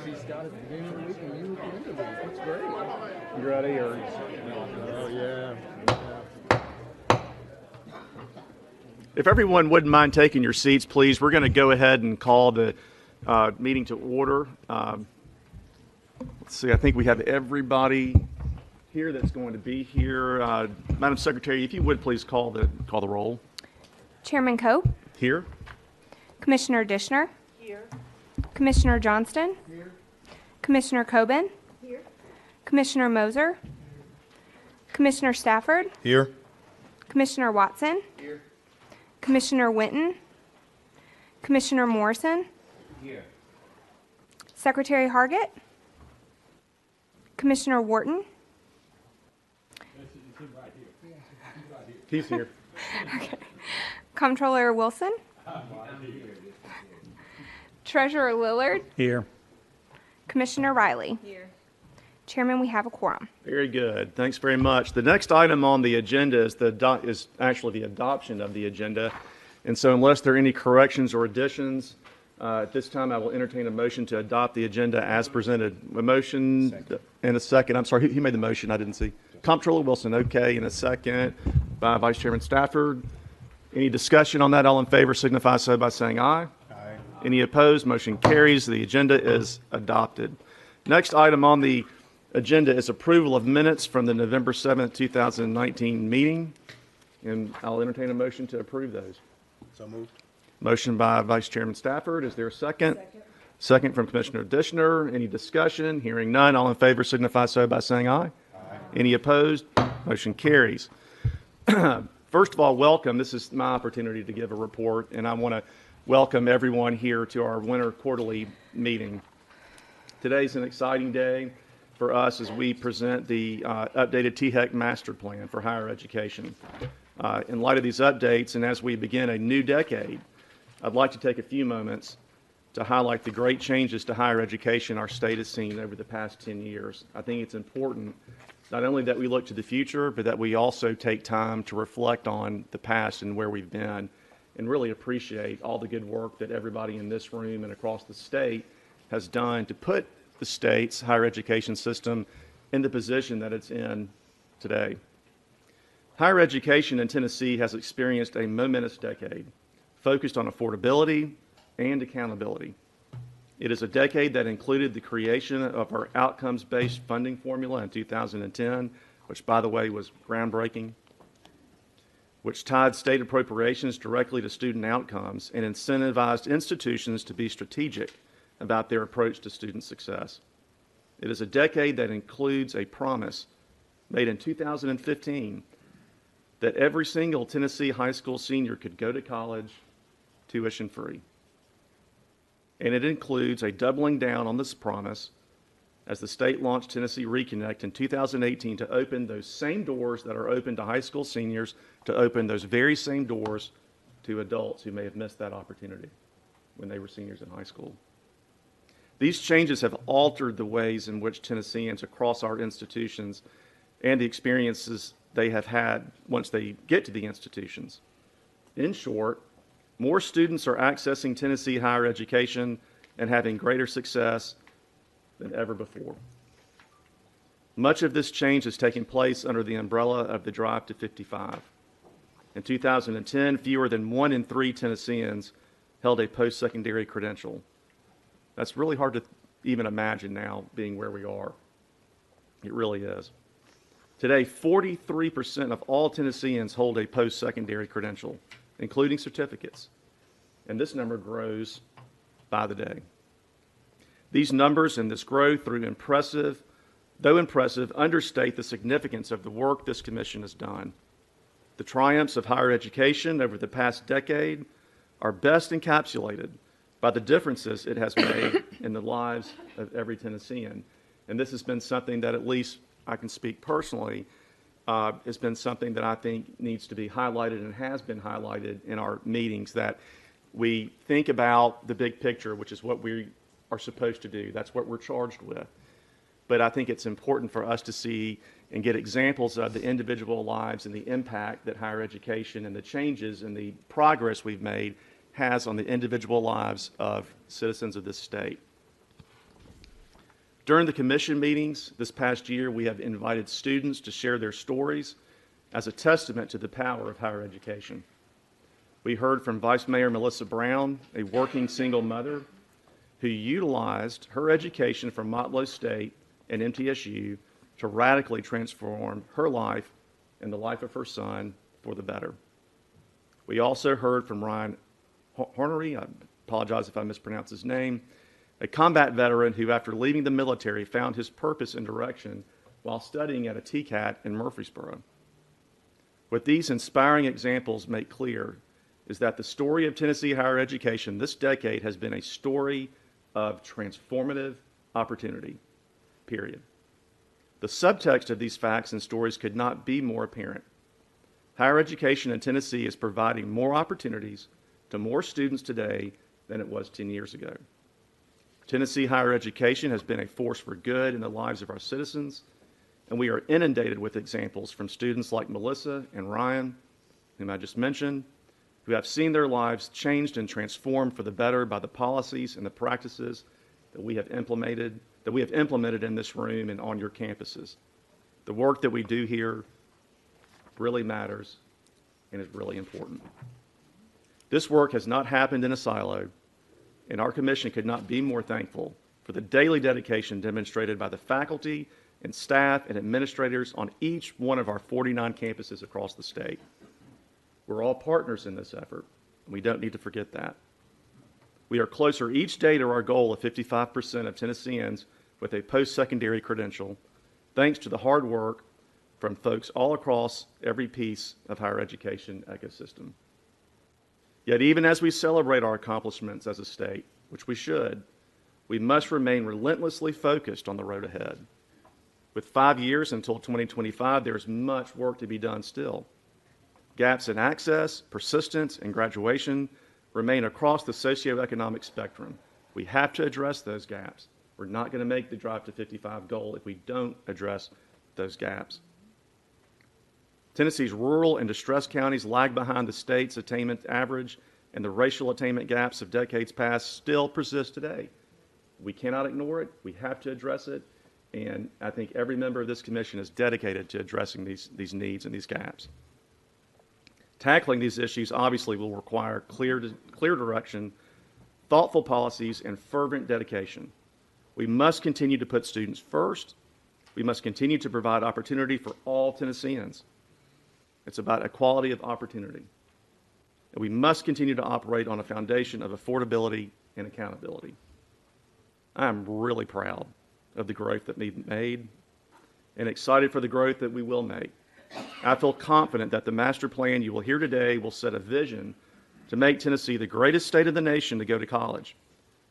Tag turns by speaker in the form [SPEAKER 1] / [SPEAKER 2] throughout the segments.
[SPEAKER 1] She's got it at the beginning of the week and you at the end of the week. That's great.
[SPEAKER 2] You ready? Or
[SPEAKER 1] Oh, yeah.
[SPEAKER 2] if everyone wouldn't mind taking your seats, please, we're going to go ahead and call the meeting to order. Let's see, I think we have everybody here that's going to be here. Madam Secretary, if you would please call the roll.
[SPEAKER 3] Chairman Cope,
[SPEAKER 2] Here.
[SPEAKER 3] Commissioner Dishner, here. Commissioner Johnston, here. Commissioner Coben, here. Commissioner Moser, Commissioner Stafford,
[SPEAKER 1] Here.
[SPEAKER 3] Commissioner Watson,
[SPEAKER 1] Here.
[SPEAKER 3] Commissioner Winton, Commissioner Morrison,
[SPEAKER 1] Here.
[SPEAKER 3] Secretary Hargett, Commissioner Wharton,
[SPEAKER 2] He's here.
[SPEAKER 3] Comptroller Wilson, Treasurer Lillard,
[SPEAKER 1] Here.
[SPEAKER 3] Commissioner Riley. Here. Chairman, we have a quorum.
[SPEAKER 2] Very good. Thanks very much. The next item on the agenda is actually the adoption of the agenda. And so unless there are any corrections or additions, at this time I will entertain a motion to adopt the agenda as presented. A motion and a second. I'm sorry, who made the motion? I didn't see. Comptroller Wilson, okay, and a second by Vice Chairman Stafford. Any discussion on that? All in favor signify so by saying aye.
[SPEAKER 1] Aye.
[SPEAKER 2] Any opposed? Motion carries. The agenda is adopted. Next item on the agenda is approval of minutes from the November 7th, 2019 meeting. And I'll entertain a motion to approve those.
[SPEAKER 1] So moved.
[SPEAKER 2] Motion by Vice Chairman Stafford. Is there a second? Second from Commissioner Dishner. Any discussion? Hearing none. All in favor signify so by saying aye. Aye. Any opposed? Motion carries. First of all, welcome. This is my opportunity to give a report, and I want to welcome everyone here to our winter quarterly meeting. Today's an exciting day for us as we present the updated THEC master plan for higher education. In light of these updates, and as we begin a new decade, I'd like to take a few moments to highlight the great changes to higher education our state has seen over the past 10 years. I think it's important not only that we look to the future, but that we also take time to reflect on the past and where we've been, and really appreciate all the good work that everybody in this room and across the state has done to put the state's higher education system in the position that it's in today. Higher education in Tennessee has experienced a momentous decade focused on affordability and accountability. It is a decade that included the creation of our outcomes-based funding formula in 2010, which, by the way, was groundbreaking, which tied state appropriations directly to student outcomes and incentivized institutions to be strategic about their approach to student success. It is a decade that includes a promise made in 2015 that every single Tennessee high school senior could go to college tuition-free. And it includes a doubling down on this promise as the state launched Tennessee Reconnect in 2018 to open those same doors that are open to high school seniors, to open those very same doors to adults who may have missed that opportunity when they were seniors in high school. These changes have altered the ways in which Tennesseans across our institutions and the experiences they have had once they get to the institutions. In short, more students are accessing Tennessee higher education and having greater success than ever before. Much of this change is taking place under the umbrella of the Drive to 55. In 2010, fewer than 1 in 3 Tennesseans held a post-secondary credential. That's really hard to even imagine now, being where we are. It really is. Today, 43% of all Tennesseans hold a post-secondary credential, including certificates, and this number grows by the day. These numbers and this growth, though impressive, understate the significance of the work this commission has done. The triumphs of higher education over the past decade are best encapsulated by the differences it has made in the lives of every Tennessean. And this has been something that, at least I can speak personally, has been something that I think needs to be highlighted and has been highlighted in our meetings, that we think about the big picture, which is what we are supposed to do. That's what we're charged with. But I think it's important for us to see and get examples of the individual lives and the impact that higher education and the changes and the progress we've made has on the individual lives of citizens of this state. During the commission meetings this past year, we have invited students to share their stories as a testament to the power of higher education. We heard from Vice Mayor Melissa Brown, a working single mother who utilized her education from Motlow State and MTSU to radically transform her life and the life of her son for the better. We also heard from Ryan Hornery, I apologize if I mispronounce his name, a combat veteran who, after leaving the military, found his purpose and direction while studying at a TCAT in Murfreesboro. What these inspiring examples make clear is that the story of Tennessee higher education this decade has been a story of transformative opportunity, period. The subtext of these facts and stories could not be more apparent. Higher education in Tennessee is providing more opportunities to more students today than it was 10 years ago. Tennessee higher education has been a force for good in the lives of our citizens, and we are inundated with examples from students like Melissa and Ryan, whom I just mentioned, who have seen their lives changed and transformed for the better by the policies and the practices that we have implemented in this room and on your campuses. The work that we do here really matters and is really important. This work has not happened in a silo, and our commission could not be more thankful for the daily dedication demonstrated by the faculty and staff and administrators on each one of our 49 campuses across the state. We're all partners in this effort, and we don't need to forget that. We are closer each day to our goal of 55% of Tennesseans with a post-secondary credential, thanks to the hard work from folks all across every piece of higher education ecosystem. Yet even as we celebrate our accomplishments as a state, which we should, we must remain relentlessly focused on the road ahead. With 5 years until 2025, there's much work to be done still. Gaps in access, persistence, and graduation remain across the socioeconomic spectrum. We have to address those gaps. We're not going to make the Drive to 55 goal if we don't address those gaps. Tennessee's rural and distressed counties lag behind the state's attainment average, and the racial attainment gaps of decades past still persist today. We cannot ignore it. We have to address it, and I think every member of this commission is dedicated to addressing these needs and these gaps. Tackling these issues obviously will require clear direction, thoughtful policies, and fervent dedication. We must continue to put students first. We must continue to provide opportunity for all Tennesseans. It's about equality of opportunity. And we must continue to operate on a foundation of affordability and accountability. I am really proud of the growth that we've made and excited for the growth that we will make. I feel confident that the master plan you will hear today will set a vision to make Tennessee the greatest state of the nation to go to college.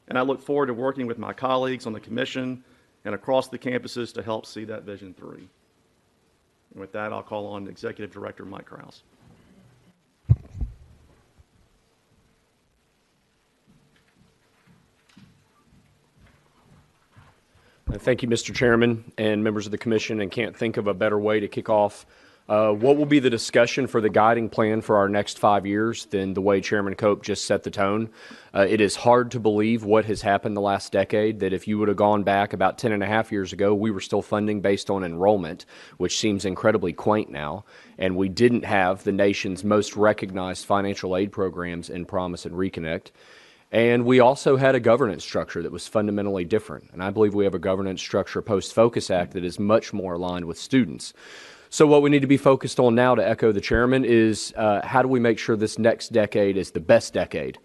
[SPEAKER 2] And I look forward to working with my colleagues on the commission and across the campuses to help see that vision through. And with that, I'll call on Executive Director Mike Krause.
[SPEAKER 4] Thank you, Mr. Chairman and members of the commission, and can't think of a better way to kick off what will be the discussion for the guiding plan for our next 5 years than the way Chairman Cope just set the tone. It is hard to believe what has happened the last decade, that if you would have gone back about 10 and a half years ago, we were still funding based on enrollment, which seems incredibly quaint now, and we didn't have the nation's most recognized financial aid programs in Promise and Reconnect. And we also had a governance structure that was fundamentally different. And I believe we have a governance structure post-Focus Act that is much more aligned with students. So what we need to be focused on now, to echo the chairman, is how do we make sure this next decade is the best decade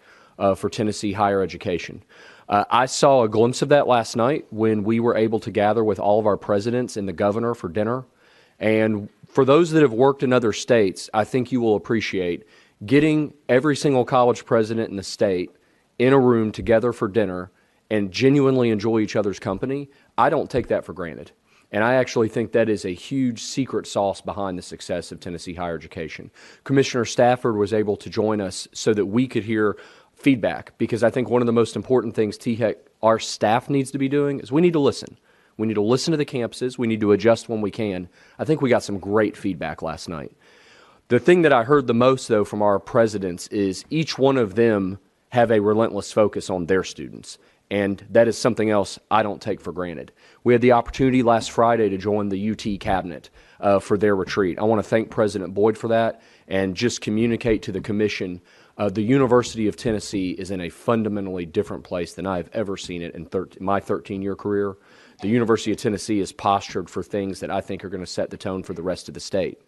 [SPEAKER 4] for Tennessee higher education? I saw a glimpse of that last night when we were able to gather with all of our presidents and the governor for dinner. And for those that have worked in other states, I think you will appreciate getting every single college president in the state in a room together for dinner and genuinely enjoy each other's company. I don't take that for granted. And I actually think that is a huge secret sauce behind the success of Tennessee higher education. Commissioner Stafford was able to join us so that we could hear feedback, because I think one of the most important things THEC, our staff, needs to be doing is we need to listen. We need to listen to the campuses. We need to adjust when we can. I think we got some great feedback last night. The thing that I heard the most, though, from our presidents is each one of them have a relentless focus on their students. And that is something else I don't take for granted. We had the opportunity last Friday to join the UT cabinet for their retreat. I want to thank President Boyd for that and just communicate to the commission the University of Tennessee is in a fundamentally different place than I've ever seen it in my 13-year career. The University of Tennessee is postured for things that I think are going to set the tone for the rest of the state.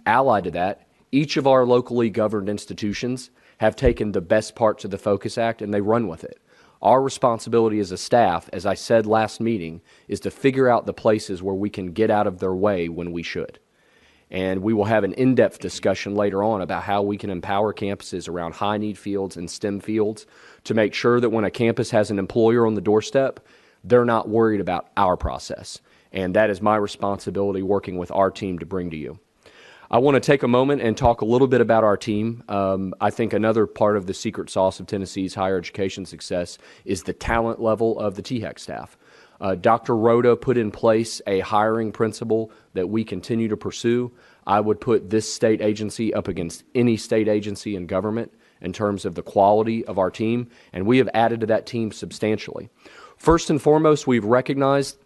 [SPEAKER 4] Allied to that, each of our locally governed institutions have taken the best parts of the Focus Act and they run with it. Our responsibility as a staff, as I said last meeting, is to figure out the places where we can get out of their way when we should. And we will have an in-depth discussion later on about how we can empower campuses around high-need fields and STEM fields to make sure that when a campus has an employer on the doorstep, they're not worried about our process. And that is my responsibility working with our team to bring to you. I want to take a moment and talk a little bit about our team. I think another part of the secret sauce of Tennessee's higher education success is the talent level of the THEC staff. Dr. Rhoda put in place a hiring principle that we continue to pursue. I would put this state agency up against any state agency in government in terms of the quality of our team, and we have added to that team substantially. First and foremost, we've recognized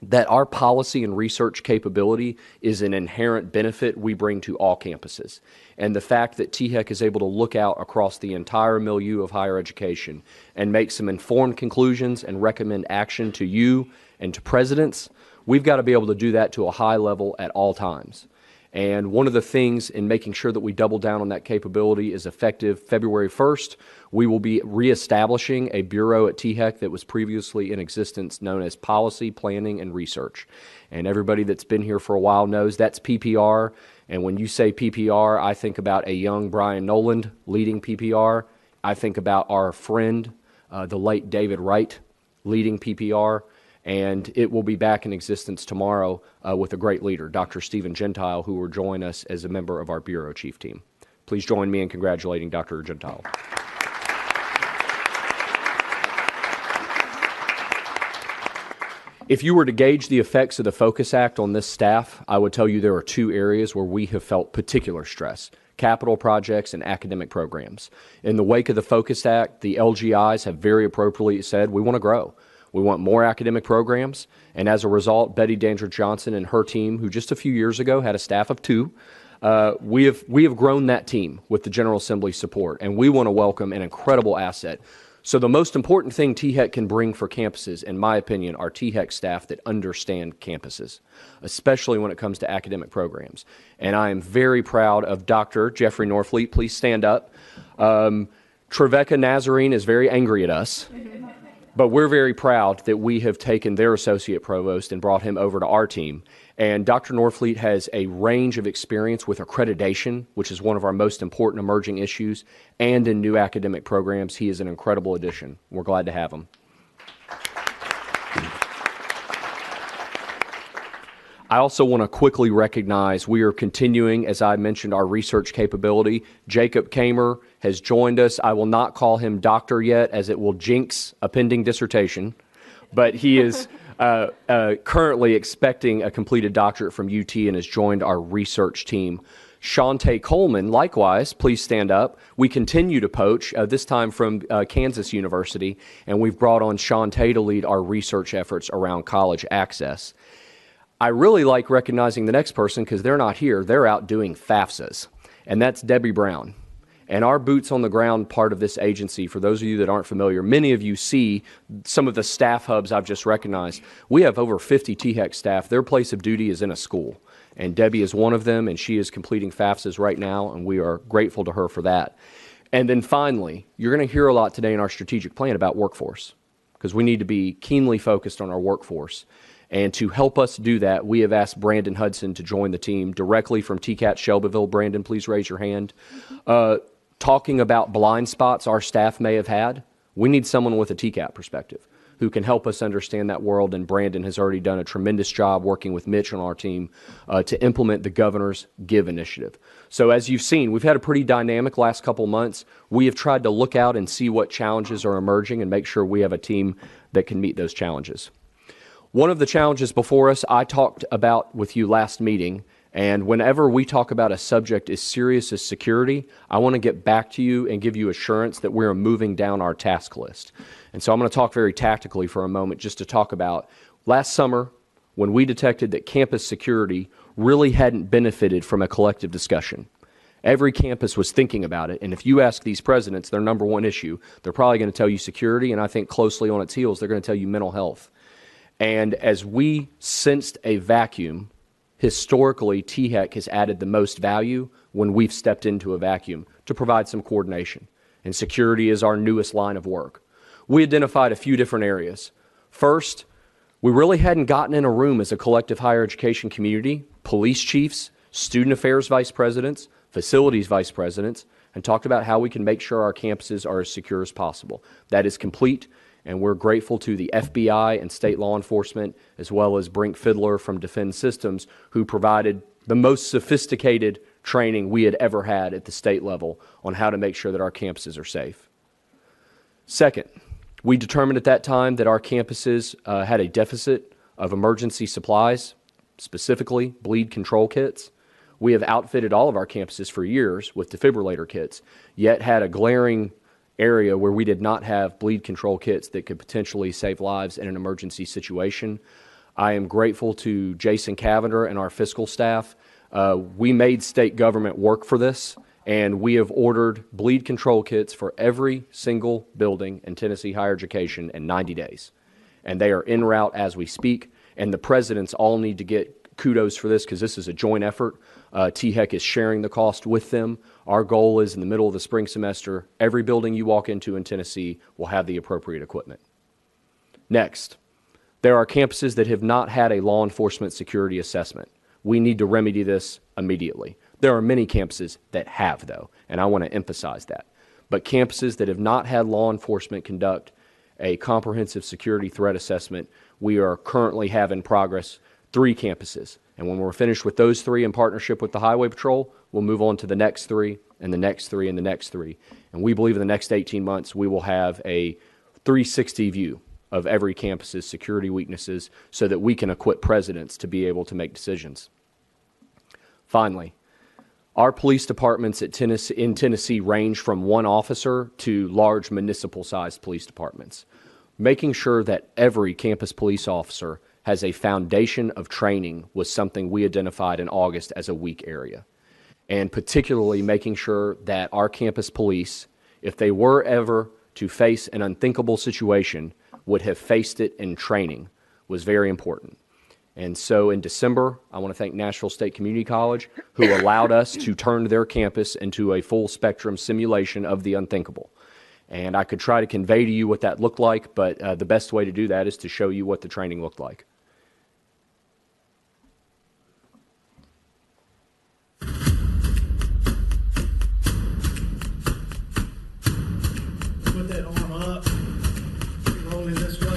[SPEAKER 4] that our policy and research capability is an inherent benefit we bring to all campuses. And the fact that THEC is able to look out across the entire milieu of higher education and make some informed conclusions and recommend action to you and to presidents, we've got to be able to do that to a high level at all times. And one of the things in making sure that we double down on that capability is effective February 1st. We will be reestablishing a bureau at THEC that was previously in existence known as Policy, Planning, and Research. And everybody that's been here for a while knows that's PPR. And when you say PPR, I think about a young Brian Noland leading PPR. I think about our friend, the late David Wright, leading PPR. And it will be back in existence tomorrow with a great leader, Dr. Stephen Gentile, who will join us as a member of our Bureau Chief team. Please join me in congratulating Dr. Gentile. If you were to gauge the effects of the Focus Act on this staff, I would tell you there are two areas where we have felt particular stress: capital projects and academic programs. In the wake of the Focus Act, the LGIs have very appropriately said, we want to grow. We want more academic programs, and as a result, Betty Dandridge Johnson and her team, who just a few years ago had a staff of 2, we have grown that team with the General Assembly's support, and we want to welcome an incredible asset. So the most important thing THEC can bring for campuses, in my opinion, are THEC staff that understand campuses, especially when it comes to academic programs. And I am very proud of Dr. Jeffrey Norfleet. Please stand up. Trevecca Nazarene is very angry at us. But we're very proud that we have taken their associate provost and brought him over to our team. And Dr. Norfleet has a range of experience with accreditation, which is one of our most important emerging issues, and in new academic programs. He is an incredible addition. We're glad to have him. I also want to quickly recognize we are continuing, as I mentioned, our research capability. Jacob Kamer has joined us. I will not call him doctor yet, as it will jinx a pending dissertation, but he is currently expecting a completed doctorate from UT and has joined our research team. Shantae Coleman, likewise, please stand up. We continue to poach, this time from Kansas University, and we've brought on Shantae to lead our research efforts around college access. I really like recognizing the next person because they're not here. They're out doing FAFSAs, and that's Debbie Brown. And our boots on the ground part of this agency, for those of you that aren't familiar, many of you see some of the staff hubs I've just recognized. We have over 50 THEC staff. Their place of duty is in a school, and Debbie is one of them, and she is completing FAFSAs right now, and we are grateful to her for that. And then finally, you're going to hear a lot today in our strategic plan about workforce, because we need to be keenly focused on our workforce. And to help us do that, we have asked Brandon Hudson to join the team directly from TCAT Shelbyville. Brandon, please raise your hand. Talking about blind spots our staff may have had, we need someone with a TCAT perspective who can help us understand that world, and Brandon has already done a tremendous job working with Mitch on our team to implement the Governor's GIVE initiative. So as you've seen, we've had a pretty dynamic last couple months. We have tried to look out and see what challenges are emerging and make sure we have a team that can meet those challenges. One of the challenges before us I talked about with you last meeting, And whenever we talk about a subject as serious as security, I want to get back to you and give you assurance that we're moving down our task list. And so I'm going to talk very tactically for a moment just to talk about last summer when we detected that campus security really hadn't benefited from a collective discussion. Every campus was thinking about it, and if you ask these presidents their number one issue, they're probably going to tell you security, and I think closely on its heels, they're going to tell you mental health. And as we sensed a vacuum, historically, THEC has added the most value when we've stepped into a vacuum to provide some coordination. And security is our newest line of work. We identified a few different areas. First, we really hadn't gotten in a room as a collective higher education community, police chiefs, student affairs vice presidents, facilities vice presidents, and talked about how we can make sure our campuses are as secure as possible. That is complete. And we're grateful to the FBI and state law enforcement, as well as Brink Fiddler from Defend Systems, who provided the most sophisticated training we had ever had at the state level on how to make sure that our campuses are safe. Second, we determined at that time that our campuses had a deficit of emergency supplies, specifically bleed control kits. We have outfitted all of our campuses for years with defibrillator kits, yet had a glaring area where we did not have bleed control kits that could potentially save lives in an emergency situation. I am grateful to Jason Cavender and our fiscal staff. We made state government work for this, and we have ordered bleed control kits for every single building in Tennessee higher education in 90 days. And they are en route as we speak, and the presidents all need to get kudos for this because this is a joint effort. THEC is sharing the cost with them. Our goal is in the middle of the spring semester, every building you walk into in Tennessee will have the appropriate equipment. Next, there are campuses that have not had a law enforcement security assessment. We need to remedy this immediately. There are many campuses that have, though, and I want to emphasize that. But campuses that have not had law enforcement conduct a comprehensive security threat assessment, we are currently have in progress 3 campuses. And when we're finished with those 3 in partnership with the Highway Patrol, we'll move on to the next 3 and the next 3 and the next 3. And we believe in the next 18 months, we will have a 360 view of every campus's security weaknesses so that we can equip presidents to be able to make decisions. Finally, our police departments in Tennessee range from 1 officer to large municipal-sized police departments. Making sure that every campus police officer has a foundation of training was something we identified in August as a weak area. And particularly making sure that our campus police, if they were ever to face an unthinkable situation, would have faced it in training was very important. And so in December, I want to thank Nashville State Community College, who allowed us to turn their campus into a full spectrum simulation of the unthinkable. And I could try to convey to you what that looked like, but the best way to do that is to show you what the training looked like.
[SPEAKER 5] Put that arm up, roll it this way.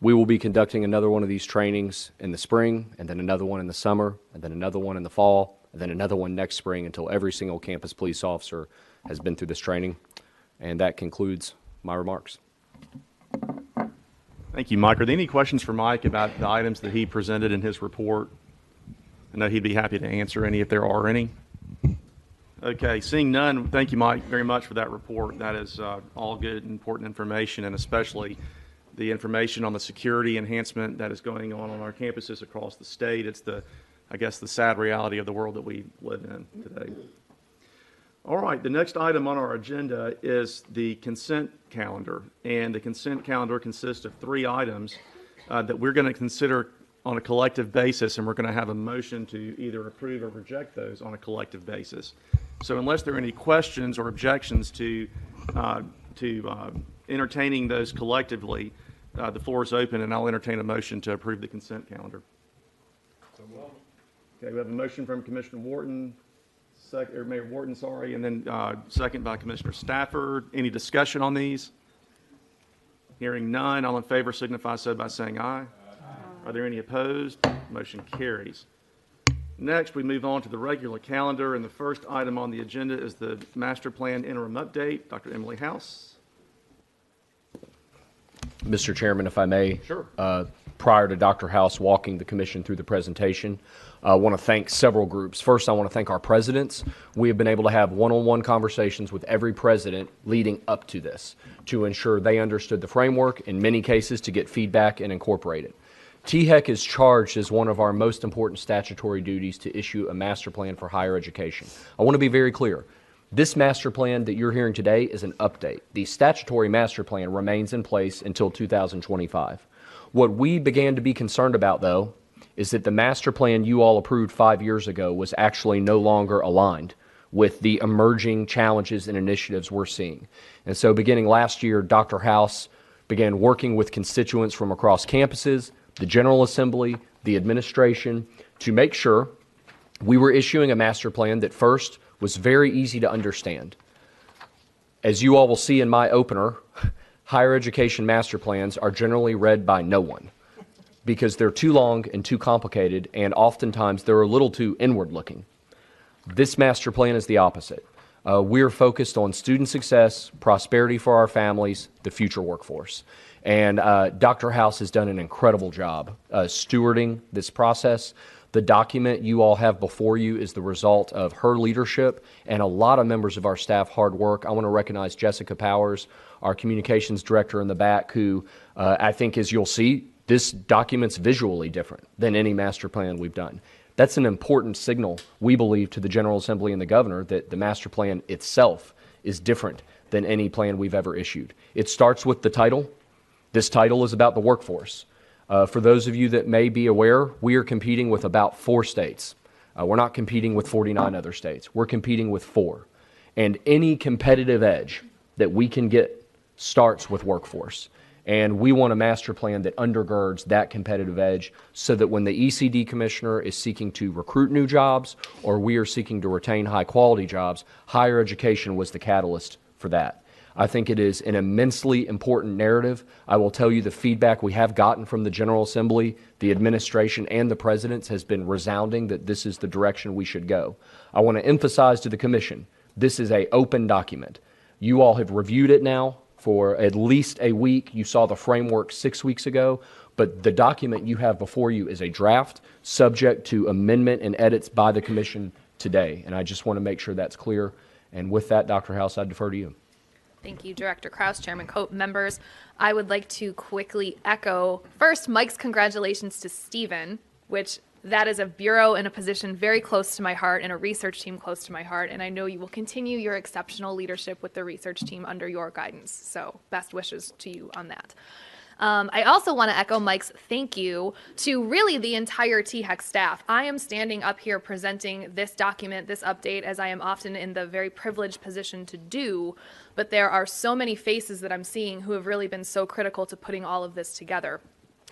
[SPEAKER 4] We will be conducting another one of these trainings in the spring, and then another one in the summer, and then another one in the fall, and then another one next spring until every single campus police officer has been through this training. And that concludes my remarks.
[SPEAKER 2] Thank you, Mike. Are there any questions for Mike about the items that he presented in his report? I know he'd be happy to answer any if there are any. Okay, seeing none, thank you, Mike, very much for that report. That is all good and important information, and especially the information on the security enhancement that is going on our campuses across the state. It's I guess, the sad reality of the world that we live in today. All right, the next item on our agenda is the consent calendar. And the consent calendar consists of 3 items that we're going to consider on a collective basis, and we're going to have a motion to either approve or reject those on a collective basis. So unless there are any questions or objections to entertaining those collectively, the floor is open, and I'll entertain a motion to approve the consent calendar. Okay, we have a motion from Commissioner Wharton, Mayor Wharton, sorry, and then second by Commissioner Stafford. Any discussion on these? Hearing none, all in favor signify so by saying aye. Are there any opposed? Motion carries. Next, we move on to the regular calendar, and the first item on the agenda is the master plan interim update. Dr. Emily House.
[SPEAKER 4] Mr. Chairman, if I may.
[SPEAKER 2] Sure.
[SPEAKER 4] Prior to Dr. House walking the commission through the presentation, I want to thank several groups. First, I want to thank our presidents. We have been able to have one-on-one conversations with every president leading up to this to ensure they understood the framework, in many cases to get feedback and incorporate it. THEC is charged as one of our most important statutory duties to issue a master plan for higher education. I want to be very clear. This master plan that you're hearing today is an update. The statutory master plan remains in place until 2025. What we began to be concerned about, though, is that the master plan you all approved 5 years ago was actually no longer aligned with the emerging challenges and initiatives we're seeing. And so beginning last year, Dr. House began working with constituents from across campuses, the General Assembly, the administration, to make sure we were issuing a master plan that first was very easy to understand. As you all will see in my opener, higher education master plans are generally read by no one because they're too long and too complicated, and oftentimes they're a little too inward-looking. This master plan is the opposite. We're focused on student success, prosperity for our families, the future workforce. And Dr. House has done an incredible job stewarding this process. The document you all have before you is the result of her leadership and a lot of members of our staff hard work. I want to recognize Jessica Powers, our communications director in the back, who I think, as you'll see, this document's visually different than any master plan we've done. That's an important signal, we believe, to the General Assembly and the governor that the master plan itself is different than any plan we've ever issued. It starts with the title. This title is about the workforce. For those of you that may be aware, we are competing with about 4 states. We're not competing with 49 other states. We're competing with 4. And any competitive edge that we can get starts with workforce. And we want a master plan that undergirds that competitive edge so that when the ECD commissioner is seeking to recruit new jobs or we are seeking to retain high-quality jobs, higher education was the catalyst for that. I think it is an immensely important narrative. I will tell you the feedback we have gotten from the General Assembly, the administration, and the presidents has been resounding that this is the direction we should go. I want to emphasize to the commission, this is an open document. You all have reviewed it now for at least a week. You saw the framework 6 weeks ago, but the document you have before you is a draft subject to amendment and edits by the commission today. And I just want to make sure that's clear. And with that, Dr. House, I defer to you.
[SPEAKER 6] Thank you, Director Krause, Chairman Cope, members. I would like to quickly echo, first, Mike's congratulations to Stephen, which that is a bureau and a position very close to my heart and a research team close to my heart, and I know you will continue your exceptional leadership with the research team under your guidance, so best wishes to you on that. I also want to echo Mike's thank you to really the entire THEC staff. I am standing up here presenting this document, this update, as I am often in the very privileged position to do, but there are so many faces that I'm seeing who have really been so critical to putting all of this together.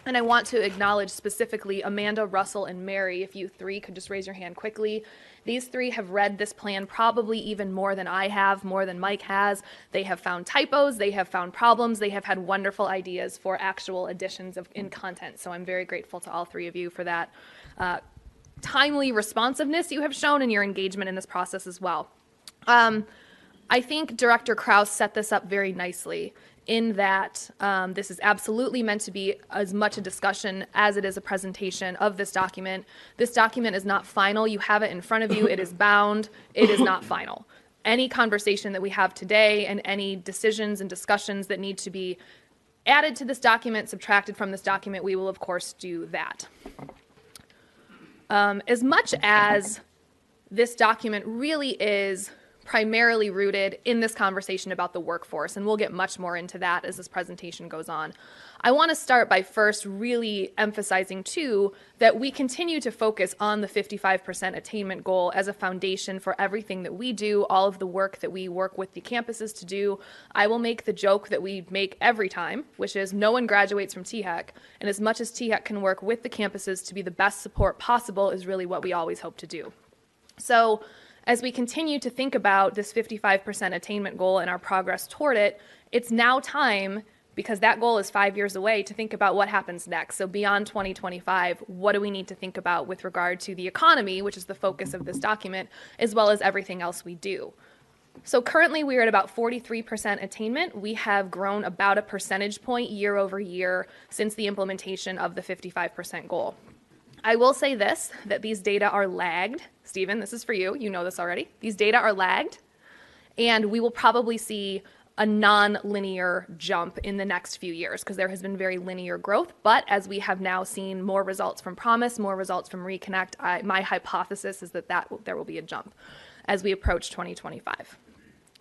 [SPEAKER 6] And I want to acknowledge specifically Amanda, Russell, and Mary. If you 3 could just raise your hand quickly. These 3 have read this plan probably even more than I have, more than Mike has. They have found typos, they have found problems, they have had wonderful ideas for actual additions in content. So I'm very grateful to all 3 of you for that timely responsiveness you have shown and your engagement in this process as well. I think Director Krause set this up very nicely in that this is absolutely meant to be as much a discussion as it is a presentation of this document. This document is not final. You have it in front of you. It is bound. It is not final. Any conversation that we have today and any decisions and discussions that need to be added to this document, subtracted from this document, we will of course do that. As much as this document really is primarily rooted in this conversation about the workforce, and we'll get much more into that as this presentation goes on, I want to start by first really emphasizing, too, that we continue to focus on the 55% attainment goal as a foundation for everything that we do, all of the work that we work with the campuses to do. I will make the joke that we make every time, which is no one graduates from THEC, and as much as THEC can work with the campuses to be the best support possible is really what we always hope to do. So as we continue to think about this 55% attainment goal and our progress toward it, it's now time, because that goal is 5 years away, to think about what happens next. So beyond 2025, what do we need to think about with regard to the economy, which is the focus of this document, as well as everything else we do. So currently we are at about 43% attainment. We have grown about a percentage point year over year since the implementation of the 55% goal. I will say this, that these data are lagged. Stephen, this is for you. You know this already. These data are lagged, and we will probably see a non-linear jump in the next few years because there has been very linear growth. But as we have now seen more results from Promise, more results from Reconnect, my hypothesis is that there will be a jump as we approach 2025.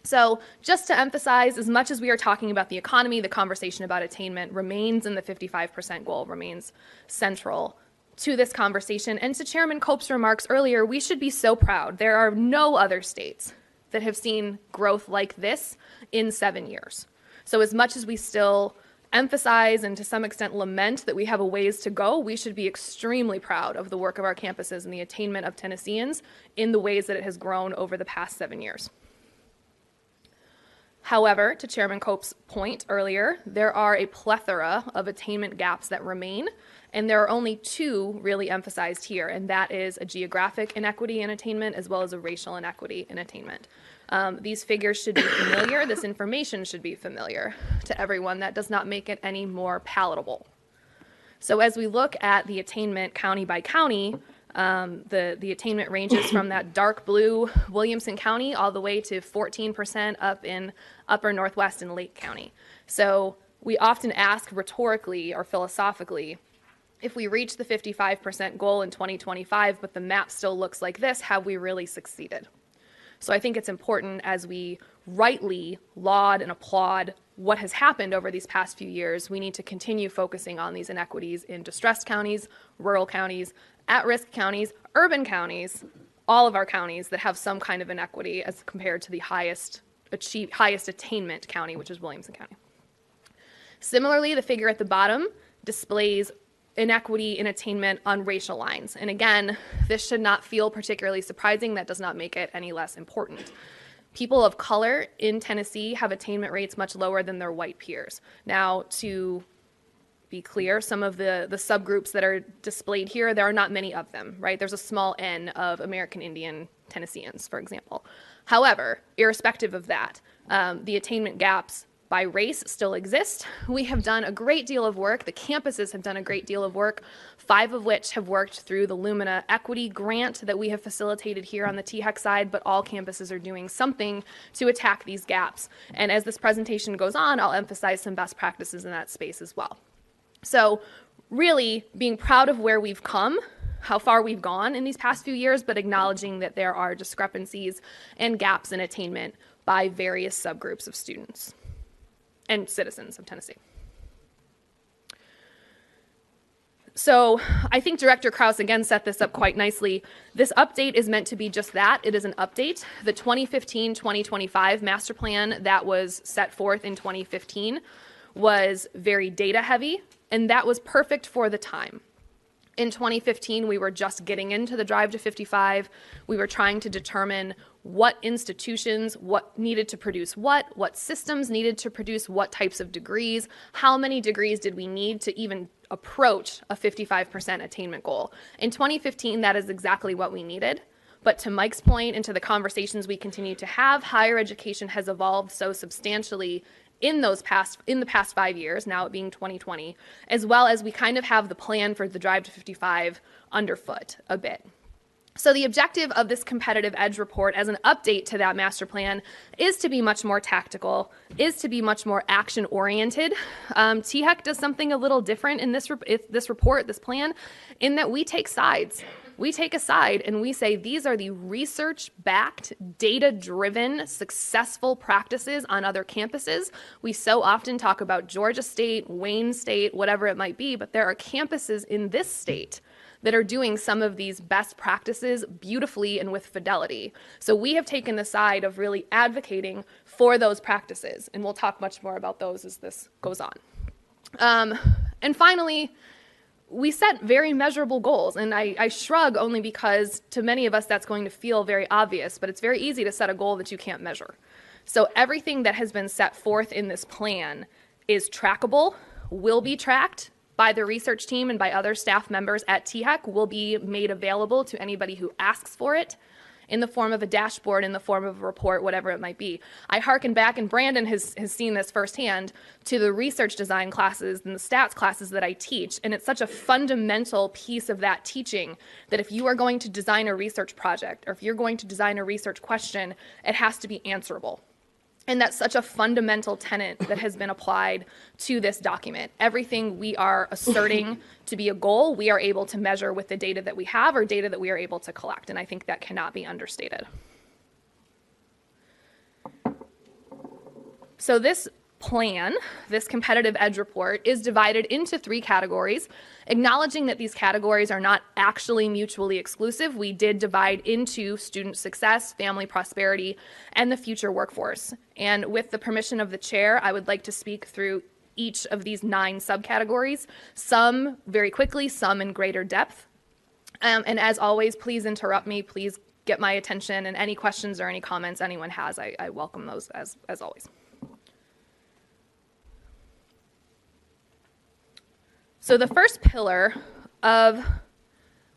[SPEAKER 6] So just to emphasize, as much as we are talking about the economy, the conversation about attainment remains in the 55% goal, remains central to this conversation. And to Chairman Cope's remarks earlier, we should be so proud. There are no other states that have seen growth like this in 7 years. So as much as we still emphasize and to some extent lament that we have a ways to go, we should be extremely proud of the work of our campuses and the attainment of Tennesseans in the ways that it has grown over the past 7 years. However, to Chairman Cope's point earlier, there are a plethora of attainment gaps that remain, and there are only two really emphasized here, and that is a geographic inequity in attainment as well as a racial inequity in attainment. These figures should be familiar. This information should be familiar to everyone. That does not make it any more palatable. So as we look at the attainment county by county, the attainment ranges from that dark blue Williamson County all the way to 14% up in upper Northwest and Lake County. So we often ask rhetorically or philosophically, if we reach the 55% goal in 2025, but the map still looks like this, have we really succeeded? So I think it's important as we rightly laud and applaud what has happened over these past few years, we need to continue focusing on these inequities in distressed counties, rural counties, at-risk counties, urban counties, all of our counties that have some kind of inequity as compared to the highest attainment county, which is Williamson County. Similarly, the figure at the bottom displays inequity in attainment on racial lines. And again, this should not feel particularly surprising. That does not make it any less important. People of color in Tennessee have attainment rates much lower than their white peers. Now, to be clear, some of the subgroups that are displayed here, there are not many of them, right? There's a small N of American Indian Tennesseans, for example. However, irrespective of that, the attainment gaps by race still exist. We have done a great deal of work. The campuses have done a great deal of work, 5 of which have worked through the Lumina Equity Grant that we have facilitated here on the THEC side, but all campuses are doing something to attack these gaps. And as this presentation goes on, I'll emphasize some best practices in that space as well. So really being proud of where we've come, how far we've gone in these past few years, but acknowledging that there are discrepancies and gaps in attainment by various subgroups of students and citizens of Tennessee. So I think Director Krause again set this up quite nicely. This update is meant to be just that. It is an update. The 2015-2025 master plan that was set forth in 2015 was very data heavy, and that was perfect for the time. In 2015, we were just getting into the drive to 55. We were trying to determine what institutions, what needed to produce what systems needed to produce what types of degrees, how many degrees did we need to even approach a 55% attainment goal. In 2015, that is exactly what we needed. But to Mike's point and to the conversations we continue to have, higher education has evolved so substantially in the past 5 years, now it being 2020, as well as we kind of have the plan for the drive to 55 underfoot a bit. So the objective of this competitive edge report as an update to that master plan is to be much more tactical, is to be much more action oriented. THEC does something a little different in this report, this plan, in that we take sides. We take a side and we say these are the research-backed, data-driven, successful practices on other campuses. We so often talk about Georgia State, Wayne State, whatever it might be, but there are campuses in this state that are doing some of these best practices beautifully and with fidelity. So we have taken the side of really advocating for those practices, and we'll talk much more about those as this goes on. And finally, we set very measurable goals, and I shrug only because to many of us that's going to feel very obvious, but it's very easy to set a goal that you can't measure. So everything that has been set forth in this plan is trackable, will be tracked by the research team and by other staff members at THEC, will be made available to anybody who asks for it in the form of a dashboard, in the form of a report, whatever it might be. I hearken back, and Brandon has seen this firsthand, to the research design classes and the stats classes that I teach, and it's such a fundamental piece of that teaching that if you are going to design a research project, or if you're going to design a research question, it has to be answerable. And that's such a fundamental tenet that has been applied to this document. Everything we are asserting to be a goal, we are able to measure with the data that we have or data that we are able to collect. And I think that cannot be understated. So this plan, this competitive edge report, is divided into 3 categories. Acknowledging that these categories are not actually mutually exclusive, we did divide into student success, family prosperity, and the future workforce. And with the permission of the chair, I would like to speak through each of these 9 subcategories, some very quickly, some in greater depth. And as always, please interrupt me, please get my attention, and any questions or any comments anyone has, I welcome those as always. So the first pillar of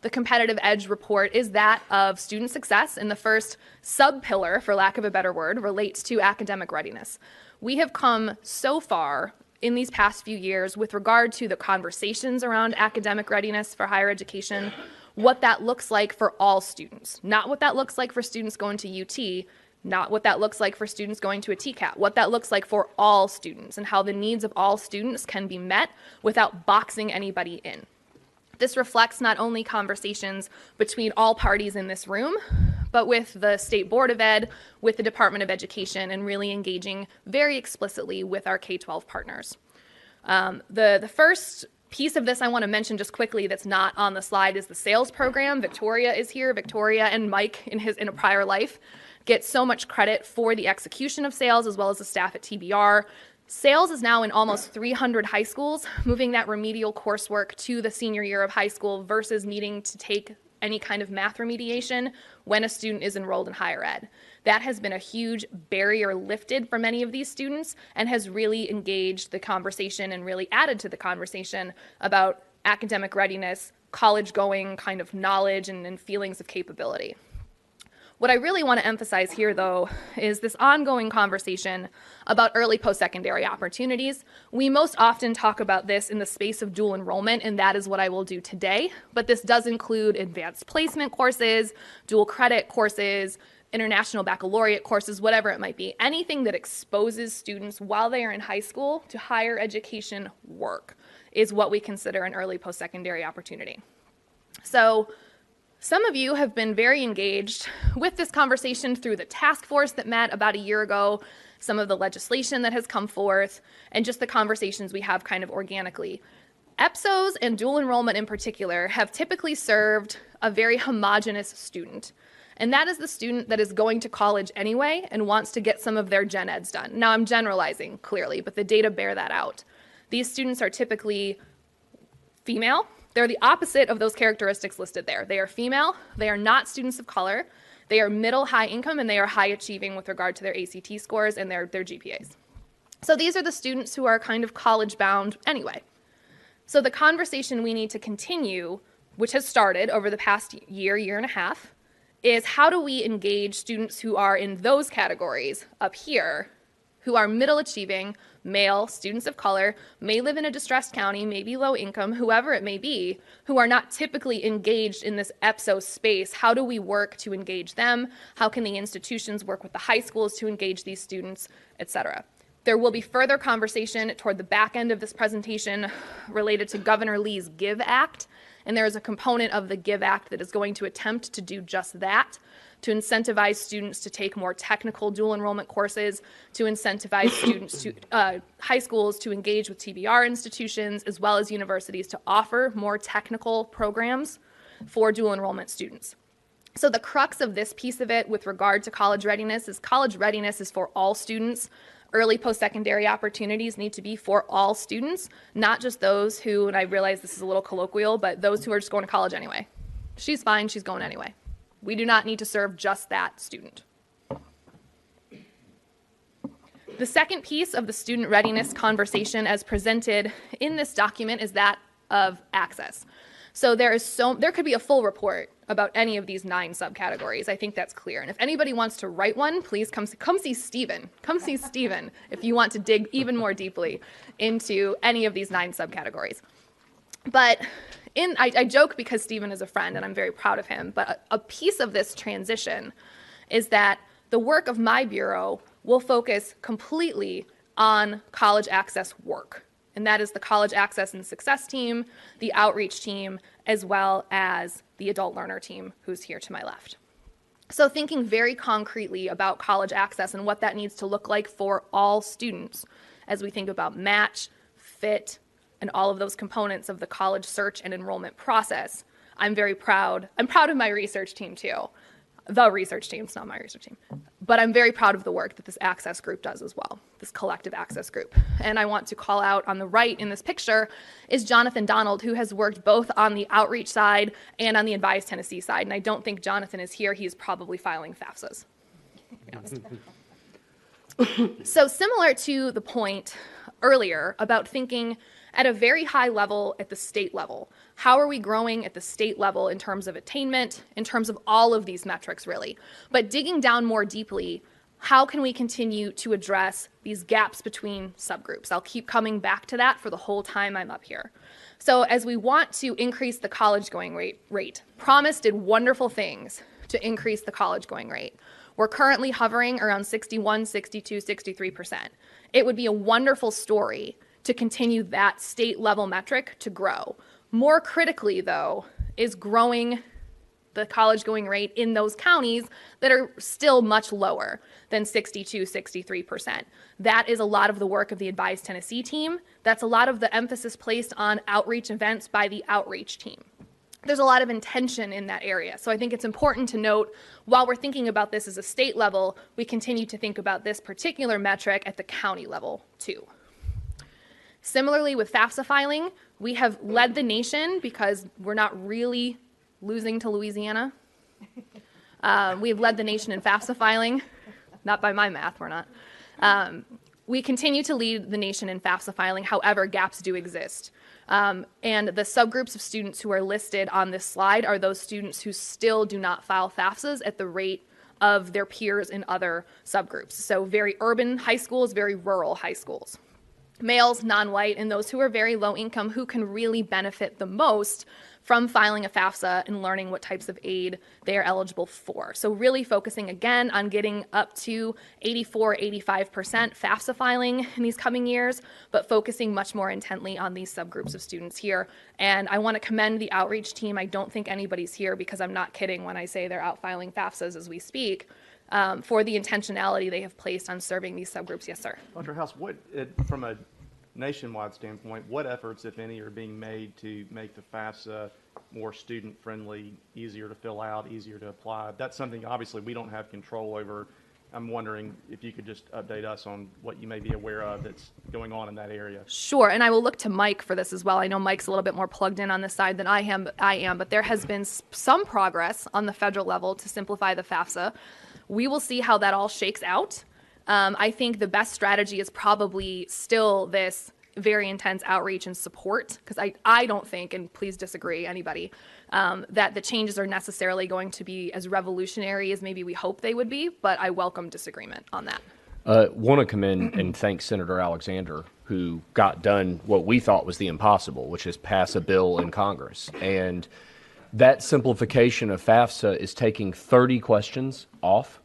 [SPEAKER 6] the competitive edge report is that of student success, and the first sub-pillar, for lack of a better word, relates to academic readiness. We have come so far in these past few years with regard to the conversations around academic readiness for higher education, what that looks like for all students, not what that looks like for students going to UT, not what that looks like for students going to a TCAT, what that looks like for all students and how the needs of all students can be met without boxing anybody in. This reflects not only conversations between all parties in this room, but with the State Board of Ed, with the Department of Education, and really engaging very explicitly with our K-12 partners. The first piece of this I want to mention just quickly that's not on the slide is the sales program. Victoria is here. Victoria and Mike in a prior life get so much credit for the execution of sales, as well as the staff at TBR. Sales is now in almost 300 high schools, moving that remedial coursework to the senior year of high school versus needing to take any kind of math remediation when a student is enrolled in higher ed. That has been a huge barrier lifted for many of these students and has really engaged the conversation and really added to the conversation about academic readiness, college-going kind of knowledge and feelings of capability. What I really want to emphasize here, though, is this ongoing conversation about early post-secondary opportunities. We most often talk about this in the space of dual enrollment, and that is what I will do today. But this does include advanced placement courses, dual credit courses, international baccalaureate courses, whatever it might be. Anything that exposes students while they are in high school to higher education work is what we consider an early post-secondary opportunity. So some of you have been very engaged with this conversation through the task force that met about a year ago, some of the legislation that has come forth, and just the conversations we have kind of organically. EPSOs and dual enrollment in particular have typically served a very homogenous student. And that is the student that is going to college anyway and wants to get some of their gen eds done. Now I'm generalizing clearly, but the data bear that out. These students are typically female. They're the opposite of those characteristics listed there. They are female, they are not students of color, they are middle high income, and they are high achieving with regard to their ACT scores and their GPAs. So these are the students who are kind of college bound anyway. So the conversation we need to continue, which has started over the past year and a half, is how do we engage students who are in those categories up here, who are middle achieving, male, students of color, may live in a distressed county, may be low income, whoever it may be, who are not typically engaged in this EPSO space. How do we work to engage them? How can the institutions work with the high schools to engage these students, et cetera? There will be further conversation toward the back end of this presentation related to Governor Lee's GIVE Act, and there is a component of the GIVE Act that is going to attempt to do just that, to incentivize students to take more technical dual enrollment courses, to incentivize students to high schools to engage with TBR institutions, as well as universities to offer more technical programs for dual enrollment students. So the crux of this piece of it with regard to college readiness is for all students. Early post-secondary opportunities need to be for all students, not just those who, and I realize this is a little colloquial, but those who are just going to college anyway. She's fine, she's going anyway. We do not need to serve just that student. The second piece of the student readiness conversation as presented in this document is that of access. So there could be a full report about any of these 9 subcategories. I think that's clear. And if anybody wants to write one, please come see Stephen. Come see Stephen if you want to dig even more deeply into any of these 9 subcategories. But I joke because Stephen is a friend and I'm very proud of him, but a piece of this transition is that the work of my bureau will focus completely on college access work. And that is the college access and success team, the outreach team, as well as the adult learner team who's here to my left. So thinking very concretely about college access and what that needs to look like for all students as we think about match, fit, and all of those components of the college search and enrollment process, I'm very proud. I'm proud of my research team too. The research team, it's not my research team. But I'm very proud of the work that this access group does as well, this collective access group. And I want to call out on the right in this picture is Jonathan Donald, who has worked both on the outreach side and on the Advise Tennessee side. And I don't think Jonathan is here. He's probably filing FAFSAs. So similar to the point earlier about thinking at a very high level at the state level. How are we growing at the state level in terms of attainment, in terms of all of these metrics really? But digging down more deeply, how can we continue to address these gaps between subgroups? I'll keep coming back to that for the whole time I'm up here. So as we want to increase the college going rate, Promise did wonderful things to increase the college going rate. We're currently hovering around 61, 62, 63%. It would be a wonderful story to continue that state level metric to grow. More critically, though, is growing the college going rate in those counties that are still much lower than 62, 63%. That is a lot of the work of the Advise Tennessee team. That's a lot of the emphasis placed on outreach events by the outreach team. There's a lot of intention in that area. So I think it's important to note, while we're thinking about this as a state level, we continue to think about this particular metric at the county level too. Similarly with FAFSA filing, we have led the nation because we're not really losing to Louisiana. We have led the nation in FAFSA filing. Not by my math, we're not. We continue to lead the nation in FAFSA filing, however, gaps do exist. And the subgroups of students who are listed on this slide are those students who still do not file FAFSAs at the rate of their peers in other subgroups. So very urban high schools, very rural high schools. Males, non-white, and those who are very low income who can really benefit the most from filing a FAFSA and learning what types of aid they are eligible for. So really focusing again on getting up to 84, 85% FAFSA filing in these coming years, but focusing much more intently on these subgroups of students here. And I want to commend the outreach team. I don't think anybody's here because I'm not kidding when I say they're out filing FAFSAs as we speak. For the intentionality they have placed on serving these subgroups. Yes, sir.
[SPEAKER 2] Dr. House, from a nationwide standpoint, what efforts, if any, are being made to make the FAFSA more student-friendly, easier to fill out, easier to apply? That's something, obviously, we don't have control over. I'm wondering if you could just update us on what you may be aware of that's going on in that area.
[SPEAKER 6] Sure, and I will look to Mike for this as well. I know Mike's a little bit more plugged in on this side than I am, but there has been some progress on the federal level to simplify the FAFSA. We will see how that all shakes out. I think the best strategy is probably still this very intense outreach and support, because I don't think, and please disagree, anybody, that the changes are necessarily going to be as revolutionary as maybe we hope they would be, but I welcome disagreement on that.
[SPEAKER 4] Want to come in and thank Senator Alexander, who got done what we thought was the impossible, which is pass a bill in Congress. And that simplification of FAFSA is taking 30 questions off,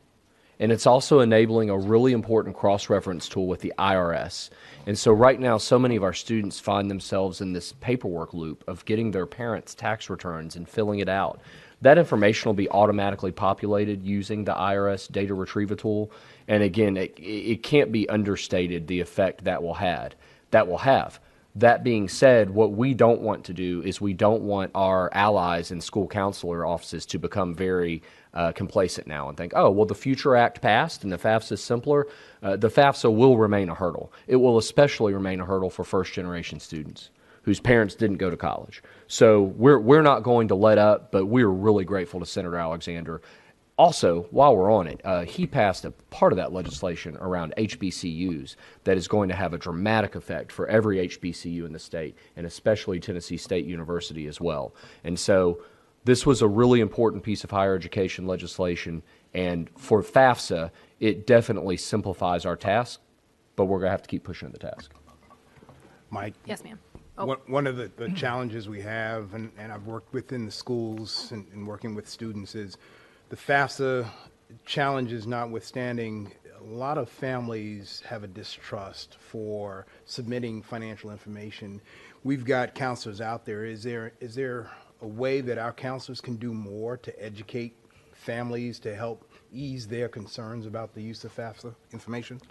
[SPEAKER 4] and it's also enabling a really important cross-reference tool with the IRS. And so right now, so many of our students find themselves in this paperwork loop of getting their parents' tax returns and filling it out. That information will be automatically populated using the IRS data retrieval tool. And again, it can't be understated the effect that will have. That being said, what we don't want to do is we don't want our allies in school counselor offices to become very complacent now and think, oh, well, the Future Act passed and the FAFSA is simpler. The FAFSA will remain a hurdle. It will especially remain a hurdle for first-generation students whose parents didn't go to college. So we're not going to let up, but we're really grateful to Senator Alexander. Also, while we're on it, he passed a part of that legislation around HBCUs that is going to have a dramatic effect for every HBCU in the state, and especially Tennessee State University as well. And so this was a really important piece of higher education legislation, and for FAFSA, it definitely simplifies our task, but we're going to have to keep pushing the task.
[SPEAKER 1] Mike?
[SPEAKER 6] Yes, ma'am.
[SPEAKER 1] One of the challenges we have, and I've worked within the schools and working with students, is the FAFSA challenges notwithstanding, a lot of families have a distrust for submitting financial information. We've got counselors out there. Is there a way that our counselors can do more to educate families to help ease their concerns about the use of FAFSA information?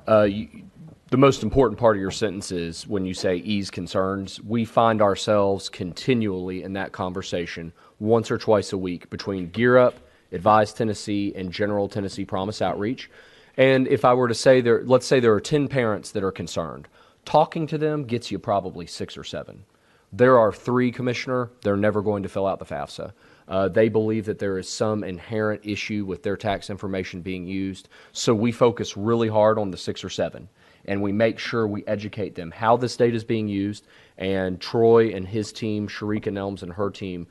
[SPEAKER 4] The most important part of your sentence is when you say ease concerns. We find ourselves continually in that conversation once or twice a week between Gear Up, Advise Tennessee, and General Tennessee Promise Outreach. And if I were to say let's say there are 10 parents that are concerned, talking to them gets you probably 6 or 7. There are 3, Commissioner, they're never going to fill out the FAFSA. They believe that there is some inherent issue with their tax information being used. So we focus really hard on the 6 or 7, and we make sure we educate them how this data is being used. And Troy and his team, Sharika Nelms and her team,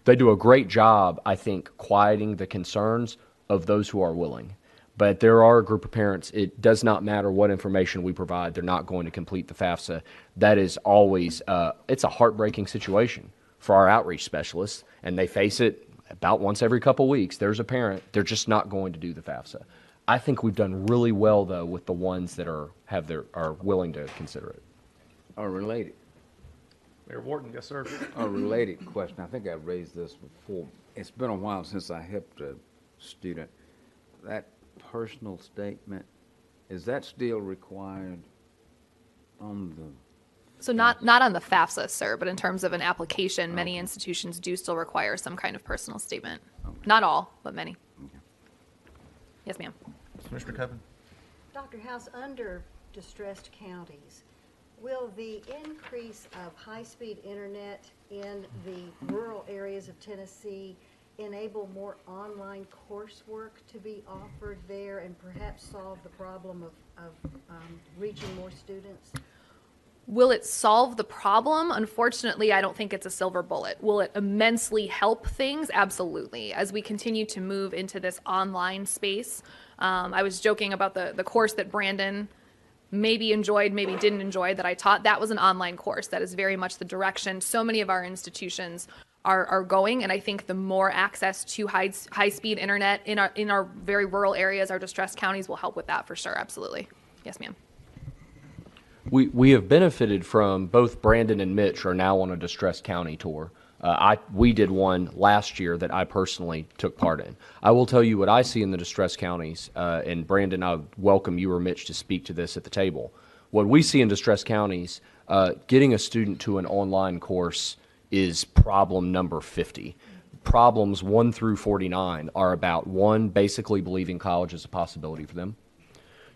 [SPEAKER 4] they do a great job, I think, quieting the concerns of those who are willing. But there are a group of parents, it does not matter what information we provide, they're not going to complete the FAFSA. That is always, it's a heartbreaking situation for our outreach specialists, and they face it about once every couple weeks. There's a parent, they're just not going to do the FAFSA. I think we've done really well, though, with the ones that are willing to consider it.
[SPEAKER 7] Related.
[SPEAKER 2] Mayor Wharton, yes, sir.
[SPEAKER 7] A related question. I think I've raised this before. It's been a while since I helped a student. That personal statement, is that still required on the...
[SPEAKER 6] So not on the FAFSA, sir, but in terms of an application, many institutions do still require some kind of personal statement. Not all, but many. Yes, ma'am.
[SPEAKER 2] Commissioner Coven?
[SPEAKER 8] Dr. House, under distressed counties, will the increase of high-speed internet in the rural areas of Tennessee enable more online coursework to be offered there and perhaps solve the problem of reaching more students?
[SPEAKER 6] Will it solve the problem? Unfortunately, I don't think it's a silver bullet. Will it immensely help things? Absolutely. As we continue to move into this online space, I was joking about the course that Brandon maybe enjoyed, maybe didn't enjoy that I taught. That was an online course. That is very much the direction so many of our institutions are going. And I think the more access to high-speed internet in our very rural areas, our distressed counties, will help with that for sure. Absolutely. Yes, ma'am.
[SPEAKER 4] We have benefited from both Brandon and Mitch are now on a distressed county tour. We did one last year that I personally took part in. I will tell you what I see in the distressed counties, and Brandon, I welcome you or Mitch to speak to this at the table. What we see in distressed counties, getting a student to an online course is problem number 50. Problems 1 through 49 are about 1, basically believing college is a possibility for them.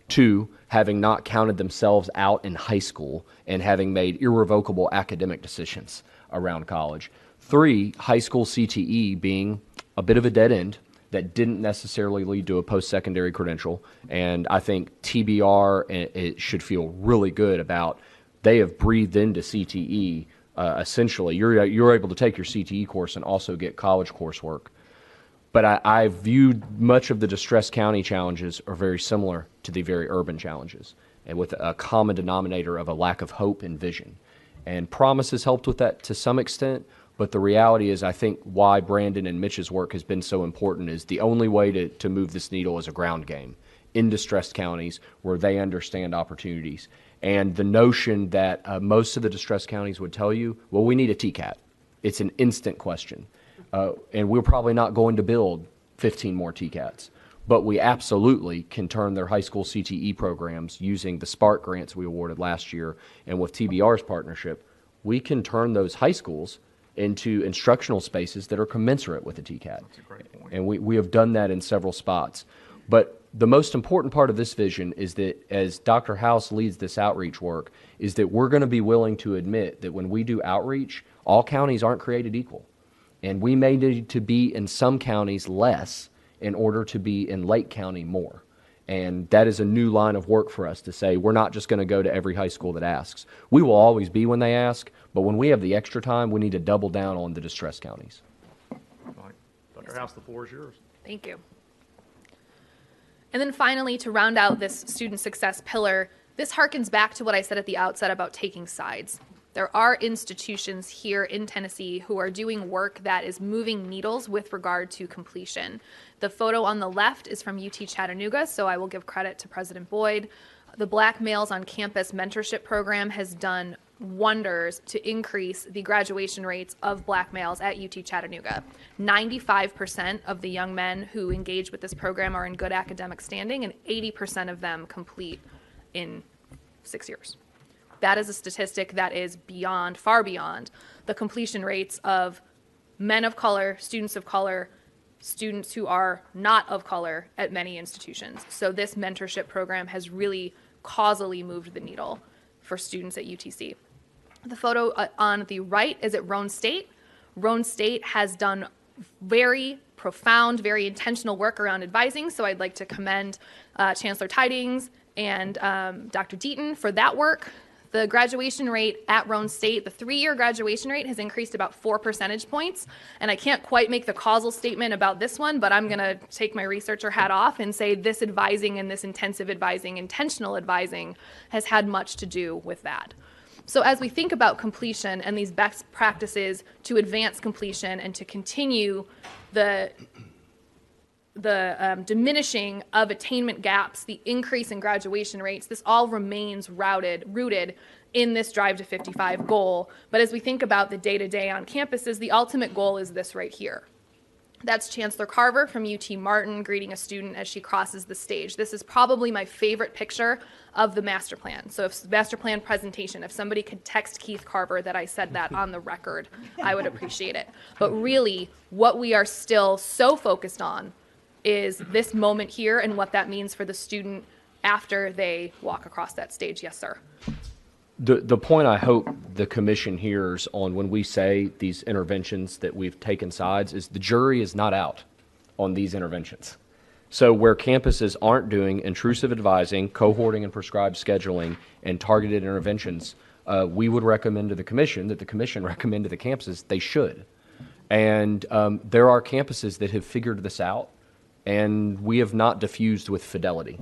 [SPEAKER 4] 2, having not counted themselves out in high school and having made irrevocable academic decisions around college. 3, high school CTE being a bit of a dead end that didn't necessarily lead to a post-secondary credential. And I think TBR it should feel really good about they have breathed into CTE. Essentially, you're able to take your CTE course and also get college coursework. But I viewed much of the distressed county challenges are very similar to the very urban challenges, and with a common denominator of a lack of hope and vision. And promise has helped with that to some extent, but the reality is I think why Brandon and Mitch's work has been so important is the only way to move this needle is a ground game in distressed counties where they understand opportunities. And the notion that most of the distressed counties would tell you, well, we need a TCAT. It's an instant question. And we're probably not going to build 15 more TCATs, but we absolutely can turn their high school CTE programs using the Spark grants we awarded last year, and with TBR's partnership, we can turn those high schools into instructional spaces that are commensurate with a TCAT.
[SPEAKER 2] That's a great point.
[SPEAKER 4] And we have done that in several spots. But the most important part of this vision is that as Dr. House leads this outreach work, is that we're going to be willing to admit that when we do outreach, all counties aren't created equal. And we may need to be in some counties less in order to be in Lake County more. And that is a new line of work for us to say we're not just going to go to every high school that asks. We will always be when they ask, but when we have the extra time, we need to double down on the distressed counties.
[SPEAKER 2] All right. Dr. House, the floor is yours.
[SPEAKER 6] Thank you. And then finally, to round out this student success pillar, this harkens back to what I said at the outset about taking sides. There are institutions here in Tennessee who are doing work that is moving needles with regard to completion. The photo on the left is from UT Chattanooga, so I will give credit to President Boyd. The Black Males on Campus Mentorship Program has done wonders to increase the graduation rates of black males at UT Chattanooga. 95% of the young men who engage with this program are in good academic standing, and 80% of them complete in 6 years. That is a statistic that is beyond, far beyond, the completion rates of men of color, students who are not of color at many institutions. So this mentorship program has really causally moved the needle for students at UTC. The photo on the right is at Roane State. Roane State has done very profound, very intentional work around advising, so I'd like to commend Chancellor Tidings and Dr. Deaton for that work. The graduation rate at Roane State, the 3-year graduation rate has increased about 4 percentage points, and I can't quite make the causal statement about this one, but I'm going to take my researcher hat off and say this advising and this intensive advising, intentional advising, has had much to do with that. So as we think about completion and these best practices to advance completion and to continue the diminishing of attainment gaps, the increase in graduation rates, this all remains rooted in this Drive to 55 goal. But as we think about the day-to-day on campuses, the ultimate goal is this right here. That's Chancellor Carver from UT Martin greeting a student as she crosses the stage. This is probably my favorite picture of the master plan. So if master plan presentation, if somebody could text Keith Carver that I said that on the record, I would appreciate it. But really, what we are still so focused on is this moment here and what that means for the student after they walk across that stage. Yes, sir.
[SPEAKER 4] The point I hope the commission hears on when we say these interventions that we've taken sides is the jury is not out on these interventions. So where campuses aren't doing intrusive advising, cohorting and prescribed scheduling, and targeted interventions, we would recommend to the commission that the commission recommend to the campuses they should. And there are campuses that have figured this out, and we have not diffused with fidelity.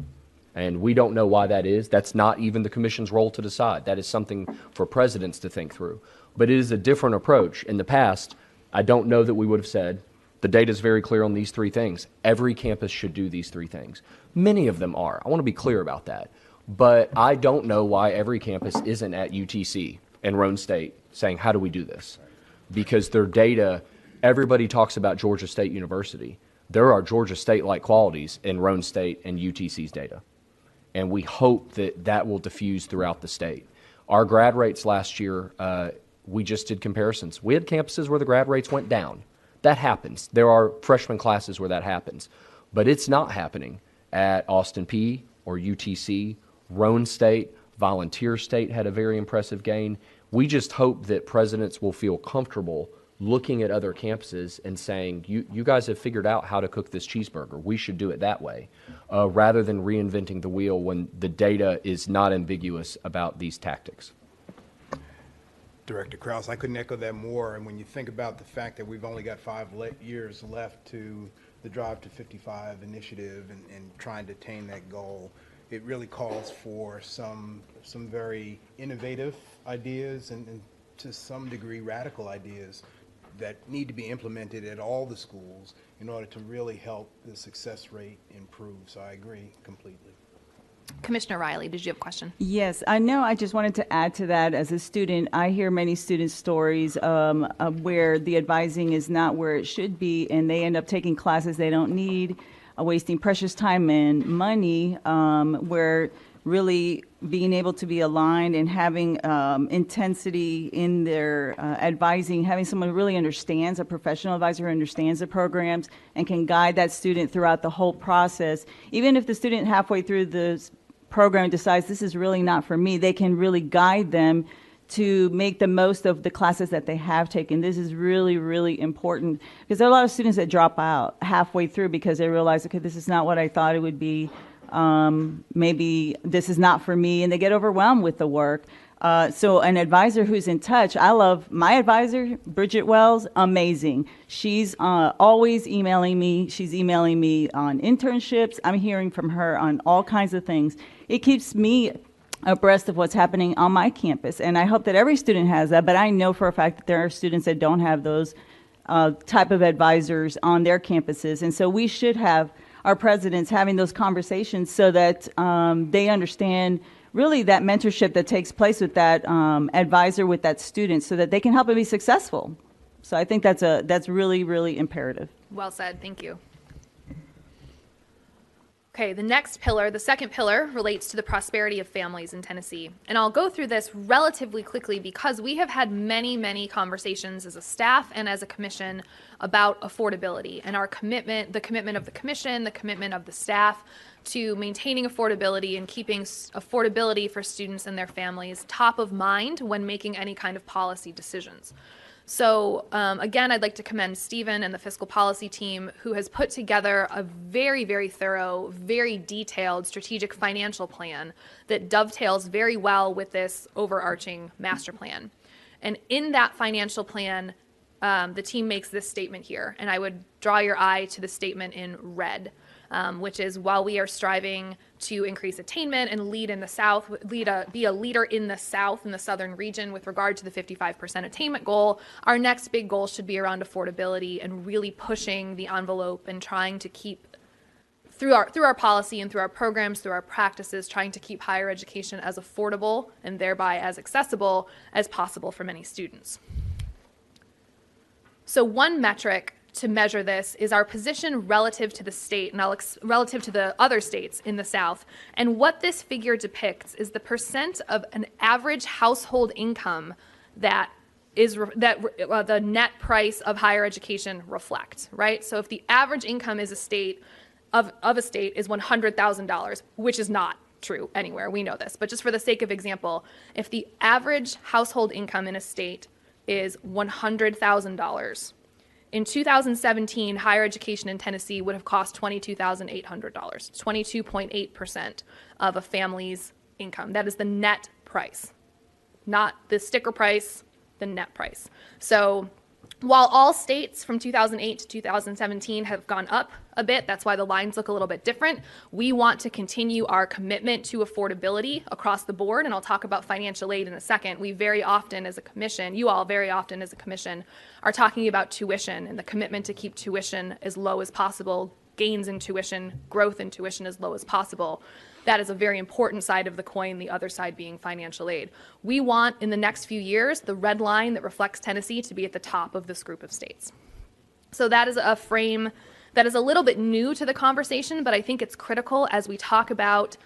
[SPEAKER 4] And we don't know why that is. That's not even the commission's role to decide. That is something for presidents to think through. But it is a different approach. In the past, I don't know that we would have said, the data is very clear on these 3 things. Every campus should do these 3 things. Many of them are. I want to be clear about that. But I don't know why every campus isn't at UTC and Roane State saying, how do we do this? Because their data, everybody talks about Georgia State University. There are Georgia State-like qualities in Roane State and UTC's data. And we hope that that will diffuse throughout the state. Our grad rates last year, we just did comparisons. We had campuses where the grad rates went down. That happens. There are freshman classes where that happens. But it's not happening at Austin P or UTC. Roane State, Volunteer State had a very impressive gain. We just hope that presidents will feel comfortable looking at other campuses and saying, you guys have figured out how to cook this cheeseburger. We should do it that way, rather than reinventing the wheel when the data is not ambiguous about these tactics.
[SPEAKER 1] Director Krause, I couldn't echo that more. And when you think about the fact that we've only got 5 years left to the Drive to 55 initiative and trying to attain that goal, it really calls for some very innovative ideas and to some degree radical ideas that need to be implemented at all the schools in order to really help the success rate improve. So I agree completely.
[SPEAKER 6] Commissioner Riley, did you have a question?
[SPEAKER 9] Yes, I know. I just wanted to add to that. As a student, I hear many student stories of where the advising is not where it should be, and they end up taking classes they don't need, wasting precious time and money, where really being able to be aligned and having intensity in their advising, having someone who really understands, a professional advisor who understands the programs and can guide that student throughout the whole process. Even if the student halfway through the program decides this is really not for me, they can really guide them to make the most of the classes that they have taken. This is really, really important because there are a lot of students that drop out halfway through because they realize, okay, this is not what I thought it would be. Maybe this is not for me, and they get overwhelmed with the work. So an advisor who's in touch, I love my advisor, Bridget Wells, amazing. She's always emailing me. She's emailing me on internships. I'm hearing from her on all kinds of things. It keeps me abreast of what's happening on my campus, and I hope that every student has that, but I know for a fact that there are students that don't have those type of advisors on their campuses, and so we should have our presidents having those conversations so that they understand really that mentorship that takes place with that advisor with that student so that they can help it be successful. So I think that's really, really imperative.
[SPEAKER 6] Well said. Thank you. Okay, the next pillar, the second pillar, relates to the prosperity of families in Tennessee. And I'll go through this relatively quickly because we have had many, many conversations as a staff and as a commission about affordability and our commitment, the commitment of the commission, the commitment of the staff to maintaining affordability and keeping affordability for students and their families top of mind when making any kind of policy decisions. So again, I'd like to commend Stephen and the fiscal policy team who has put together a very, very thorough, very detailed strategic financial plan that dovetails very well with this overarching master plan. And in that financial plan, the team makes this statement here, and I would draw your eye to the statement in red, which is while we are striving to increase attainment and lead in the South, be a leader in the South, in the Southern region with regard to the 55% attainment goal, our next big goal should be around affordability and really pushing the envelope and trying to keep, through our policy and through our programs, through our practices, trying to keep higher education as affordable and thereby as accessible as possible for many students. So one metric to measure this is our position relative to the state and relative to the other states in the South. And what this figure depicts is the percent of an average household income that the net price of higher education reflects, right? So if the average income is a state of a state is $100,000, which is not true anywhere, we know this, but just for the sake of example, if the average household income in a state is $100,000, in 2017, higher education in Tennessee would have cost $22,800, 22.8% of a family's income. That is the net price, not the sticker price, the net price. So while all states from 2008 to 2017 have gone up a bit, that's why the lines look a little bit different, we want to continue our commitment to affordability across the board, and I'll talk about financial aid in a second. We very often as a commission, you all very often as a commission, are talking about tuition and the commitment to keep tuition as low as possible, gains in tuition, growth in tuition as low as possible. That is a very important side of the coin, the other side being financial aid. We want, in the next few years, the red line that reflects Tennessee to be at the top of this group of states. So that is a frame that is a little bit new to the conversation, but I think it's critical as we talk about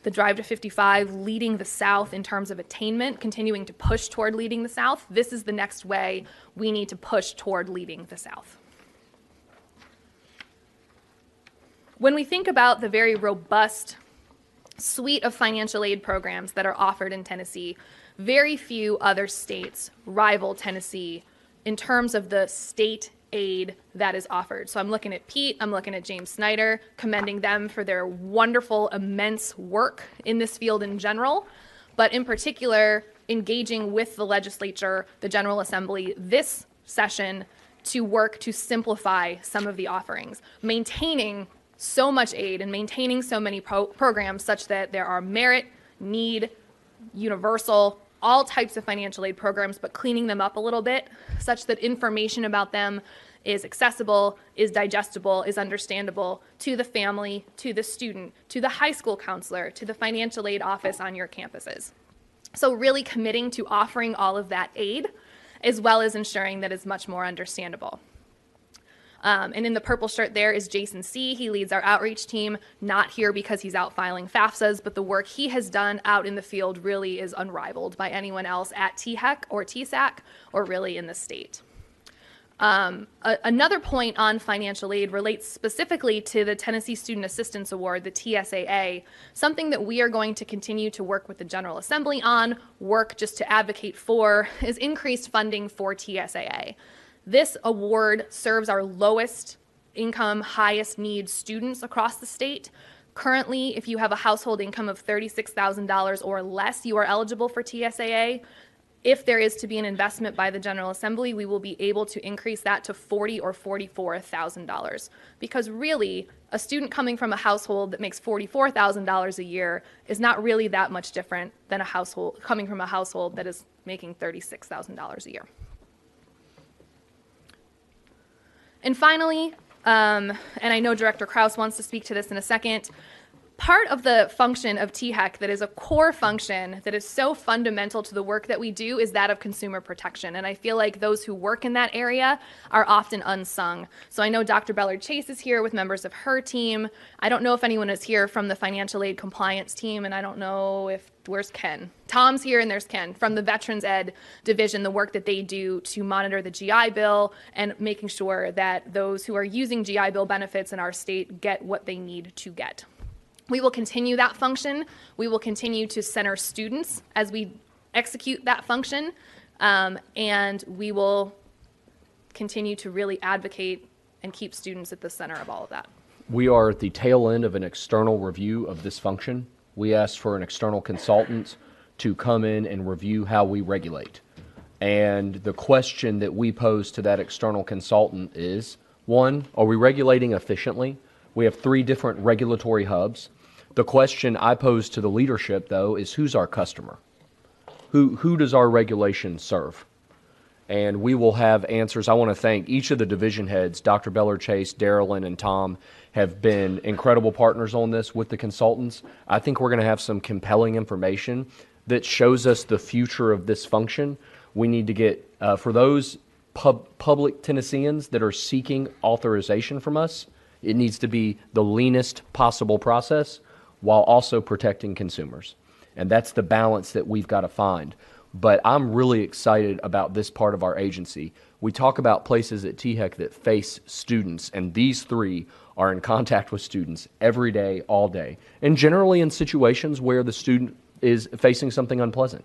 [SPEAKER 6] the Drive to 55 leading the South in terms of attainment, continuing to push toward leading the South. This is the next way we need to push toward leading the South. When we think about the very robust suite of financial aid programs that are offered in Tennessee, very few other states rival Tennessee in terms of the state aid that is offered. So I'm looking at Pete, I'm looking at James Snyder, commending them for their wonderful, immense work in this field in general, but in particular, engaging with the legislature, the General Assembly this session to work to simplify some of the offerings, maintaining so much aid and maintaining so many programs such that there are merit, need, universal, all types of financial aid programs, but cleaning them up a little bit such that information about them is accessible, is digestible, is understandable to the family, to the student, to the high school counselor, to the financial aid office on your campuses. So really committing to offering all of that aid, as well as ensuring that it's much more understandable. And in the purple shirt there is Jason C. He leads our outreach team, not here because he's out filing FAFSAs, but the work he has done out in the field really is unrivaled by anyone else at THEC or TSAC or really in the state. Another point on financial aid relates specifically to the Tennessee Student Assistance Award, the TSAA, something that we are going to continue to work with the General Assembly on, work just to advocate for, is increased funding for TSAA. This award serves our lowest income, highest need students across the state. Currently, if you have a household income of $36,000 or less, you are eligible for TSAA. If there is to be an investment by the General Assembly, we will be able to increase that to $40,000 or $44,000. Because really, a student coming from a household that makes $44,000 a year is not really that much different than a household coming from a household that is making $36,000 a year. And finally, and I know Director Krause wants to speak to this in a second, part of the function of THEC that is a core function that is so fundamental to the work that we do is that of consumer protection. And I feel like those who work in that area are often unsung. So I know Dr. Bellard Chase is here with members of her team. I don't know if anyone is here from the financial aid compliance team, and I don't know if, where's Ken? Tom's here and there's Ken from the Veterans Ed Division, the work that they do to monitor the GI Bill and making sure that those who are using GI Bill benefits in our state get what they need to get. We will continue that function. We will continue to center students as we execute that function, and we will continue to really advocate and keep students at the center of all of that.
[SPEAKER 4] We are at the tail end of an external review of this function. We asked for an external consultant to come in and review how we regulate. And the question that we pose to that external consultant is, one, are we regulating efficiently? We have 3 different regulatory hubs. The question I pose to the leadership, though, is who's our customer? Who does our regulation serve? And we will have answers. I want to thank each of the division heads, Dr. Bellard Chase, Darylyn, and Tom, have been incredible partners on this with the consultants. I think we're going to have some compelling information that shows us the future of this function. We need to get, for those public Tennesseans that are seeking authorization from us, it needs to be the leanest possible process while also protecting consumers. And that's the balance that we've got to find. But I'm really excited about this part of our agency. We talk about places at THEC that face students, and these 3 are in contact with students every day, all day, and generally in situations where the student is facing something unpleasant.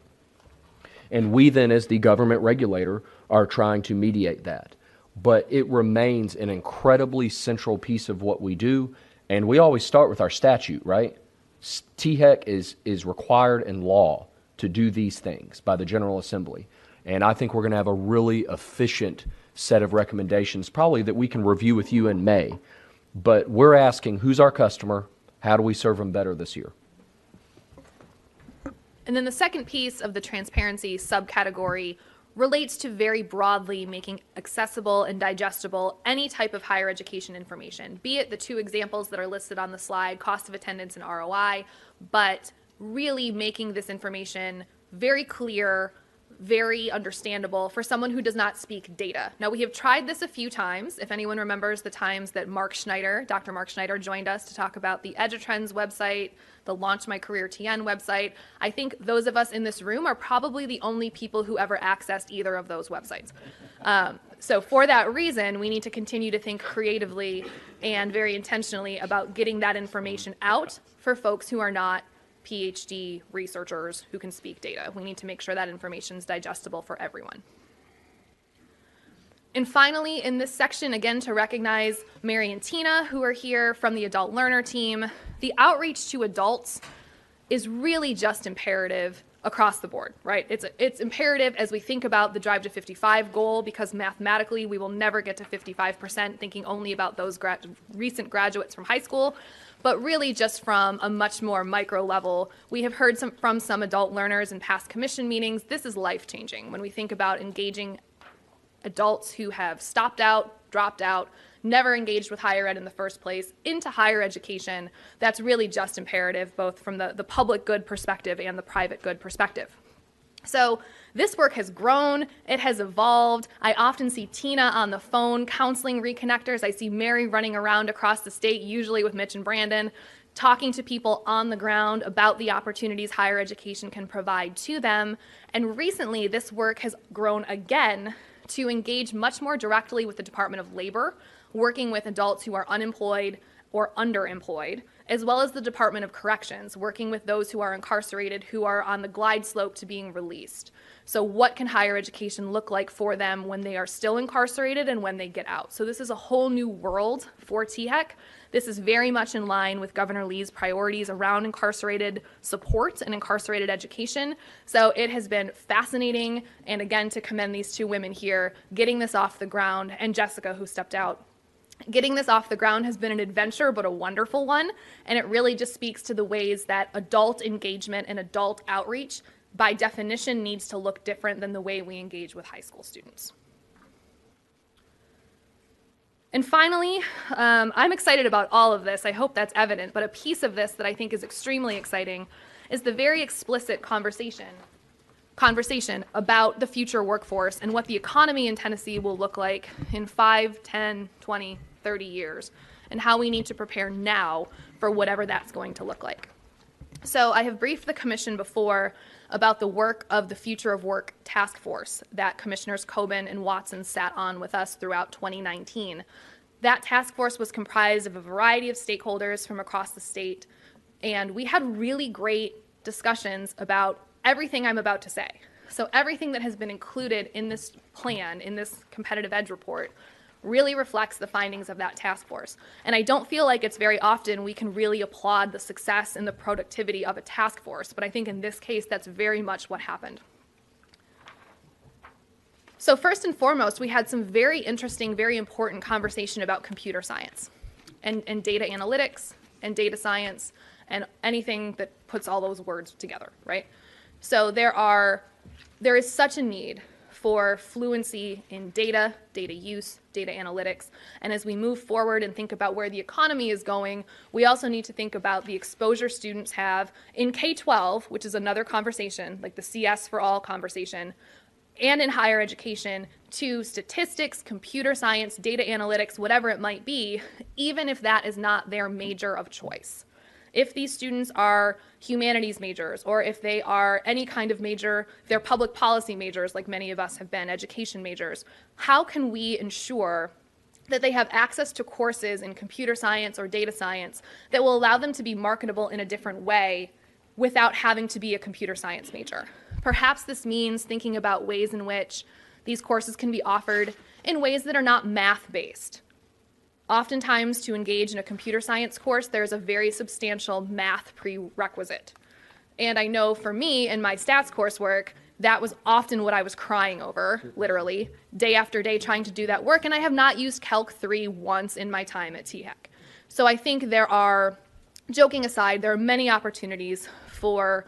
[SPEAKER 4] And we then, as the government regulator, are trying to mediate that. But it remains an incredibly central piece of what we do, and we always start with our statute, right? THEC is required in law to do these things by the General Assembly, and I think we're going to have a really efficient set of recommendations, probably that we can review with you in May. But we're asking, who's our customer? How do we serve them better this year?
[SPEAKER 6] And then the second piece of the transparency subcategory relates to very broadly making accessible and digestible any type of higher education information, be it the 2 examples that are listed on the slide, cost of attendance and ROI, but really making this information very clear, very understandable for someone who does not speak data. Now, we have tried this a few times. If anyone remembers the times that Dr. Mark Schneider joined us to talk about the EduTrends website, the Launch My Career TN website, I think those of us in this room are probably the only people who ever accessed either of those websites. So for that reason, we need to continue to think creatively and very intentionally about getting that information out for folks who are not PhD researchers who can speak data. We need to make sure that information is digestible for everyone. And finally, in this section, again, to recognize Mary and Tina, who are here from the Adult Learner team, the outreach to adults is really just imperative across the board, right? It's imperative as we think about the Drive to 55 goal, because mathematically we will never get to 55% thinking only about those recent graduates from high school, but really just from a much more micro level. We have heard from some adult learners in past commission meetings, this is life-changing when we think about engaging adults who have stopped out, dropped out, never engaged with higher ed in the first place, into higher education. That's really just imperative, both from the public good perspective and the private good perspective. So this work has grown, it has evolved. I often see Tina on the phone counseling reconnectors. I see Mary running around across the state, usually with Mitch and Brandon, talking to people on the ground about the opportunities higher education can provide to them. And recently, this work has grown again to engage much more directly with the Department of Labor, working with adults who are unemployed or underemployed, as well as the Department of Corrections, working with those who are incarcerated who are on the glide slope to being released. So what can higher education look like for them when they are still incarcerated and when they get out? So this is a whole new world for THEC. This is very much in line with Governor Lee's priorities around incarcerated support and incarcerated education. So it has been fascinating, and again, to commend these two women here, getting this off the ground, and Jessica, who stepped out. Getting this off the ground has been an adventure, but a wonderful one, and it really just speaks to the ways that adult engagement and adult outreach, by definition, needs to look different than the way we engage with high school students. And finally, I'm excited about all of this. I hope that's evident, but a piece of this that I think is extremely exciting is the very explicit conversation about the future workforce and what the economy in Tennessee will look like in 5, 10, 20, 30 years, and how we need to prepare now for whatever that's going to look like. So I have briefed the commission before about the work of the Future of Work Task Force that Commissioners Coben and Watson sat on with us throughout 2019. That task force was comprised of a variety of stakeholders from across the state, and we had really great discussions about everything I'm about to say. So everything that has been included in this plan, in this competitive edge report, really reflects the findings of that task force. And I don't feel like it's very often we can really applaud the success and the productivity of a task force, but I think in this case, that's very much what happened. So first and foremost, we had some very interesting, very important conversation about computer science and data analytics and data science and anything that puts all those words together, right? So there is such a need for fluency in data use, data analytics. And as we move forward and think about where the economy is going, we also need to think about the exposure students have in K-12, which is another conversation, like the CS for all conversation, and in higher education, to statistics, computer science, data analytics, whatever it might be, even if that is not their major of choice. If these students are humanities majors, or if they are any kind of major, they're public policy majors, like many of us have been, education majors, how can we ensure that they have access to courses in computer science or data science that will allow them to be marketable in a different way without having to be a computer science major? Perhaps this means thinking about ways in which these courses can be offered in ways that are not math-based. Oftentimes, to engage in a computer science course, there's a very substantial math prerequisite. And I know for me, in my stats coursework, that was often what I was crying over, literally, day after day trying to do that work, and I have not used Calc 3 once in my time at THEC. So I think there are, joking aside, there are many opportunities for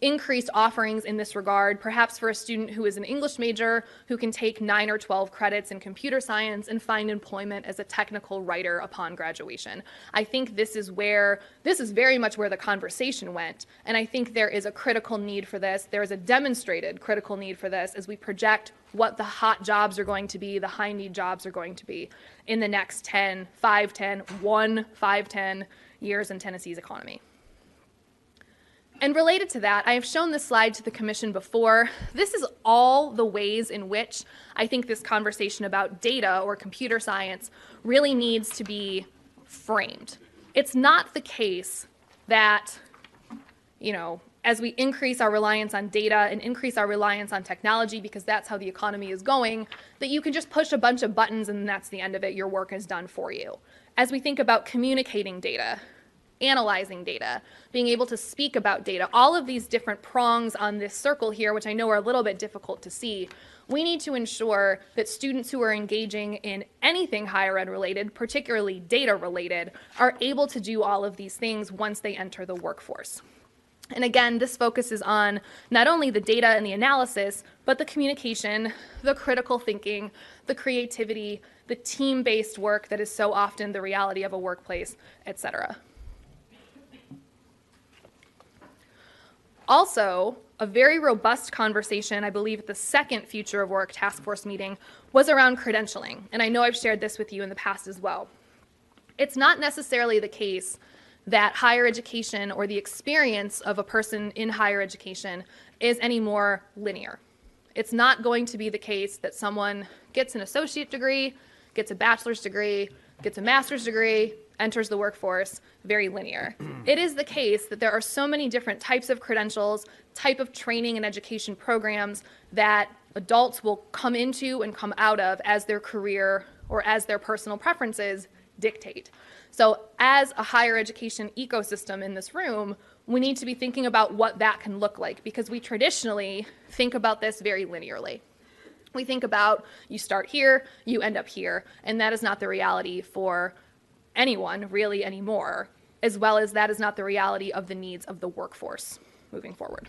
[SPEAKER 6] increased offerings in this regard, perhaps for a student who is an English major who can take 9 or 12 credits in computer science and find employment as a technical writer upon graduation. I think this is very much where the conversation went, and I think there is a critical need for this. There is a demonstrated critical need for this as we project what the hot jobs are going to be, the high need jobs are going to be in the next 10 years in Tennessee's economy. And related to that, I have shown this slide to the commission before. This is all the ways in which I think this conversation about data or computer science really needs to be framed. It's not the case that, as we increase our reliance on data and increase our reliance on technology, because that's how the economy is going, that you can just push a bunch of buttons and that's the end of it, your work is done for you. As we think about communicating data analyzing data, being able to speak about data, all of these different prongs on this circle here, which I know are a little bit difficult to see. We need to ensure that students who are engaging in anything higher ed related, particularly data related, are able to do all of these things once they enter the workforce. And again, this focuses on not only the data and the analysis, but the communication, the critical thinking, the creativity, the team-based work that is so often the reality of a workplace, et cetera. Also, a very robust conversation, I believe at the second Future of Work Task Force meeting, was around credentialing. And I know I've shared this with you in the past as well. It's not necessarily the case that higher education or the experience of a person in higher education is any more linear. It's not going to be the case that someone gets an associate degree, gets a bachelor's degree, gets a master's degree, enters the workforce, very linear. It is the case that there are so many different types of credentials, type of training and education programs that adults will come into and come out of as their career or as their personal preferences dictate. So as a higher education ecosystem in this room, we need to be thinking about what that can look like, because we traditionally think about this very linearly. We think about you start here, you end up here, and that is not the reality for anyone really anymore, as well as that is not the reality of the needs of the workforce moving forward.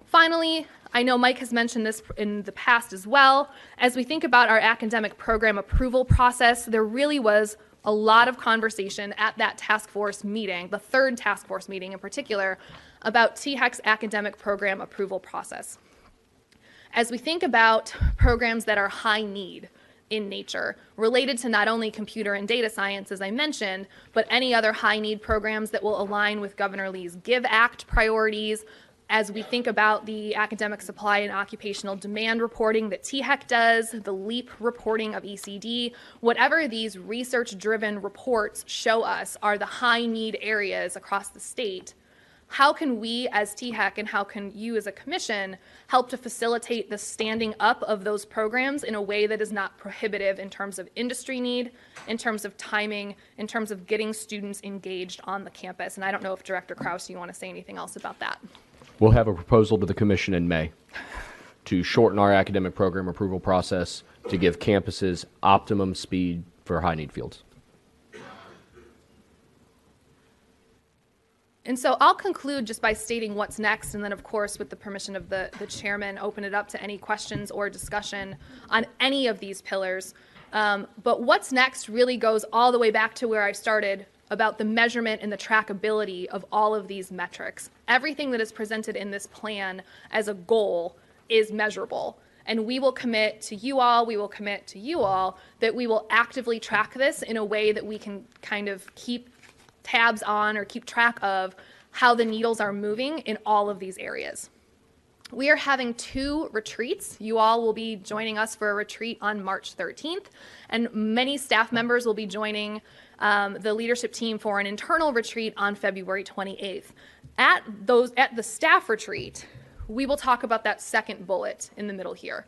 [SPEAKER 6] Finally, I know Mike has mentioned this in the past as well. As we think about our academic program approval process, there really was a lot of conversation at that task force meeting, the third task force meeting in particular, about THEC's academic program approval process. As we think about programs that are high need in nature, related to not only computer and data science, as I mentioned, but any other high need programs that will align with Governor Lee's GIVE Act priorities, as we think about the academic supply and occupational demand reporting that THEC does, the LEAP reporting of ECD, whatever these research-driven reports show us are the high-need areas across the state, how can we as THEC and how can you as a commission help to facilitate the standing up of those programs in a way that is not prohibitive in terms of industry need, in terms of timing, in terms of getting students engaged on the campus? And I don't know if Director Krause, you want to say anything else about that?
[SPEAKER 4] We'll have a proposal to the commission in May to shorten our academic program approval process to give campuses optimum speed for high-need fields.
[SPEAKER 6] And so I'll conclude just by stating what's next, and then, of course, with the permission of the chairman, open it up to any questions or discussion on any of these pillars. But what's next really goes all the way back to where I started about the measurement and the trackability of all of these metrics. Everything that is presented in this plan as a goal is measurable. And we will commit to you all, we will commit to you all, that we will actively track this in a way that we can kind of keep tabs on or keep track of how the needles are moving in all of these areas. We are having 2 retreats. You all will be joining us for a retreat on March 13th, and many staff members will be joining the leadership team for an internal retreat on February 28th. At the staff retreat, we will talk about that second bullet in the middle here.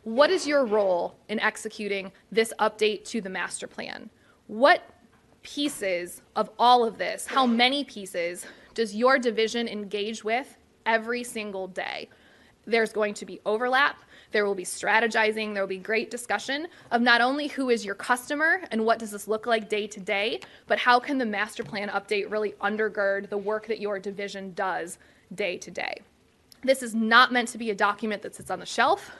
[SPEAKER 6] What is your role in executing this update to the master plan? What pieces of all of this, how many pieces does your division engage with every single day? There's going to be overlap, there will be strategizing, there will be great discussion of not only who is your customer and what does this look like day to day, but how can the master plan update really undergird the work that your division does day to day. This is not meant to be a document that sits on the shelf.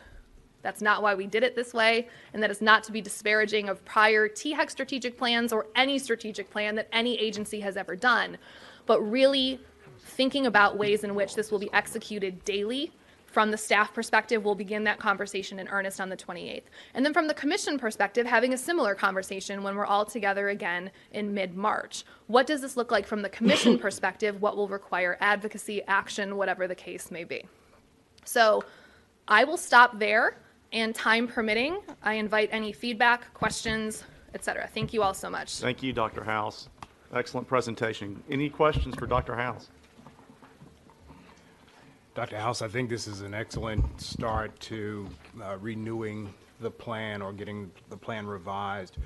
[SPEAKER 6] That's not why we did it this way, and that is not to be disparaging of prior THEC strategic plans or any strategic plan that any agency has ever done, but really thinking about ways in which this will be executed daily. From the staff perspective, we'll begin that conversation in earnest on the 28th. And then from the commission perspective, having a similar conversation when we're all together again in mid-March. What does this look like from the commission perspective? What will require advocacy, action, whatever the case may be? So I will stop there, and time permitting, I invite any feedback, questions, etc. Thank you all so much.
[SPEAKER 2] Thank you, Dr. House. Excellent presentation. Any questions for Dr. House?
[SPEAKER 1] Dr. House, I think this is an excellent start to renewing the plan or getting the plan revised.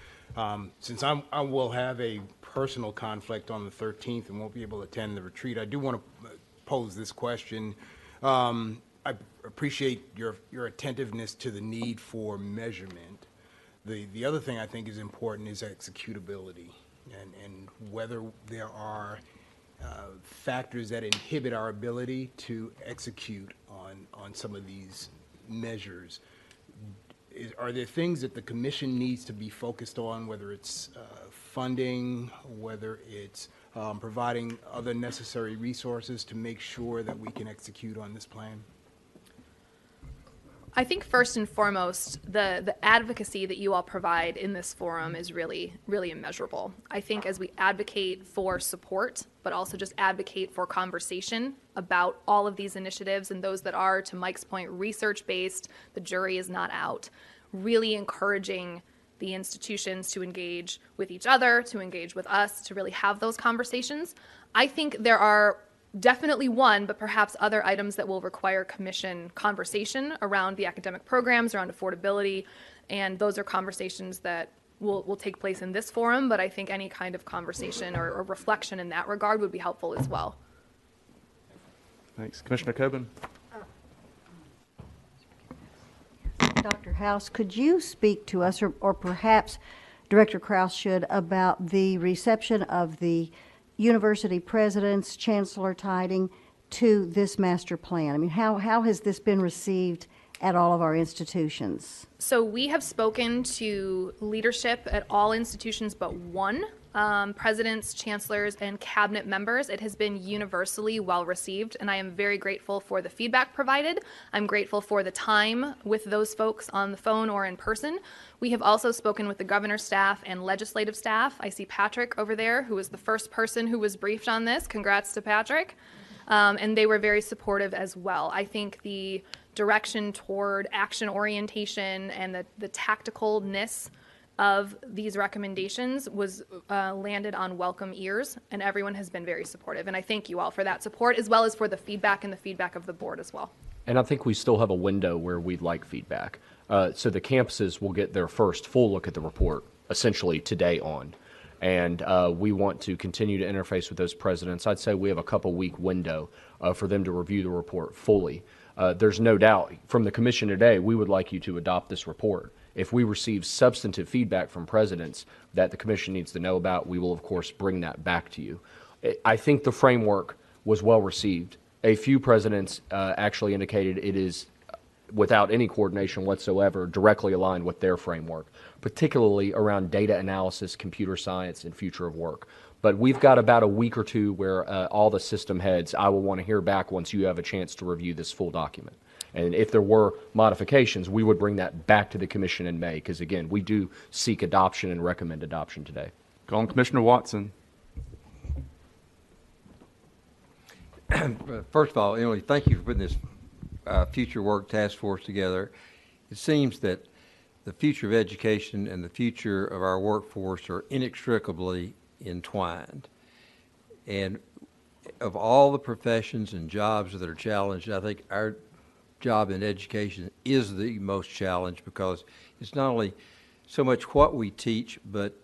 [SPEAKER 1] Since I will have a personal conflict on the 13th and won't be able to attend the retreat, I do want to pose this question. I appreciate your attentiveness to the need for measurement. The other thing I think is important is executability, and whether there are factors that inhibit our ability to execute on some of these measures. Are there things that the commission needs to be focused on, whether it's funding, whether it's providing other necessary resources to make sure that we can execute on this plan?
[SPEAKER 6] I think first and foremost, the advocacy that you all provide in this forum is really, really immeasurable. I think as we advocate for support, but also just advocate for conversation about all of these initiatives and those that are, to Mike's point, research-based, the jury is not out, really encouraging the institutions to engage with each other, to engage with us, to really have those conversations. I think there are definitely one, but perhaps other items that will require commission conversation around the academic programs, around affordability, and those are conversations that will take place in this forum, but I think any kind of conversation or reflection in that regard would be helpful as well.
[SPEAKER 2] Thanks. Commissioner Coben?
[SPEAKER 8] Dr. House, could you speak to us, or perhaps Director Krause should, about the reception of the university presidents, Chancellor Tiding, to this master plan? I mean, how has this been received at all of our institutions?
[SPEAKER 6] So we have spoken to leadership at all institutions but one, presidents, chancellors, and cabinet members. It has been universally well received, and I am very grateful for the feedback provided. I'm grateful for the time with those folks on the phone or in person. We have also spoken with the governor's staff and legislative staff. I see Patrick over there, who was the first person who was briefed on this. Congrats to Patrick. And they were very supportive as well. I think the direction toward action orientation and the tacticalness of these recommendations was landed on welcome ears, and everyone has been very supportive. And I thank you all for that support, as well as for the feedback and the feedback of the board as well.
[SPEAKER 4] And I think we still have a window where we'd like feedback. So the campuses will get their first full look at the report, essentially today on. And we want to continue to interface with those presidents. I'd say we have a couple-week window for them to review the report fully. There's no doubt from the commission today, we would like you to adopt this report. If we receive substantive feedback from presidents that the commission needs to know about, we will, of course, bring that back to you. I think the framework was well received. A few presidents actually indicated it is, without any coordination whatsoever, directly aligned with their framework, particularly around data analysis, computer science, and future of work. But we've got about a week or two where all the system heads, I will want to hear back once you have a chance to review this full document. And if there were modifications, we would bring that back to the commission in May, because again, we do seek adoption and recommend adoption today.
[SPEAKER 2] Call on Commissioner Watson.
[SPEAKER 10] First of all, Emily, thank you for putting this future work task force together. It seems that the future of education and the future of our workforce are inextricably entwined. And of all the professions and jobs that are challenged, I think our job in education is the most challenged, because it's not only so much what we teach, but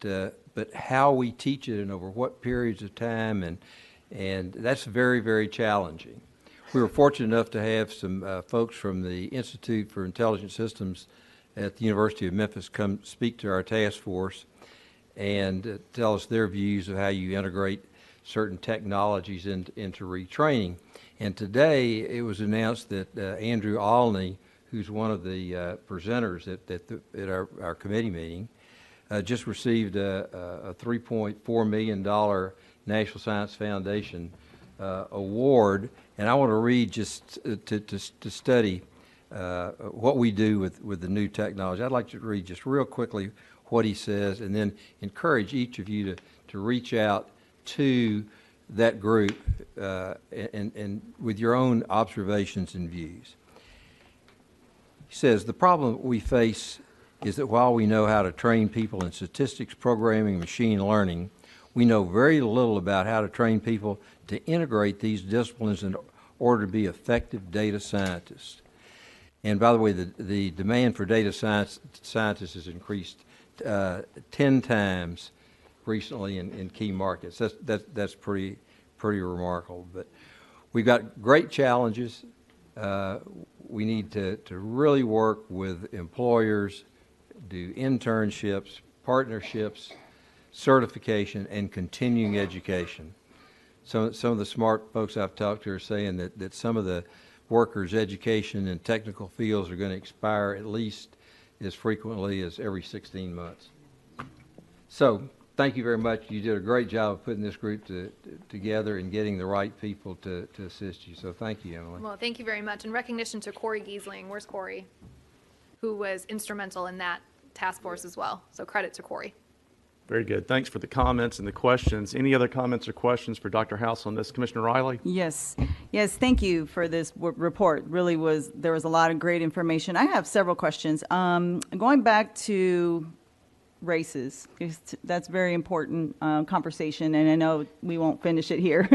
[SPEAKER 10] how we teach it and over what periods of time, and that's very, very challenging. We were fortunate enough to have some folks from the Institute for Intelligent Systems at the University of Memphis come speak to our task force and tell us their views of how you integrate certain technologies into retraining. And today it was announced that Andrew Alney, who's one of the presenters at our committee meeting, just received a $3.4 million National Science Foundation award. And I want to read just to study what we do with the new technology. I'd like to read just real quickly what he says, and then encourage each of you to reach out to that group and with your own observations and views. He says, the problem we face is that while we know how to train people in statistics, programming, and machine learning, we know very little about how to train people to integrate these disciplines in order to be effective data scientists. And by the way, the demand for data scientists has increased 10 times recently in key markets. That's pretty remarkable. But we've got great challenges. We need to really work with employers, do internships, partnerships, certification, and continuing education. Some of the smart folks I've talked to are saying that some of the workers' education and technical fields are going to expire at least as frequently as every 16 months. So thank you very much. You did a great job of putting this group together and getting the right people to assist you. So thank you, Emily.
[SPEAKER 6] Well, thank you very much. In recognition to Corey Giesling, where's Corey? Who was instrumental in that task force as well. So credit to Corey.
[SPEAKER 2] Very good. Thanks for the comments and the questions. Any other comments or questions for Dr. House on this? Commissioner Riley?
[SPEAKER 9] Yes, thank you for this report. There was a lot of great information. I have several questions. Going back to races, that's very important conversation, and I know we won't finish it here.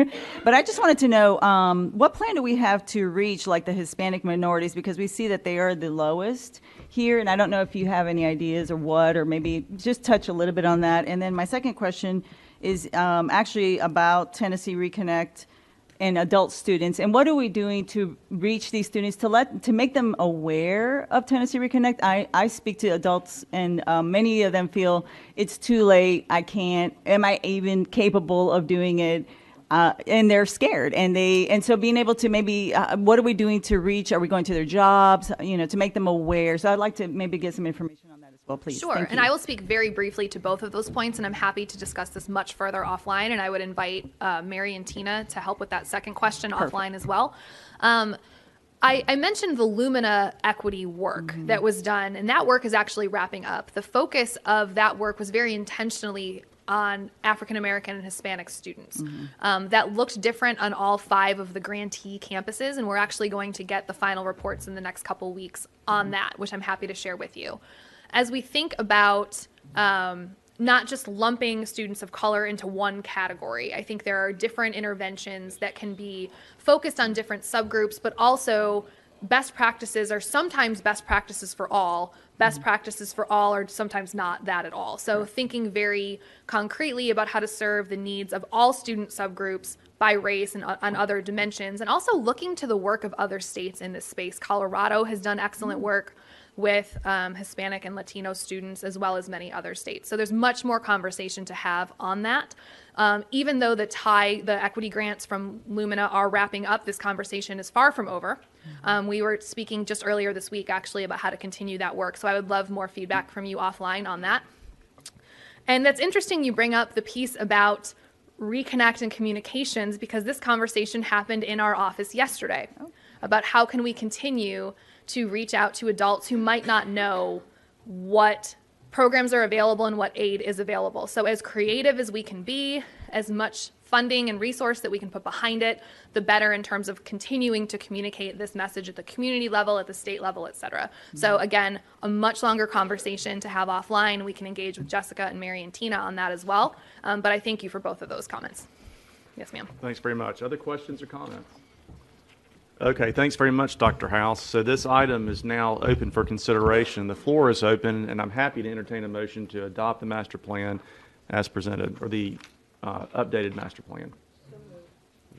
[SPEAKER 9] But I just wanted to know, what plan do we have to reach like the Hispanic minorities, because we see that they are the lowest here, and I don't know if you have any ideas or what, or maybe just touch a little bit on that. And then my second question is actually about Tennessee Reconnect and adult students, and what are we doing to reach these students to make them aware of Tennessee Reconnect? I speak to adults, and many of them feel it's too late. I can't. Am I even capable of doing it? And they're scared, and so being able to maybe what are we doing to reach? Are we going to their jobs? To make them aware. So I'd like to maybe get some information on that as well, please.
[SPEAKER 6] Sure, and I will speak very briefly to both of those points, and I'm happy to discuss this much further offline, and I would invite Mary and Tina to help with that second question offline as well. I mentioned the Lumina equity work that was done, and that work is actually wrapping up. The focus of that work was very intentionally on African American and Hispanic students. That looked different on all 5 of the grantee campuses, and we're actually going to get the final reports in the next couple weeks on that, which I'm happy to share with you. As we think about not just lumping students of color into one category, I think there are different interventions that can be focused on different subgroups, but also best practices are sometimes best practices for all. Best practices for all are sometimes not that at all. So thinking very concretely about how to serve the needs of all student subgroups by race and on other dimensions, and also looking to the work of other states in this space. Colorado has done excellent work with Hispanic and Latino students, as well as many other states. So there's much more conversation to have on that. Even though the equity grants from Lumina are wrapping up, this conversation is far from over. We were speaking just earlier this week, actually, about how to continue that work. So I would love more feedback from you offline on that. And that's interesting you bring up the piece about reconnect and communications, because this conversation happened in our office yesterday about how can we continue to reach out to adults who might not know what programs are available and what aid is available. So as creative as we can be, as much funding and resource that we can put behind it, the better in terms of continuing to communicate this message at the community level, at the state level, et cetera. So again, a much longer conversation to have offline. We can engage with Jessica and Mary and Tina on that as well. But I thank you for both of those comments. Yes, ma'am.
[SPEAKER 2] Thanks very much. Other questions or comments? Okay, thanks very much, Dr. House. So this item is now open for consideration. The floor is open, and I'm happy to entertain a motion to adopt the master plan as presented, or the updated master plan.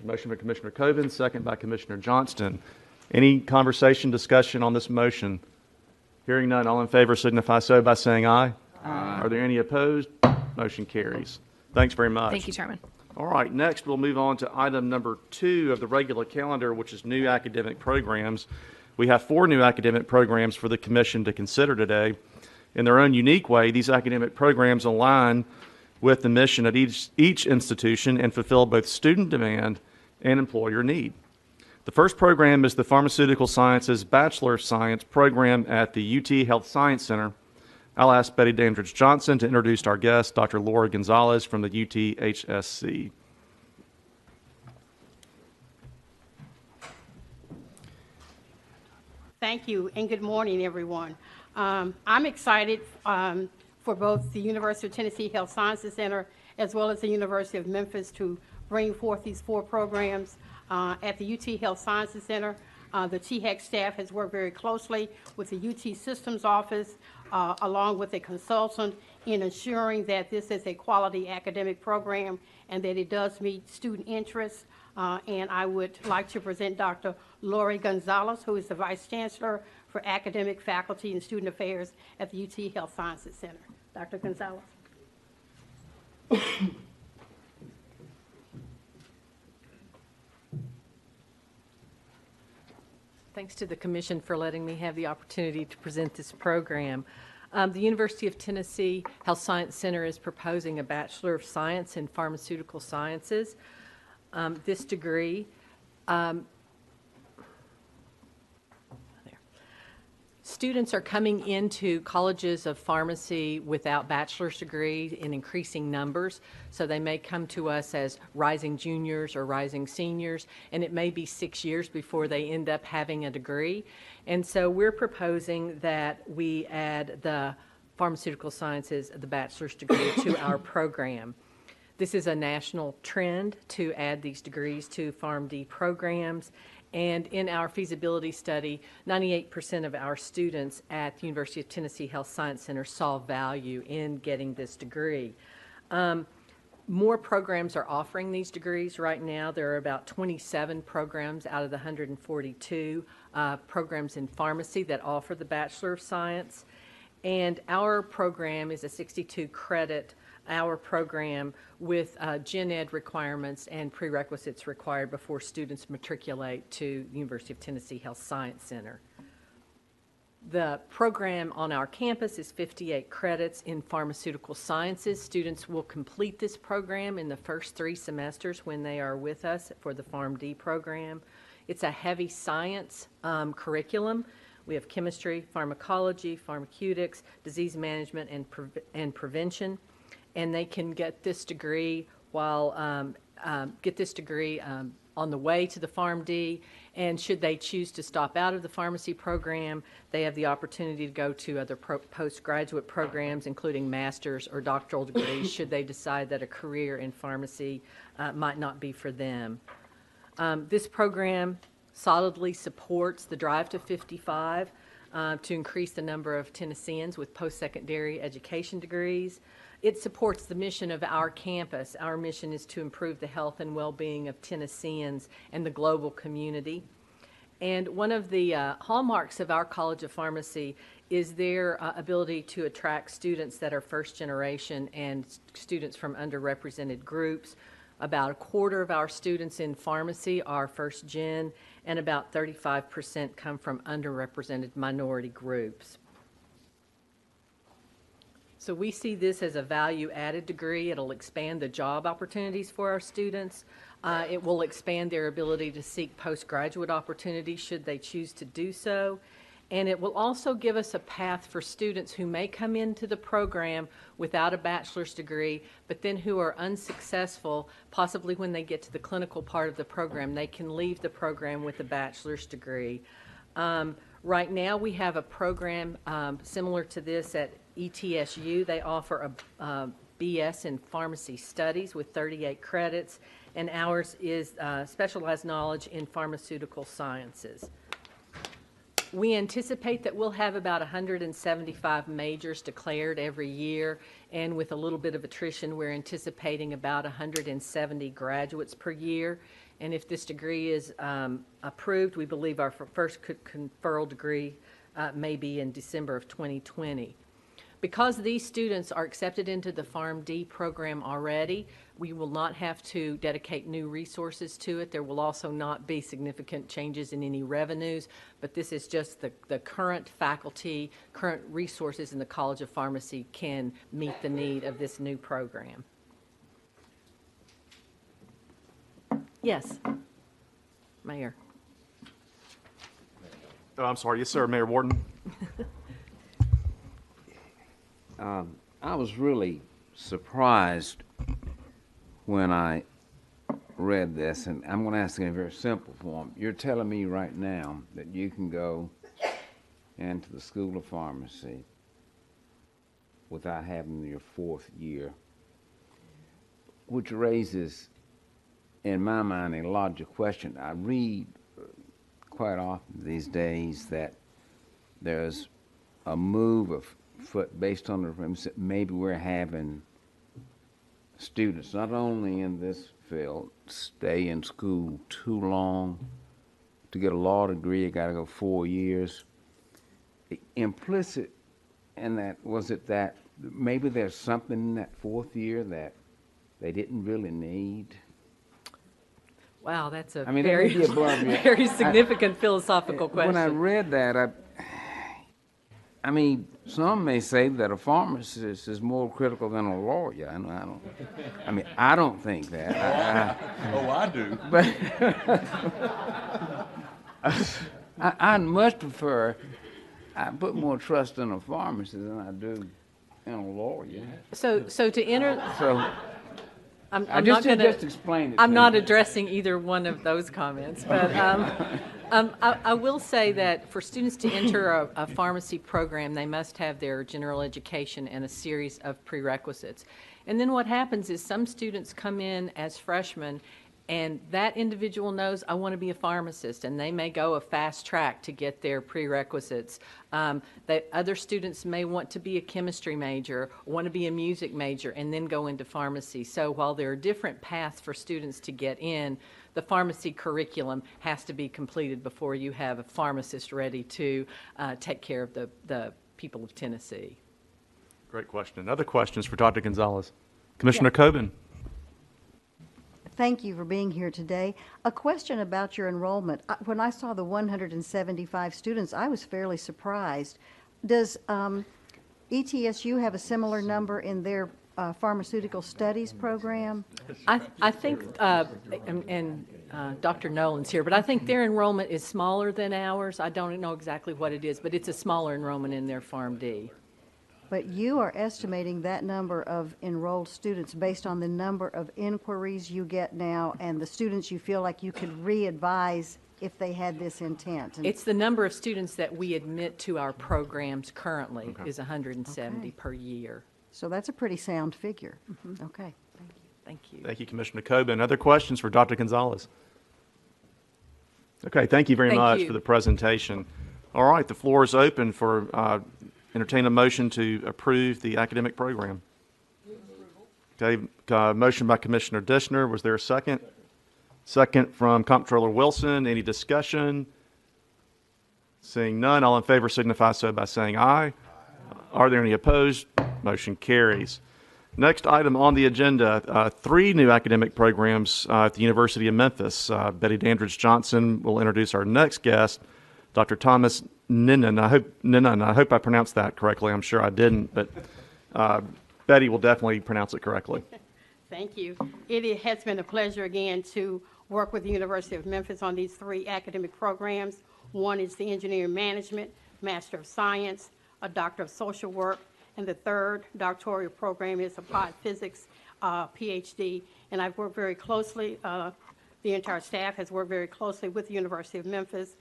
[SPEAKER 2] Motion by Commissioner Coven, second by Commissioner Johnston. Any conversation, discussion on this motion? Hearing none, all in favor signify so by saying aye. Aye. Are there any opposed? Motion carries. Thanks very much.
[SPEAKER 6] Thank you, Chairman.
[SPEAKER 2] All right, next we'll move on to item number 2 of the regular calendar, which is new academic programs. We have 4 new academic programs for the Commission to consider today. In their own unique way, these academic programs align with the mission at each institution and fulfill both student demand and employer need. The first program is the Pharmaceutical Sciences Bachelor of Science program at the UT Health Science Center. I'll ask Betty Dandridge Johnson to introduce our guest, Dr. Laura Gonzalez from the UTHSC.
[SPEAKER 11] Thank you, and good morning, everyone. I'm excited for both the University of Tennessee Health Sciences Center as well as the University of Memphis to bring forth these 4 programs at the UT Health Sciences Center. The THEC staff has worked very closely with the UT Systems Office, along with a consultant, in ensuring that this is a quality academic program and that it does meet student interests. And I would like to present Dr. Lori Gonzalez, who is the Vice Chancellor for Academic, Faculty, and Student Affairs at the UT Health Sciences Center. Dr. Gonzalez.
[SPEAKER 12] Thanks to the Commission for letting me have the opportunity to present this program. The University of Tennessee Health Science Center is proposing a Bachelor of Science in Pharmaceutical Sciences. This degree, students are coming into colleges of pharmacy without bachelor's degrees in increasing numbers, so they may come to us as rising juniors or rising seniors, and it may be 6 years before they end up having a degree. And so we're proposing that we add the pharmaceutical sciences, the bachelor's degree, to our program. This is a national trend to add these degrees to PharmD programs. And in our feasibility study, 98% of our students at the University of Tennessee Health Science Center saw value in getting this degree. More programs are offering these degrees right now. There are about 27 programs out of the 142 programs in pharmacy that offer the Bachelor of Science. And our program is a 62-credit hour program with gen ed requirements and prerequisites required before students matriculate to the University of Tennessee Health Science Center. The program on our campus is 58 credits in pharmaceutical sciences. Students will complete this program in the first 3 semesters when they are with us for the PharmD program. It's a heavy science curriculum. We have chemistry, pharmacology, pharmaceutics, disease management, and prevention. And they can get this degree while on the way to the PharmD, and should they choose to stop out of the pharmacy program, they have the opportunity to go to other postgraduate programs, including master's or doctoral degrees, should they decide that a career in pharmacy might not be for them. This program solidly supports the Drive to 55 to increase the number of Tennesseans with post-secondary education degrees. It supports the mission of our campus. Our mission is to improve the health and well-being of Tennesseans and the global community. And one of the hallmarks of our College of Pharmacy is their ability to attract students that are first generation and students from underrepresented groups. About a quarter of our students in pharmacy are first gen, and about 35% come from underrepresented minority groups. So we see this as a value-added degree. It'll expand the job opportunities for our students. It will expand their ability to seek postgraduate opportunities should they choose to do so. And it will also give us a path for students who may come into the program without a bachelor's degree, but then who are unsuccessful, possibly when they get to the clinical part of the program, they can leave the program with a bachelor's degree. Right now, we have a program similar to this at ETSU. They offer a BS in Pharmacy Studies with 38 credits, and ours is Specialized Knowledge in Pharmaceutical Sciences. We anticipate that we'll have about 175 majors declared every year, and with a little bit of attrition, we're anticipating about 170 graduates per year. And if this degree is approved, we believe our first conferral degree may be in December of 2020. Because these students are accepted into the PharmD program already, we will not have to dedicate new resources to it. There will also not be significant changes in any revenues, but this is just the current faculty, current resources in the College of Pharmacy can meet the need of this new program. Yes, Mayor.
[SPEAKER 2] Oh, I'm sorry. Yes, sir, Mayor Warden.
[SPEAKER 7] I was really surprised when I read this, and I'm going to ask in a very simple form. You're telling me right now that you can go into the School of Pharmacy without having your 4th year, which raises, in my mind, a logical question. I read quite often these days that there's a move afoot based on the premise that maybe we're having students, not only in this field, stay in school too long. To get a law degree, you got to go 4 years. Implicit in that, was it that maybe there's something in that 4th year that they didn't really need?
[SPEAKER 12] Wow, that's a
[SPEAKER 7] I mean, that may
[SPEAKER 12] very,
[SPEAKER 7] be above you.
[SPEAKER 12] very significant philosophical question.
[SPEAKER 7] When I read that, I mean, some may say that a pharmacist is more critical than a lawyer. I don't think that.
[SPEAKER 2] I do.
[SPEAKER 7] But I much prefer, I put more trust in a pharmacist than I do in a lawyer.
[SPEAKER 12] So to enter,
[SPEAKER 7] So
[SPEAKER 12] I'm
[SPEAKER 7] I
[SPEAKER 12] not going
[SPEAKER 7] just
[SPEAKER 12] to.
[SPEAKER 7] explain it.
[SPEAKER 12] I'm
[SPEAKER 7] to
[SPEAKER 12] not
[SPEAKER 7] you.
[SPEAKER 12] addressing either one of those comments, but I will say that for students to enter a pharmacy program, they must have their general education and a series of prerequisites. And then what happens is some students come in as freshmen, and that individual knows, I want to be a pharmacist, and they may go a fast track to get their prerequisites. That other students may want to be a chemistry major, want to be a music major, and then go into pharmacy. So while there are different paths for students to get in, the pharmacy curriculum has to be completed before you have a pharmacist ready to take care of the people of Tennessee.
[SPEAKER 2] Great question. Other questions for Dr. Gonzalez? Commissioner Coben.
[SPEAKER 8] Thank you for being here today. A question about your enrollment. When I saw the 175 students, I was fairly surprised. Does ETSU have a similar number in their pharmaceutical studies program?
[SPEAKER 12] I think, and Dr. Nolan's here, but I think their enrollment is smaller than ours. I don't know exactly what it is, but it's a smaller enrollment in their PharmD.
[SPEAKER 8] But you are estimating that number of enrolled students based on the number of inquiries you get now and the students you feel like you could re-advise if they had this intent. And
[SPEAKER 12] It's the number of students that we admit to our programs currently is 170 per year.
[SPEAKER 8] so that's a pretty sound figure. Okay, thank you.
[SPEAKER 12] Thank you.
[SPEAKER 2] Thank you, Commissioner Coben. Other questions for Dr. Gonzalez? Okay, thank you very
[SPEAKER 12] Thank
[SPEAKER 2] much
[SPEAKER 12] you.
[SPEAKER 2] for the presentation. All right, the floor is open for entertain a motion to approve the academic program. Okay, motion by Commissioner Dishner. Was there a second? Second from Comptroller Wilson. Any discussion? Seeing none, all in favor signify so by saying aye. Are there any opposed? Motion carries. Next item on the agenda, 3 new academic programs at the University of Memphis. Betty Dandridge Johnson will introduce our next guest, Dr. Thomas Ninan. I hope I pronounced that correctly. I'm sure I didn't, but Betty will definitely pronounce it correctly.
[SPEAKER 11] Thank you. It has been a pleasure again to work with the University of Memphis on these 3 academic programs. One is the Engineering Management, Master of Science, a Doctor of Social Work, and the third doctoral program is Applied Physics, PhD. And I've worked very closely, the entire staff has worked very closely with the University of Memphis,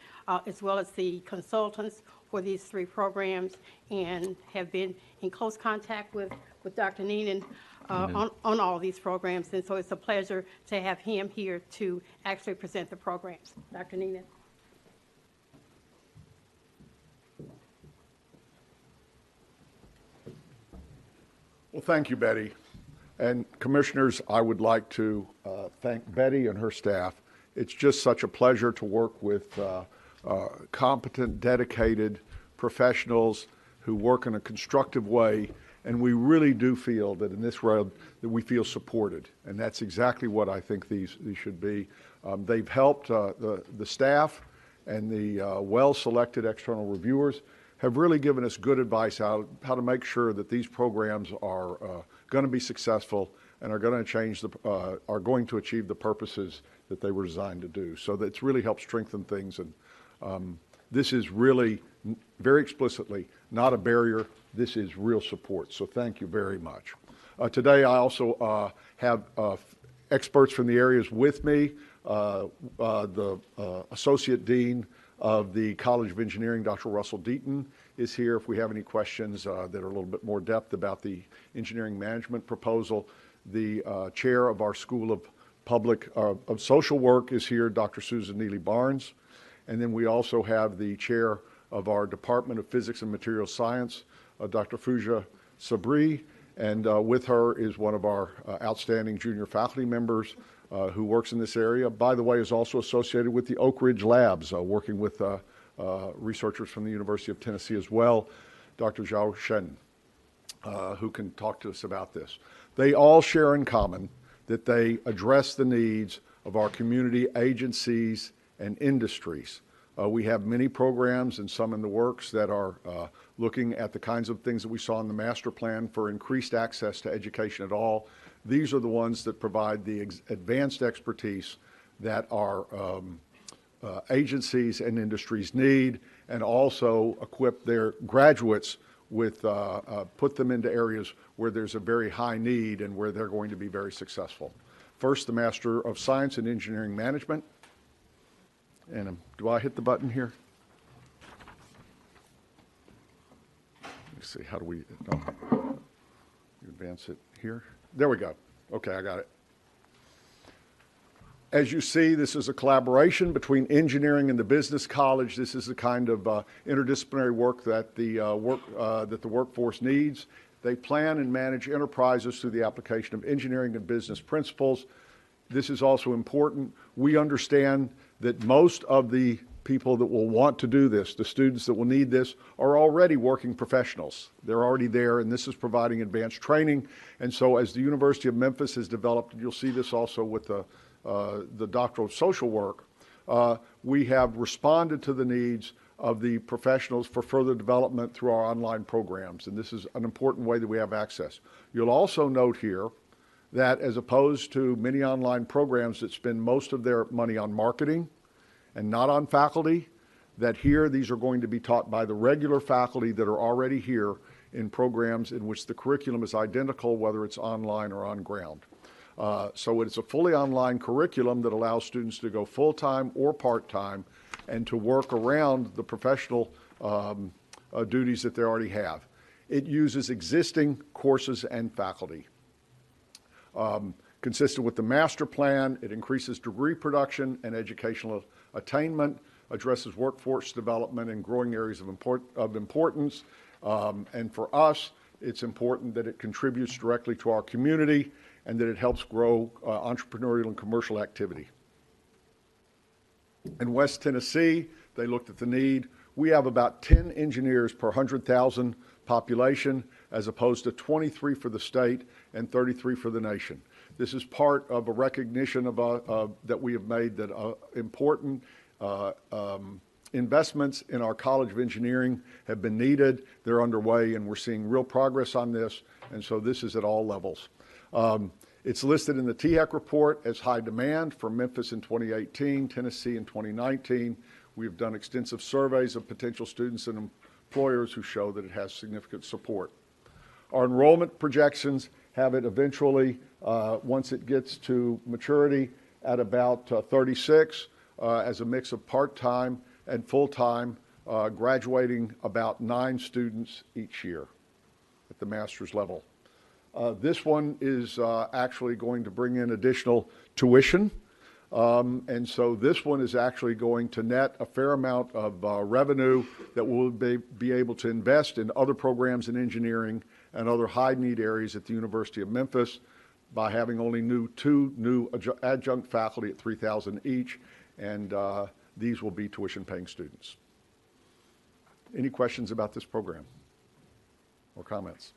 [SPEAKER 11] as well as the consultants for these 3 programs, and have been in close contact with Dr. Neenan on all these programs. And so it's a pleasure to have him here to actually present the programs. Dr. Neenan.
[SPEAKER 13] Well, thank you, Betty. And Commissioners, I would like to thank Betty and her staff. It's just such a pleasure to work with competent, dedicated professionals who work in a constructive way, and we really do feel that in this world that we feel supported, and that's exactly what I think these should be. They've helped the staff and the well-selected external reviewers have really given us good advice how to make sure that these programs are going to be successful and are going to achieve the purposes that they were designed to do. So that's really helped strengthen things, and this is really very explicitly not a barrier. This is real support. So thank you very much. Today I also have experts from the areas with me. The Associate Dean of the College of Engineering, Dr. Russell Deaton, is here if we have any questions that are a little bit more depth about the engineering management proposal. The chair of our School of Social Work is here, Dr. Susan Neely Barnes. And then we also have the chair of our Department of Physics and Materials Science, Dr. Fuja Sabri, and with her is one of our outstanding junior faculty members who works in this area. By the way, is also associated with the Oak Ridge Labs, working with researchers from the University of Tennessee as well, Dr. Zhao Shen, who can talk to us about this. They all share in common that they address the needs of our community agencies and industries. We have many programs and some in the works that are looking at the kinds of things that we saw in the master plan for increased access to education at all. These are the ones that provide the advanced expertise that our agencies and industries need, and also equip their graduates with, put them into areas where there's a very high need and where they're going to be very successful. First, the Master of Science in Engineering Management. And do I hit the button here? Let's see, how do we, no. You advance it here? There we go. Okay, I got it. As you see, this is a collaboration between engineering and the business college. This is the kind of interdisciplinary work that the workforce needs. They plan and manage enterprises through the application of engineering and business principles. This is also important. We understand that most of the people that will want to do this, the students that will need this, are already working professionals. They're already there, and this is providing advanced training. And so as the University of Memphis has developed, and you'll see this also with the Doctoral of Social Work, we have responded to the needs of the professionals for further development through our online programs. And this is an important way that we have access. You'll also note here that as opposed to many online programs that spend most of their money on marketing and not on faculty, that here these are going to be taught by the regular faculty that are already here in programs in which the curriculum is identical, whether it's online or on ground. So it's a fully online curriculum that allows students to go full-time or part-time and to work around the professional duties that they already have. It uses existing courses and faculty. Consistent with the master plan, it increases degree production and educational attainment, addresses workforce development in growing areas of importance. And for us, it's important that it contributes directly to our community and that it helps grow entrepreneurial and commercial activity. In West Tennessee, they looked at the need. We have about 10 engineers per 100,000 population, as opposed to 23 for the state and 33 for the nation. This is part of a recognition of, that we have made that important investments in our College of Engineering have been needed. They're underway, and we're seeing real progress on this, and so this is at all levels. It's listed in the THEC report as high demand for Memphis in 2018, Tennessee in 2019. We've done extensive surveys of potential students and employers who show that it has significant support. Our enrollment projections have it eventually, once it gets to maturity, at about 36 as a mix of part-time and full-time, graduating about 9 students each year at the master's level. This one is actually going to bring in additional tuition. And so this one is actually going to net a fair amount of revenue that we'll be able to invest in other programs in engineering and other high-need areas at the University of Memphis by having only 2 new adjunct faculty at $3,000 each, and these will be tuition-paying students. Any questions about this program or comments?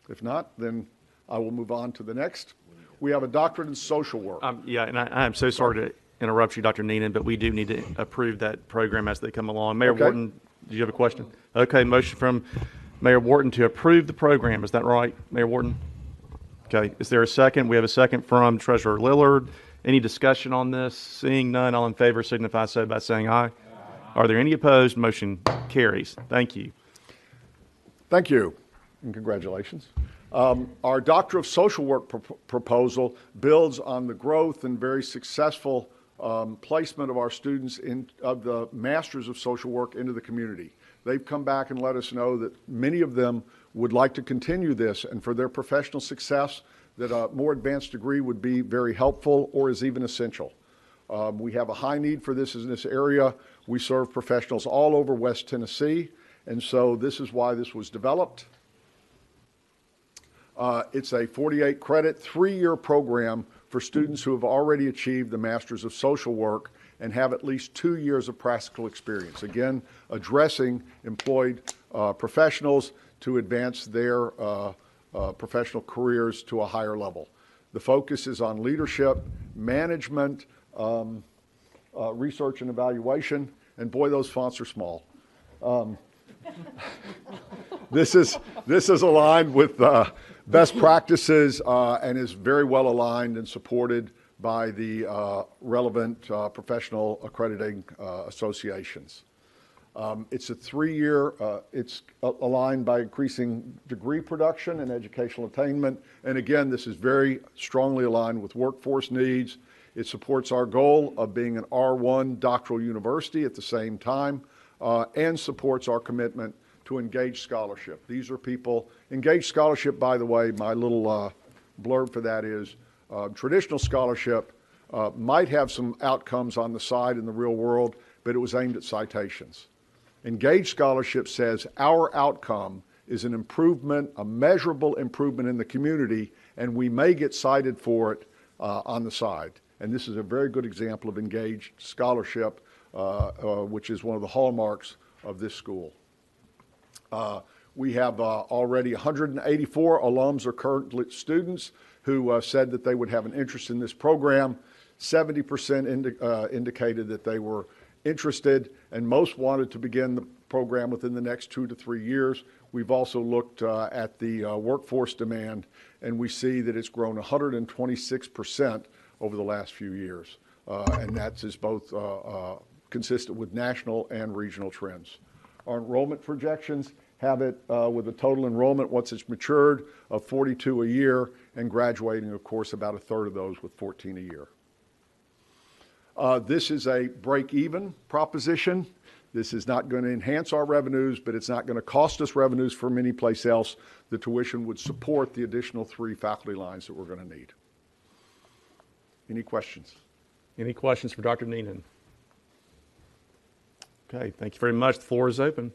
[SPEAKER 13] If not, then I will move on to the next. We have a doctorate in social work.
[SPEAKER 2] Yeah, and I'm so sorry to interrupt you, Dr. Neenan, but we do need to approve that program as they come along. Mayor Wharton, did you have a question? Okay, motion from Mayor Wharton to approve the program. Is that right, Mayor Wharton? Okay, is there a second? We have a second from Treasurer Lillard. Any discussion on this? Seeing none, all in favor signify so by saying aye. Are there any opposed? Motion carries. Thank you.
[SPEAKER 13] Thank you, and congratulations. Our Doctor of Social Work proposal builds on the growth and very successful placement of our students of the Masters of Social Work into the community. They've come back and let us know that many of them would like to continue this, and for their professional success, that a more advanced degree would be very helpful or is even essential. We have a high need for this in this area. We serve professionals all over West Tennessee, and so this is why this was developed. It's a 48 credit, 3-year program for students who have already achieved the Masters of Social Work and have at least 2 years of practical experience. Again, addressing employed professionals to advance their professional careers to a higher level. The focus is on leadership, management, research and evaluation, and boy, those fonts are small. This is aligned with best practices and is very well aligned and supported by the relevant professional accrediting associations. It's a 3-year, it's aligned by increasing degree production and educational attainment. And again, this is very strongly aligned with workforce needs. It supports our goal of being an R1 doctoral university at the same time, and supports our commitment to engaged scholarship. These are people, engaged scholarship, by the way, my little blurb for that is traditional scholarship might have some outcomes on the side in the real world, but it was aimed at citations. Engaged scholarship says our outcome is an improvement, a measurable improvement in the community, and we may get cited for it on the side. And this is a very good example of engaged scholarship, which is one of the hallmarks of this school. We have already 184 alums or current students who said that they would have an interest in this program. 70% indicated that they were interested, and most wanted to begin the program within the next 2 to 3 years. We've also looked at the workforce demand, and we see that it's grown 126% over the last few years. And that is both consistent with national and regional trends. Our enrollment projections have it with a total enrollment, once it's matured, of 42 a year, and graduating, of course, about a third of those with 14 a year. This is a break-even proposition. This is not going to enhance our revenues, but it's not going to cost us revenues from any place else. The tuition would support the additional 3 faculty lines that we're going to need. Any questions?
[SPEAKER 2] Any questions for Dr. Neenan? Okay, thank you very much. The floor is open.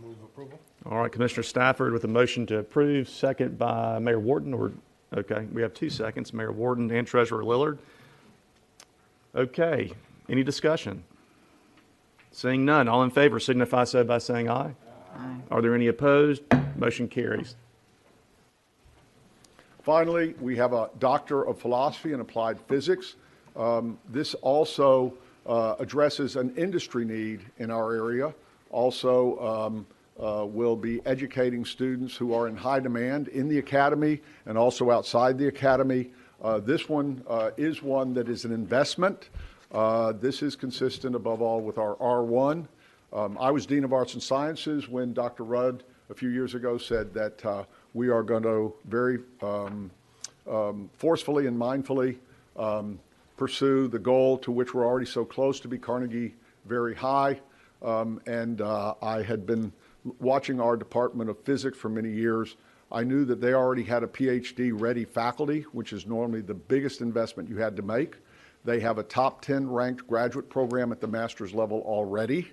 [SPEAKER 1] Move approval.
[SPEAKER 2] All right, Commissioner Stafford with a motion to approve, second by Mayor Wharton, okay, we have 2 seconds, Mayor Wharton and Treasurer Lillard. Okay, any discussion? Seeing none, all in favor signify so by saying aye. Aye. Are there any opposed? Motion carries.
[SPEAKER 13] Finally, we have a Doctor of Philosophy in Applied Physics. This also addresses an industry need in our area. Also will be educating students who are in high demand in the academy and also outside the academy. This one is one that is an investment. This is consistent above all with our R1. I was Dean of Arts and Sciences when Dr. Rudd a few years ago said that we are going to very forcefully and mindfully pursue the goal to which we're already so close to be Carnegie Very High. I had been watching our Department of Physics for many years. I knew that they already had a PhD-ready faculty, which is normally the biggest investment you had to make. They have a top 10 ranked graduate program at the master's level already.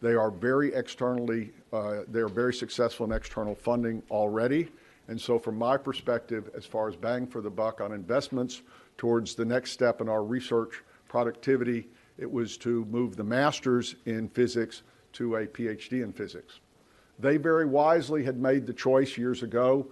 [SPEAKER 13] They are very very successful in external funding already. And so from my perspective, as far as bang for the buck on investments towards the next step in our research productivity, it was to move the master's in physics to a PhD in physics. They very wisely had made the choice years ago.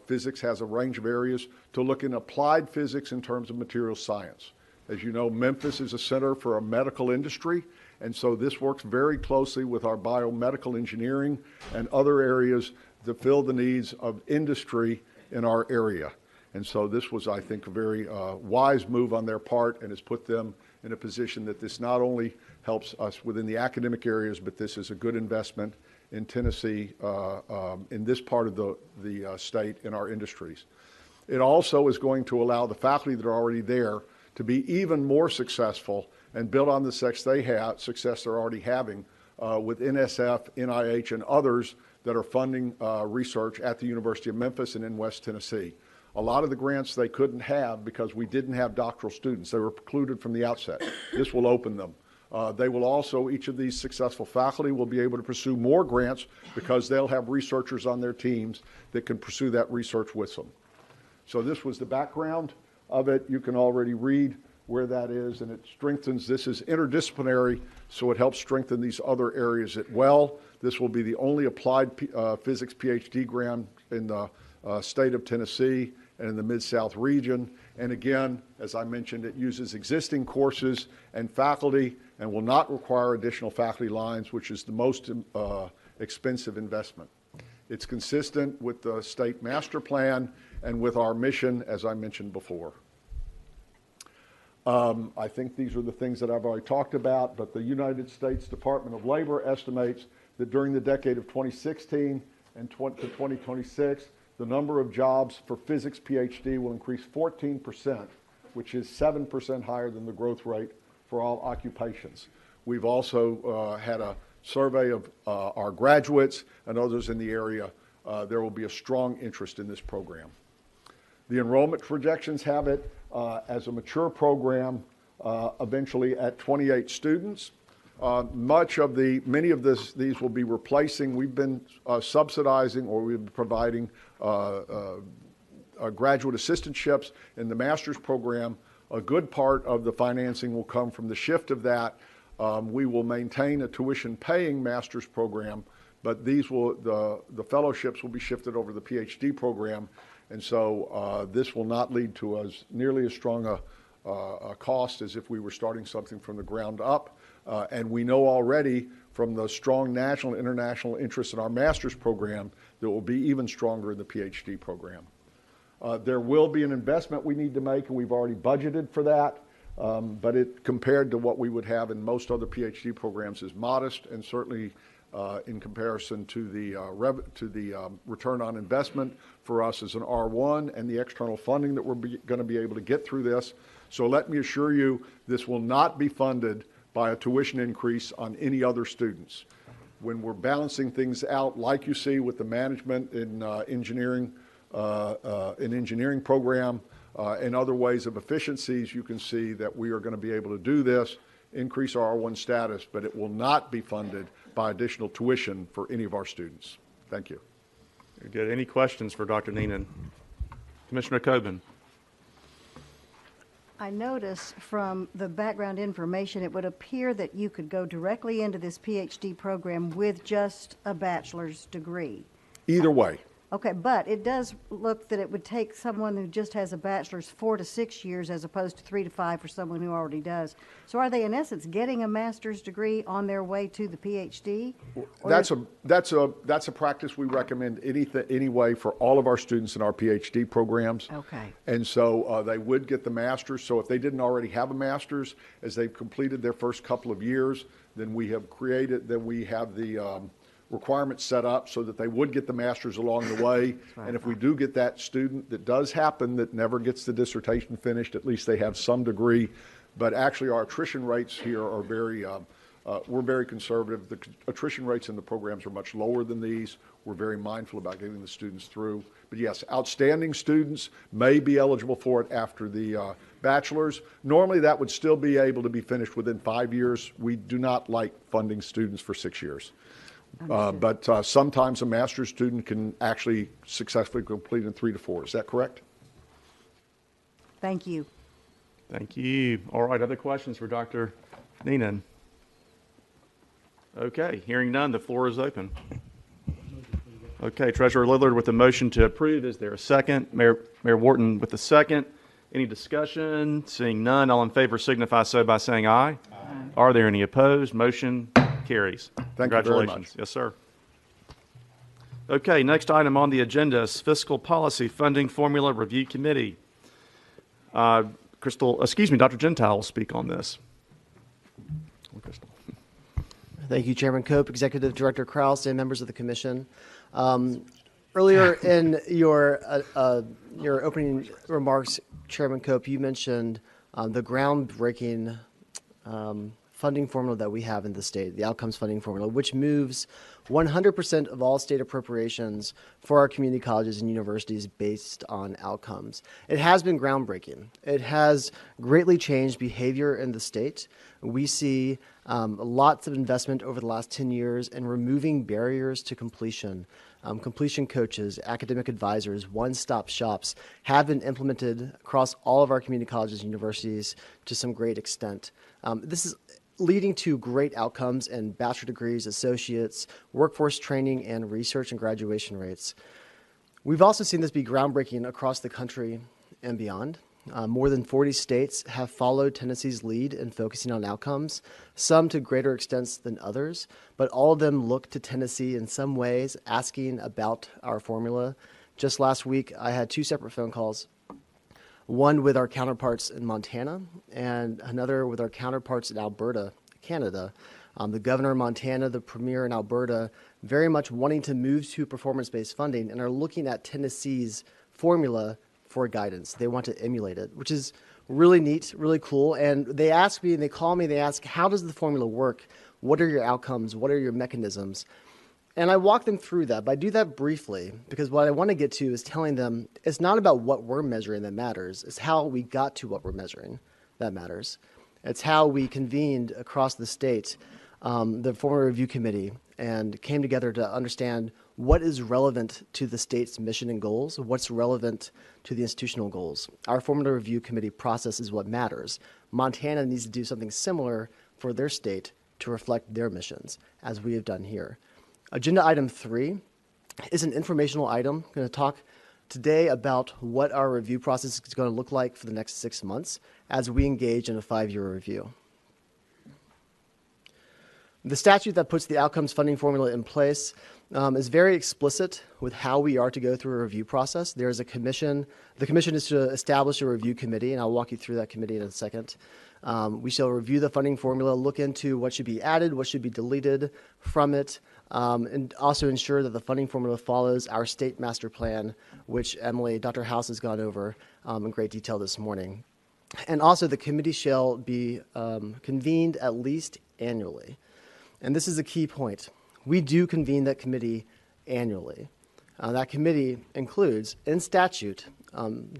[SPEAKER 13] Physics has a range of areas to look in applied physics in terms of material science. As you know, Memphis is a center for a medical industry, and so this works very closely with our biomedical engineering and other areas to fill the needs of industry in our area. And so this was, I think, a very wise move on their part, and has put them in a position that this not only helps us within the academic areas, but this is a good investment in Tennessee, in this part of the state, in our industries. It also is going to allow the faculty that are already there to be even more successful and build on the success they're already having with NSF, NIH, and others that are funding research at the University of Memphis and in West Tennessee. A lot of the grants they couldn't have because we didn't have doctoral students. They were precluded from the outset. This will open them. They will also, each of these successful faculty will be able to pursue more grants because they'll have researchers on their teams that can pursue that research with them. So this was the background of it. You can already read where that is, and it strengthens. This is interdisciplinary, so it helps strengthen these other areas as well. This will be the only applied physics PhD grant in the state of Tennessee and in the Mid-South region. And again, as I mentioned, it uses existing courses and faculty and will not require additional faculty lines, which is the most expensive investment. It's consistent with the state master plan and with our mission, as I mentioned before. I think these are the things that I've already talked about, but the United States Department of Labor estimates that during the decade of 2016 and to 2026, the number of jobs for physics PhD will increase 14%, which is 7% higher than the growth rate for all occupations. We've also had a survey of our graduates and others in the area. There will be a strong interest in this program. The enrollment projections have it as a mature program eventually at 28 students. Many of these will be replacing. We've been subsidizing, or we've been providing graduate assistantships in the master's program. A good part of the financing will come from the shift of that. We will maintain a tuition-paying master's program, but the fellowships will be shifted over to the PhD program, and so this will not lead to nearly as strong a cost as if we were starting something from the ground up. And we know already from the strong national and international interest in our master's program that will be even stronger in the PhD program. There will be an investment we need to make, and we've already budgeted for that, but it, compared to what we would have in most other PhD programs, is modest, and certainly in comparison to the return on investment for us as an R1 and the external funding that we're going to be able to get through this. So let me assure you, this will not be funded by a tuition increase on any other students. When we're balancing things out, like you see with the management in engineering program and other ways of efficiencies, you can see that we are going to be able to do this, increase our R1 status, but it will not be funded by additional tuition for any of our students. Thank you.
[SPEAKER 2] Very good. Any questions for Dr. Neenan? Commissioner Coben.
[SPEAKER 8] I notice from the background information, it would appear that you could go directly into this PhD program with just a bachelor's degree.
[SPEAKER 13] Either way.
[SPEAKER 8] Okay, but it does look that it would take someone who just has a bachelor's 4 to 6 years as opposed to 3 to 5 for someone who already does. So are they in essence getting a master's degree on their way to the PhD?
[SPEAKER 13] That's a practice we recommend anyway for all of our students in our PhD programs.
[SPEAKER 8] Okay.
[SPEAKER 13] And so they would get the master's. So if they didn't already have a master's, as they've completed their first couple of years, then we have the requirements set up so that they would get the master's along the way. And if we do get that student, that does happen, that never gets the dissertation finished, at least they have some degree. But actually our attrition rates here are we're very conservative. The attrition rates in the programs are much lower than these. We're very mindful about getting the students through. But yes, outstanding students may be eligible for it after the bachelor's. Normally that would still be able to be finished within 5 years. We do not like funding students for 6 years. But sometimes a master's student can actually successfully complete in 3 to 4. Is that correct?
[SPEAKER 8] Thank you.
[SPEAKER 2] Thank you. All right, other questions for Dr. Neenan? Okay, hearing none, the floor is open. Okay, Treasurer Lillard with the motion to approve. Is there a second? Mayor Wharton with the second. Any discussion? Seeing none, all in favor signify so by saying aye. Aye. Are there any opposed? Motion carries.
[SPEAKER 13] Thank you very much.
[SPEAKER 2] Yes, sir. Okay, next item on the agenda is Fiscal Policy Funding Formula Review Committee. Dr. Gentile will speak on this. Crystal.
[SPEAKER 14] Thank you, Chairman Cope, Executive Director Krause, and members of the Commission. Earlier in your opening remarks, Chairman Cope, you mentioned the groundbreaking funding formula that we have in the state, the outcomes funding formula, which moves 100% of all state appropriations for our community colleges and universities based on outcomes. It has been groundbreaking. It has greatly changed behavior in the state. We see lots of investment over the last 10 years in removing barriers to completion. Completion coaches, academic advisors, one-stop shops have been implemented across all of our community colleges and universities to some great extent. This is leading to great outcomes in bachelor degrees, associates, workforce training, and research and graduation rates. We've also seen this be groundbreaking across the country and beyond. More than 40 states have followed Tennessee's lead in focusing on outcomes, some to greater extents than others, but all of them look to Tennessee in some ways, asking about our formula. Just last week, I had 2 separate phone calls, one with our counterparts in Montana and another with our counterparts in Alberta, Canada. The governor of Montana, the premier in Alberta, very much wanting to move to performance-based funding and are looking at Tennessee's formula for guidance. They want to emulate it, which is really neat, really cool. And they ask me, and they call me, they ask, how does the formula work? What are your outcomes? What are your mechanisms? And I walk them through that, but I do that briefly because what I want to get to is telling them it's not about what we're measuring that matters. It's how we got to what we're measuring that matters. It's how we convened across the state, the Formula Review Committee, and came together to understand what is relevant to the state's mission and goals, what's relevant to the institutional goals. Our Formula Review Committee process is what matters. Montana needs to do something similar for their state to reflect their missions, as we have done here. Agenda item 3 is an informational item. I'm going to talk today about what our review process is going to look like for the next 6 months as we engage in a 5-year review. The statute that puts the outcomes funding formula in place is very explicit with how we are to go through a review process. There's a commission. The commission is to establish a review committee, and I'll walk you through that committee in a second. We shall review the funding formula, look into what should be added, what should be deleted from it, and also ensure that the funding formula follows our state master plan, which Emily, Dr. House has gone over in great detail this morning. And also the committee shall be convened at least annually. And this is a key point. We do convene that committee annually. That committee includes, in statute,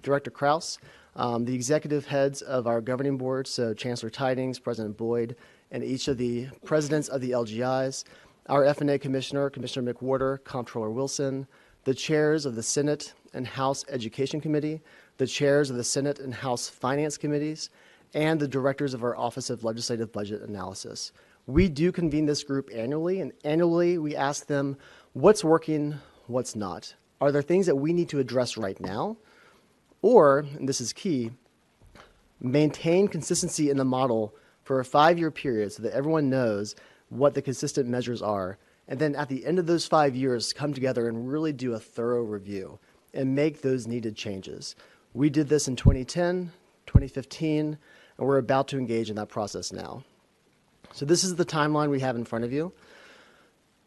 [SPEAKER 14] Director Krause, the executive heads of our governing board, so Chancellor Tidings, President Boyd, and each of the presidents of the LGIs, our F&A Commissioner, Commissioner McWhorter, Comptroller Wilson, the chairs of the Senate and House Education Committee, the chairs of the Senate and House Finance Committees, and the directors of our Office of Legislative Budget Analysis. We do convene this group annually, and annually we ask them what's working, what's not. Are there things that we need to address right now? Or, and this is key, maintain consistency in the model for a 5-year period so that everyone knows what the consistent measures are. And then at the end of those 5 years, come together and really do a thorough review and make those needed changes. We did this in 2010, 2015, and we're about to engage in that process now. So this is the timeline we have in front of you.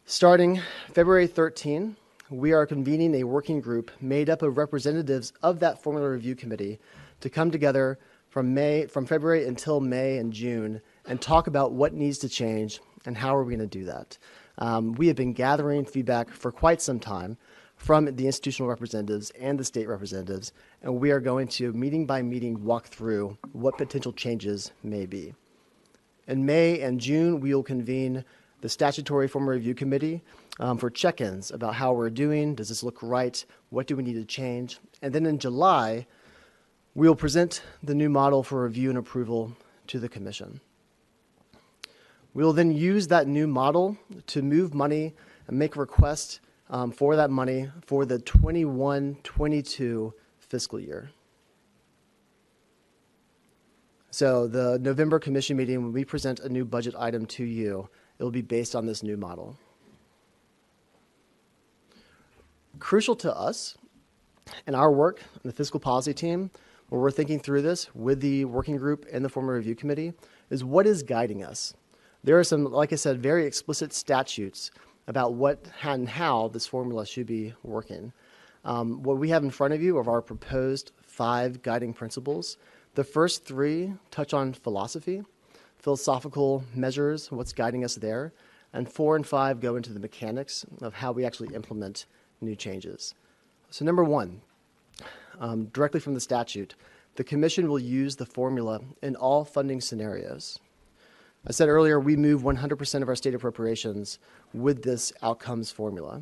[SPEAKER 14] Starting February 13, we are convening a working group made up of representatives of that Formula Review Committee to come together from February until May and June and talk about what needs to change and how are we going to do that. We have been gathering feedback for quite some time from the institutional representatives and the state representatives, and we are going to, meeting by meeting, walk through what potential changes may be. In May and June, we will convene the Statutory Formula Review Committee for check-ins about how we're doing. Does this look right? What do we need to change? And then in July, we will present the new model for review and approval to the Commission. We will then use that new model to move money and make requests for that money for the 21-22 fiscal year. So the November Commission meeting, when we present a new budget item to you, it will be based on this new model. Crucial to us in our work, in the fiscal policy team, where we're thinking through this with the working group and the Formula Review Committee, is what is guiding us. There are some, like I said, very explicit statutes about what and how this formula should be working. What we have in front of you are our proposed 5 guiding principles. The first 3 touch on philosophy. philosophical measures, what's guiding us there, and 4 and 5 go into the mechanics of how we actually implement new changes. So number 1, directly from the statute, the Commission will use the formula in all funding scenarios. I said earlier, we move 100% of our state appropriations with this outcomes formula.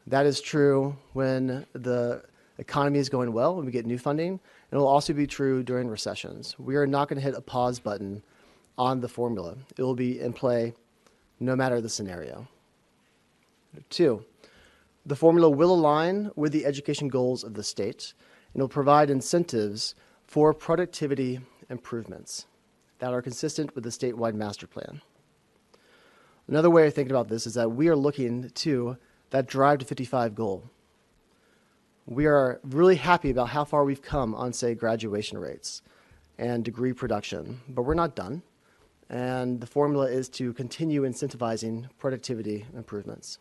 [SPEAKER 14] That is true when the economy is going well and we get new funding, and it will also be true during recessions. We are not going to hit a pause button on the formula. It will be in play no matter the scenario. 2, the formula will align with the education goals of the state and will provide incentives for productivity improvements that are consistent with the statewide master plan. Another way of thinking about this is that we are looking to that Drive to 55 goal. We are really happy about how far we've come on, say, graduation rates and degree production, but we're not done. And the formula is to continue incentivizing productivity improvements.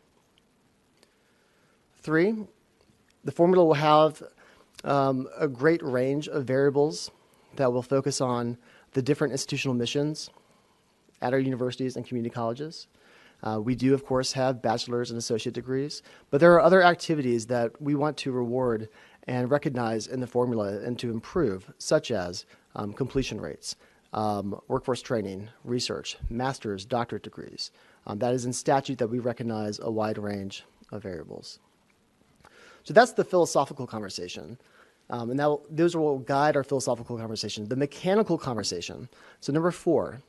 [SPEAKER 14] 3, the formula will have a great range of variables that will focus on the different institutional missions at our universities and community colleges. We do, of course, have bachelor's and associate degrees, but there are other activities that we want to reward and recognize in the formula and to improve, such as completion rates, workforce training, research, master's, doctorate degrees. That is in statute that we recognize a wide range of variables. So that's the philosophical conversation. And those will guide our philosophical conversation. The mechanical conversation. So number 4,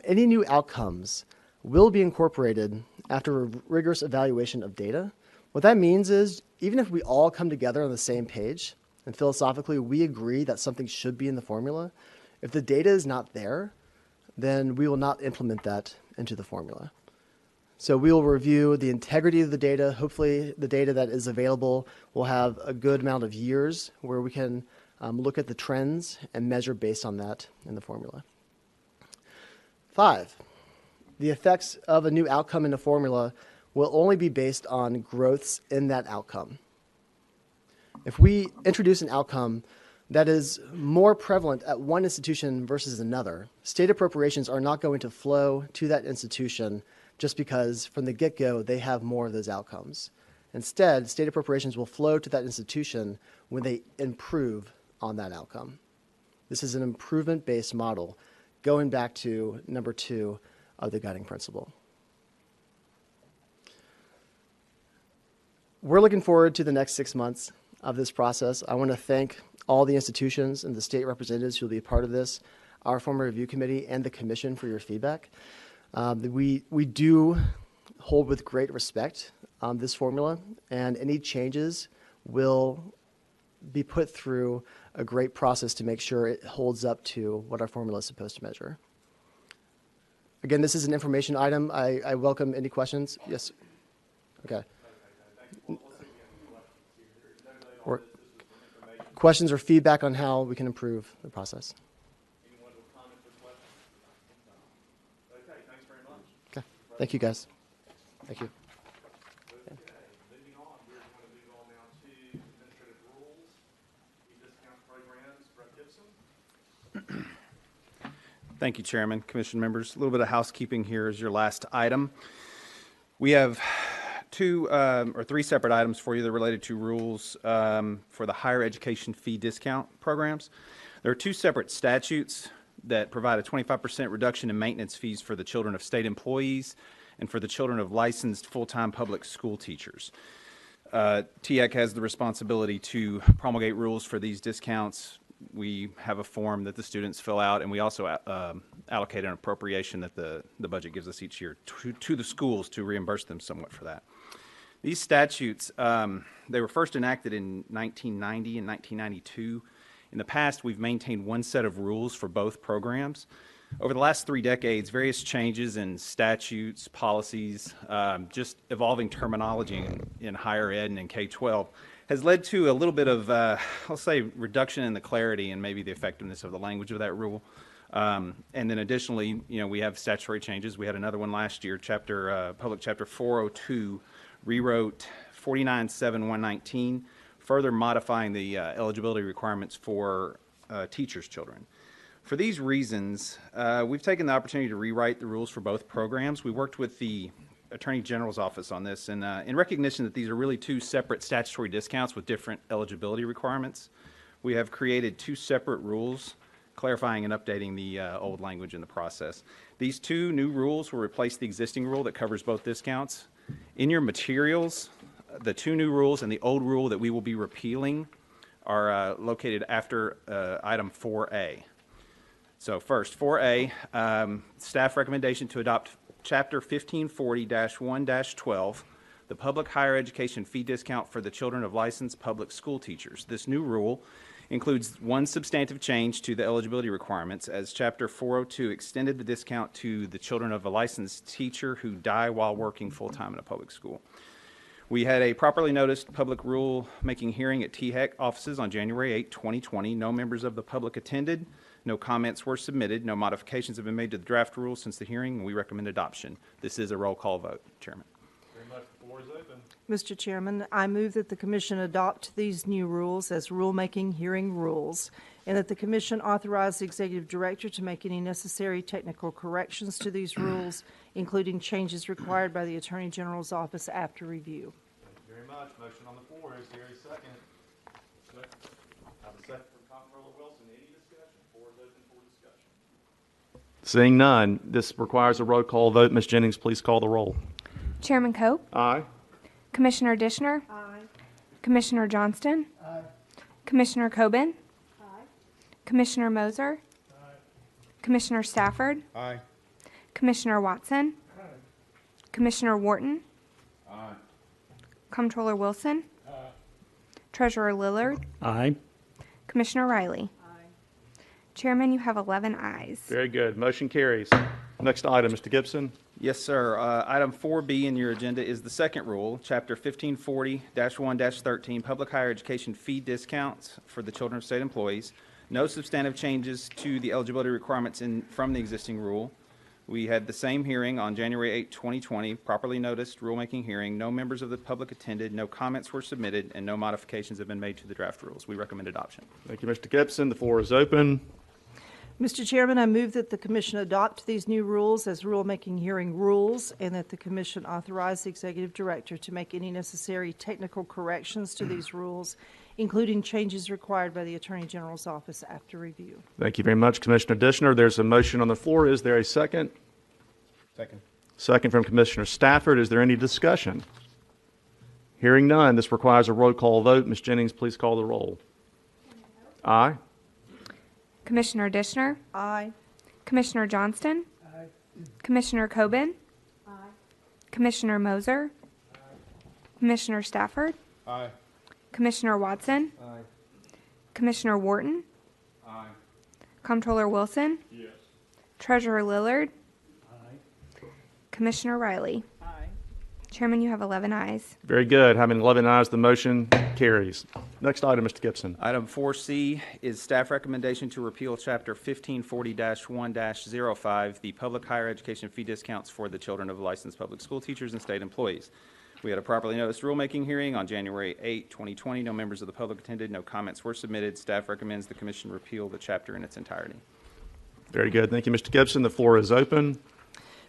[SPEAKER 14] any new outcomes will be incorporated after a rigorous evaluation of data. What that means is even if we all come together on the same page and philosophically we agree that something should be in the formula, if the data is not there, then we will not implement that into the formula. So we will review the integrity of the data. Hopefully the data that is available will have a good amount of years where we can look at the trends and measure based on that in the formula. 5, the effects of a new outcome in the formula will only be based on growths in that outcome. If we introduce an outcome that is more prevalent at one institution versus another, state appropriations are not going to flow to that institution just because from the get-go they have more of those outcomes. Instead, state appropriations will flow to that institution when they improve on that outcome. This is an improvement-based model, going back to number 2 of the guiding principle. We're looking forward to the next 6 months of this process. I want to thank all the institutions and the state representatives who will be a part of this, our former review committee, and the commission for your feedback. We do hold with great respect this formula, and any changes will be put through a great process to make sure it holds up to what our formula is supposed to measure. Again, this is an information item. I welcome any questions. Yes? Okay. Or questions or feedback on how we can improve the process? Okay. Thank you, guys. Thank you.
[SPEAKER 2] Moving on, we're going to move on now to administrative rules, e-discount programs. Brett Gibson.
[SPEAKER 1] Thank you, Chairman, Commission members. A little bit of housekeeping here is your last item. We have 2 or 3 separate items for you that are related to rules for the higher education fee discount programs. There are 2 separate statutes that provide a 25% reduction in maintenance fees for the children of state employees and for the children of licensed full-time public school teachers. THEC has the responsibility to promulgate rules for these discounts. We have a form that the students fill out, and we also allocate an appropriation that the budget gives us each year to the schools to reimburse them somewhat for that. These statutes, they were first enacted in 1990 and 1992. In the past, we've maintained one set of rules for both programs. Over the last 3 decades, various changes in statutes, policies, just evolving terminology in higher ed and in K-12 has led to a little bit of, I'll say, reduction in the clarity and maybe the effectiveness of the language of that rule. And then additionally, we have statutory changes. We had another one last year, Public Chapter 402 rewrote 49.7.119, further modifying the eligibility requirements for teachers' children.
[SPEAKER 15] For these reasons, we've taken the opportunity to rewrite the rules for both programs. We worked with the Attorney General's office on this, and in recognition that these are really two separate statutory discounts with different eligibility requirements, we have created two separate rules clarifying and updating the old language in the process. These two new rules will replace the existing rule that covers both discounts. In your materials, the two new rules and the old rule that we will be repealing are located after item 4A. So first, 4A, staff recommendation to adopt Chapter 1540-1-12, the public higher education fee discount for the children of licensed public school teachers. This new rule includes one substantive change to the eligibility requirements, as Chapter 402 extended the discount to the children of a licensed teacher who die while working full-time in a public school. We had a properly noticed public rule-making hearing at THEC offices on January 8, 2020. No members of the public attended. No comments were submitted. No modifications have been made to the draft rules since the hearing, and we recommend adoption. This is a roll call vote, Chairman.
[SPEAKER 2] Very much. The floor is open.
[SPEAKER 16] Mr. Chairman, I move that the Commission adopt these new rules as rulemaking hearing rules, and that the Commission authorize the Executive Director to make any necessary technical corrections to these rules, including changes required by the Attorney General's office after review.
[SPEAKER 2] Thank you very much. Motion on the floor. Is there a second? Second. I have a second from Comptroller Wilson. Any discussion? Floor is open for discussion. Seeing none, this requires a roll call vote. Ms. Jennings, please call the roll.
[SPEAKER 3] Chairman Cope,
[SPEAKER 2] Aye.
[SPEAKER 3] Commissioner Dishner, Commissioner Johnston, Commissioner Coben, Commissioner Moser, Commissioner Stafford,
[SPEAKER 1] Aye.
[SPEAKER 3] Commissioner Watson, Commissioner Wharton,
[SPEAKER 2] Aye.
[SPEAKER 3] Comptroller Wilson, Treasurer Lillard,
[SPEAKER 4] Aye.
[SPEAKER 3] Commissioner Riley. Chairman, you have 11 ayes.
[SPEAKER 2] Very good. Motion carries. Next item, Mr. Gibson.
[SPEAKER 15] Yes, sir. Item 4B in your agenda is the second rule, Chapter 1540-1-13, Public Higher Education Fee Discounts for the Children of State Employees. No substantive changes to the eligibility requirements from the existing rule. We had the same hearing on January 8, 2020, properly noticed rulemaking hearing. No members of the public attended, no comments were submitted, and no modifications have been made to the draft rules. We recommend adoption.
[SPEAKER 2] Thank you, Mr. Gibson. The floor is open.
[SPEAKER 16] Mr. Chairman, I move that the Commission adopt these new rules as rulemaking hearing rules, and that the Commission authorize the Executive Director to make any necessary technical corrections to these rules, including changes required by the Attorney General's office after review.
[SPEAKER 2] Thank you very much, Commissioner Dishner. There's a motion on the floor. Is there a second?
[SPEAKER 1] Second.
[SPEAKER 2] Second from Commissioner Stafford. Is there any discussion? Hearing none, this requires a roll call vote. Ms. Jennings, please call the roll. Aye.
[SPEAKER 3] Commissioner Dishner,
[SPEAKER 16] Aye.
[SPEAKER 3] Commissioner Johnston, Commissioner Coben, Commissioner Moser, Commissioner Stafford,
[SPEAKER 1] Aye.
[SPEAKER 3] Commissioner Watson, Commissioner Wharton, Comptroller Wilson, Treasurer Lillard, Commissioner Riley. Chairman, you have 11 ayes.
[SPEAKER 2] Very good. Having 11 ayes, the motion carries. Next item, Mr. Gibson.
[SPEAKER 15] Item 4C is staff recommendation to repeal Chapter 1540-1-05, the public higher education fee discounts for the children of licensed public school teachers and state employees. We had a properly noticed rulemaking hearing on January 8, 2020. No members of the public attended. No comments were submitted. Staff recommends the Commission repeal the chapter in its entirety.
[SPEAKER 2] Very good. Thank you, Mr. Gibson. The floor is open.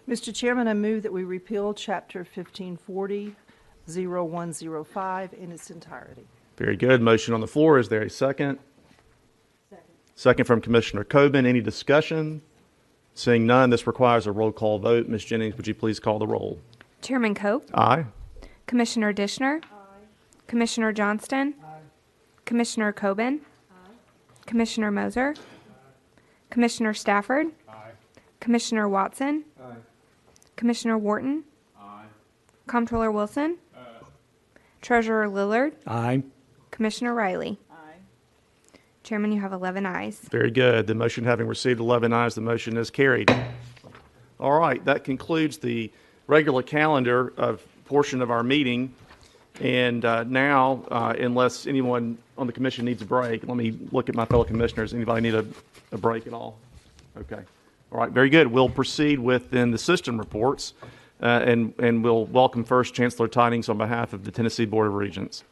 [SPEAKER 16] Mr. Chairman, I move that we repeal Chapter 1540-0105 in its entirety.
[SPEAKER 2] Very good. Motion on the floor. Is there a second? Second from Commissioner Coben. Any discussion? Seeing none, this requires a roll call vote. Ms. Jennings, would you please call the roll?
[SPEAKER 3] Chairman Cope,
[SPEAKER 2] Aye.
[SPEAKER 3] Commissioner Dishner, Commissioner Johnston, Commissioner Coben, Commissioner Moser, Commissioner Stafford, Commissioner Watson, Commissioner Wharton, Comptroller Wilson, Treasurer Lillard,
[SPEAKER 4] Aye.
[SPEAKER 3] Commissioner Riley. Chairman, you have 11 ayes.
[SPEAKER 2] Very good. The motion having received 11 ayes, the motion is carried. All right, that concludes the regular calendar of portion of our meeting. And now, unless anyone on the commission needs a break, let me look at my fellow commissioners. Anybody need a break at all? Okay. All right, very good. We'll proceed with then the system reports, and we'll welcome first Chancellor Tidings on behalf of the Tennessee Board of Regents.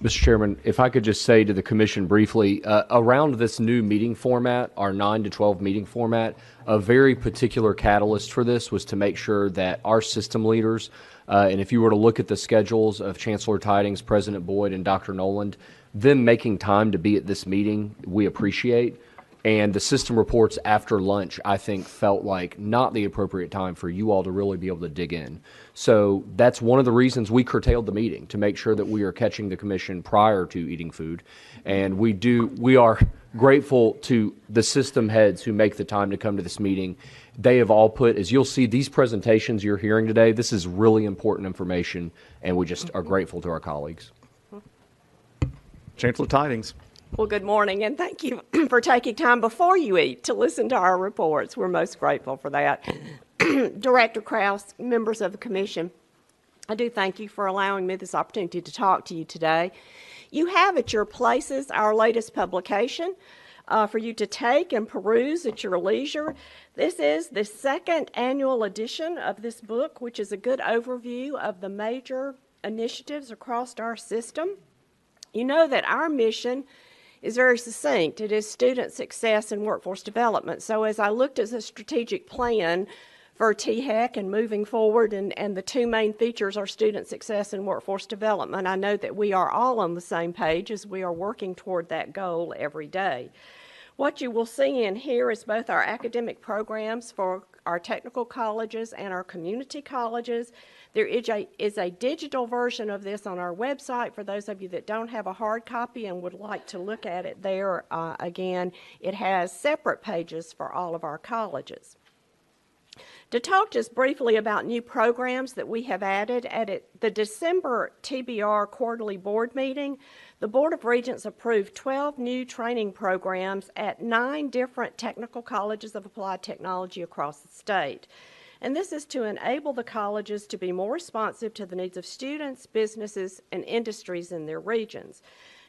[SPEAKER 4] Mr. Chairman, if I could just say to the commission briefly, around this new meeting format, our 9 to 12 meeting format, a very particular catalyst for this was to make sure that our system leaders, and if you were to look at the schedules of Chancellor Tidings, President Boyd, and Dr. Noland, them making time to be at this meeting, we appreciate. And the system reports after lunch, I think, felt like not the appropriate time for you all to really be able to dig in. So that's one of the reasons we curtailed the meeting, to make sure that we are catching the commission prior to eating food. And we are grateful to the system heads who make the time to come to this meeting. They have all put, as you'll see, these presentations you're hearing today, this is really important information, and we just are grateful to our colleagues.
[SPEAKER 2] Chancellor Tidings.
[SPEAKER 17] Well, good morning, and thank you for taking time before you eat to listen to our reports. We're most grateful for that. Director Krause, members of the commission, I do thank you for allowing me this opportunity to talk to you today. You have at your places our latest publication for you to take and peruse at your leisure. This is the second annual edition of this book, which is a good overview of the major initiatives across our system. You know that our mission is very succinct. It is student success and workforce development. So as I looked at the strategic plan for THEC and moving forward, and the two main features are student success and workforce development, I know that we are all on the same page as we are working toward that goal every day. What you will see in here is both our academic programs for our technical colleges and our community colleges. There is a digital version of this on our website for those of you that don't have a hard copy and would like to look at it there. Again, it has separate pages for all of our colleges. To talk just briefly about new programs that we have added, at the December TBR quarterly board meeting, the Board of Regents approved 12 new training programs at 9 different technical colleges of applied technology across the state. And this is to enable the colleges to be more responsive to the needs of students, businesses, and industries in their regions.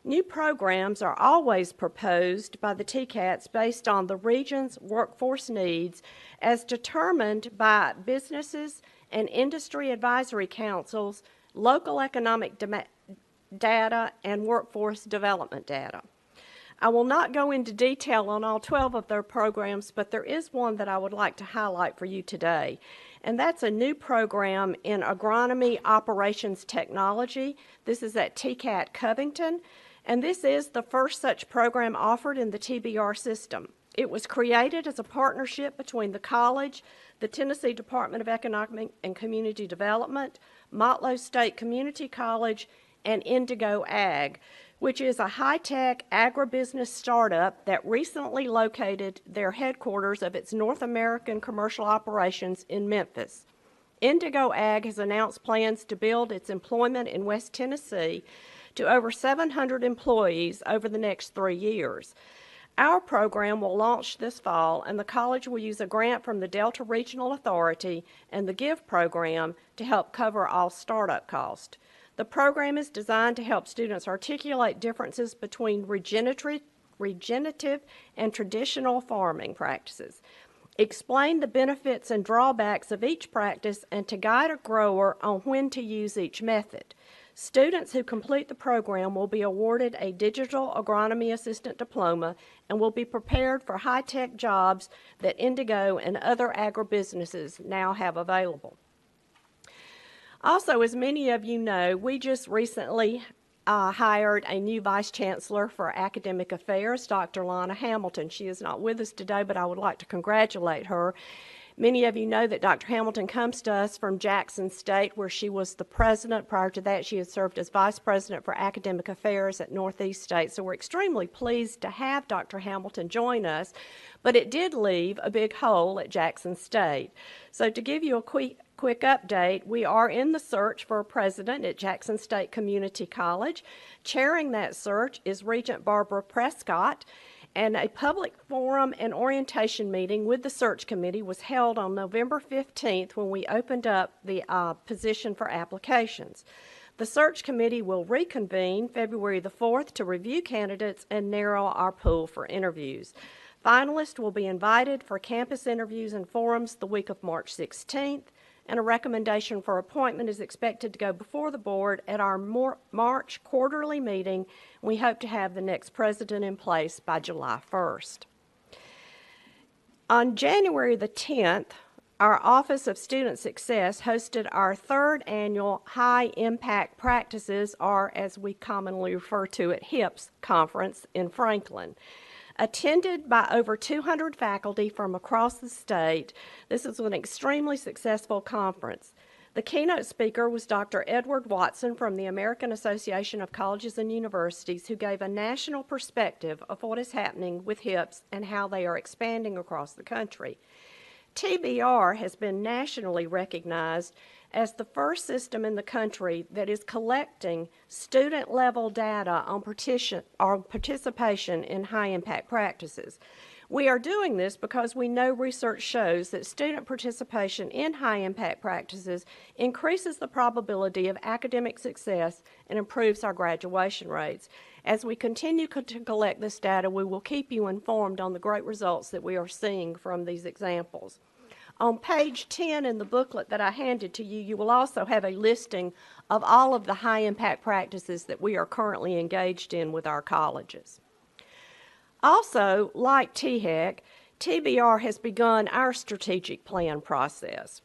[SPEAKER 17] New programs are always proposed by the TCATs based on the region's workforce needs as determined by businesses and industry advisory councils, local economic data, and workforce development data. I will not go into detail on all 12 of their programs, but there is one that I would like to highlight for you today, and that's a new program in agronomy operations technology. This is at TCAT Covington, and this is the first such program offered in the TBR system. It was created as a partnership between the college, the Tennessee Department of Economic and Community Development, Motlow State Community College, and Indigo Ag, which is a high-tech agribusiness startup that recently located their headquarters of its North American commercial operations in Memphis. Indigo Ag has announced plans to build its employment in West Tennessee to over 700 employees over the next 3 years. Our program will launch this fall, and the college will use a grant from the Delta Regional Authority and the GIVE program to help cover all startup costs. The program is designed to help students articulate differences between regenerative and traditional farming practices, explain the benefits and drawbacks of each practice, and to guide a grower on when to use each method. Students who complete the program will be awarded a digital agronomy assistant diploma and will be prepared for high-tech jobs that Indigo and other agribusinesses now have available. Also, as many of you know, we just recently hired a new Vice Chancellor for Academic Affairs, Dr. Lana Hamilton. She is not with us today, but I would like to congratulate her. Many of you know that Dr. Hamilton comes to us from Jackson State, where she was the president. Prior to that, she had served as Vice President for Academic Affairs at Northeast State. So we're extremely pleased to have Dr. Hamilton join us, but it did leave a big hole at Jackson State. So to give you a quick update, we are in the search for a president at Jackson State Community College. Chairing that search is Regent Barbara Prescott, and a public forum and orientation meeting with the search committee was held on November 15th when we opened up the position for applications. The search committee will reconvene February the 4th to review candidates and narrow our pool for interviews. Finalists will be invited for campus interviews and forums the week of March 16th. and a recommendation for appointment is expected to go before the board at our March quarterly meeting. We hope to have the next president in place by July 1st. On January the 10th, our Office of Student Success hosted our third annual High Impact Practices, or as we commonly refer to it, HIPS conference in Franklin. Attended by over 200 faculty from across the state, this is an extremely successful conference. The keynote speaker was Dr. Edward Watson from the American Association of Colleges and Universities, who gave a national perspective of what is happening with HIPS and how they are expanding across the country. TBR has been nationally recognized as the first system in the country that is collecting student-level data on participation in high-impact practices. We are doing this because we know research shows that student participation in high-impact practices increases the probability of academic success and improves our graduation rates. As we continue to collect this data, we will keep you informed on the great results that we are seeing from these examples. On page 10 in the booklet that I handed to you, you will also have a listing of all of the high-impact practices that we are currently engaged in with our colleges. Also, like THEC, TBR has begun our strategic plan process.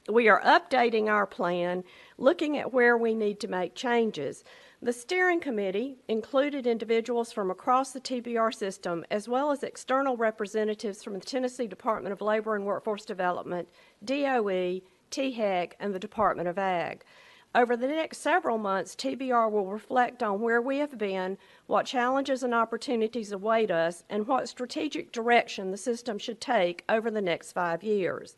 [SPEAKER 17] We are updating our plan, looking at where we need to make changes. The steering committee included individuals from across the TBR system, as well as external representatives from the Tennessee Department of Labor and Workforce Development, DOE, THEC, and the Department of Ag. Over the next several months, TBR will reflect on where we have been, what challenges and opportunities await us, and what strategic direction the system should take over the next 5 years.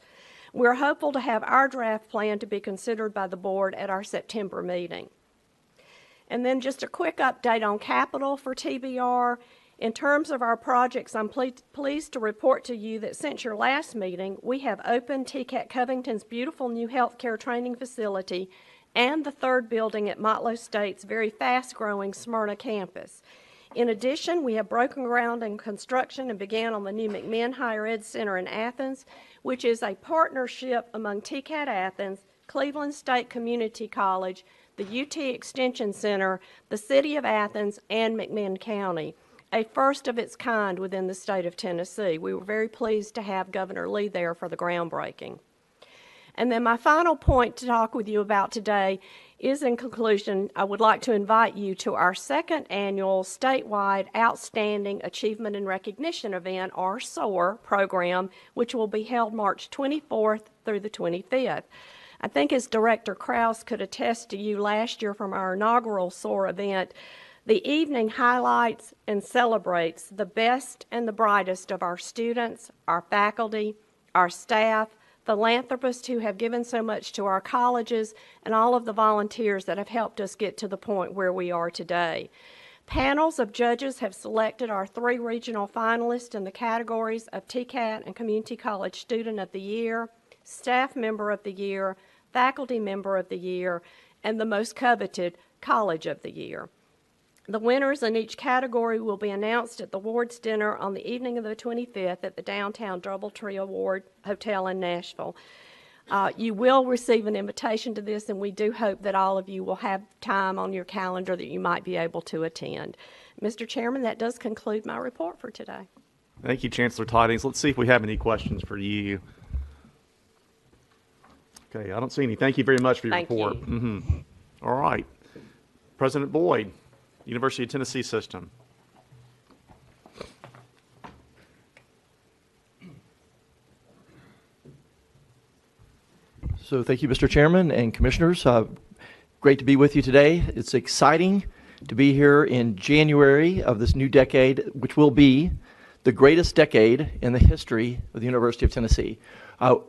[SPEAKER 17] We're hopeful to have our draft plan to be considered by the board at our September meeting. And then just a quick update on capital for TBR. In terms of our projects, I'm pleased to report to you that since your last meeting, we have opened TCAT Covington's beautiful new healthcare training facility and the third building at Motlow State's very fast-growing Smyrna campus. In addition, we have broken ground in construction and began on the new McMinn Higher Ed Center in Athens, which is a partnership among TCAT Athens, Cleveland State Community College, the UT Extension Center, the City of Athens, and McMinn County, a first of its kind within the state of Tennessee. We were very pleased to have Governor Lee there for the groundbreaking. And then my final point to talk with you about today is, in conclusion, I would like to invite you to our second annual statewide Outstanding Achievement and Recognition event, or SOAR program, which will be held March 24th through the 25th. I think as Director Krause could attest to you last year from our inaugural SOAR event, the evening highlights and celebrates the best and the brightest of our students, our faculty, our staff, philanthropists who have given so much to our colleges, and all of the volunteers that have helped us get to the point where we are today. Panels of judges have selected our 3 regional finalists in the categories of TCAT and Community College Student of the Year, Staff Member of the Year, Faculty Member of the Year, and the most coveted College of the Year. The winners in each category will be announced at the awards dinner on the evening of the 25th at the downtown Doubletree Award Hotel in Nashville. You will receive an invitation to this, and we do hope that all of you will have time on your calendar that you might be able to attend. Mr. Chairman, that does conclude my report for today.
[SPEAKER 2] Thank you, Chancellor Tidings. Let's see if we have any questions for you. Okay, I don't see any. Thank you very much for your report. All right. President Boyd, University of Tennessee System.
[SPEAKER 18] So thank you, Mr. Chairman and Commissioners. Great to be with you today. It's exciting to be here in January of this new decade, which will be the greatest decade in the history of the University of Tennessee.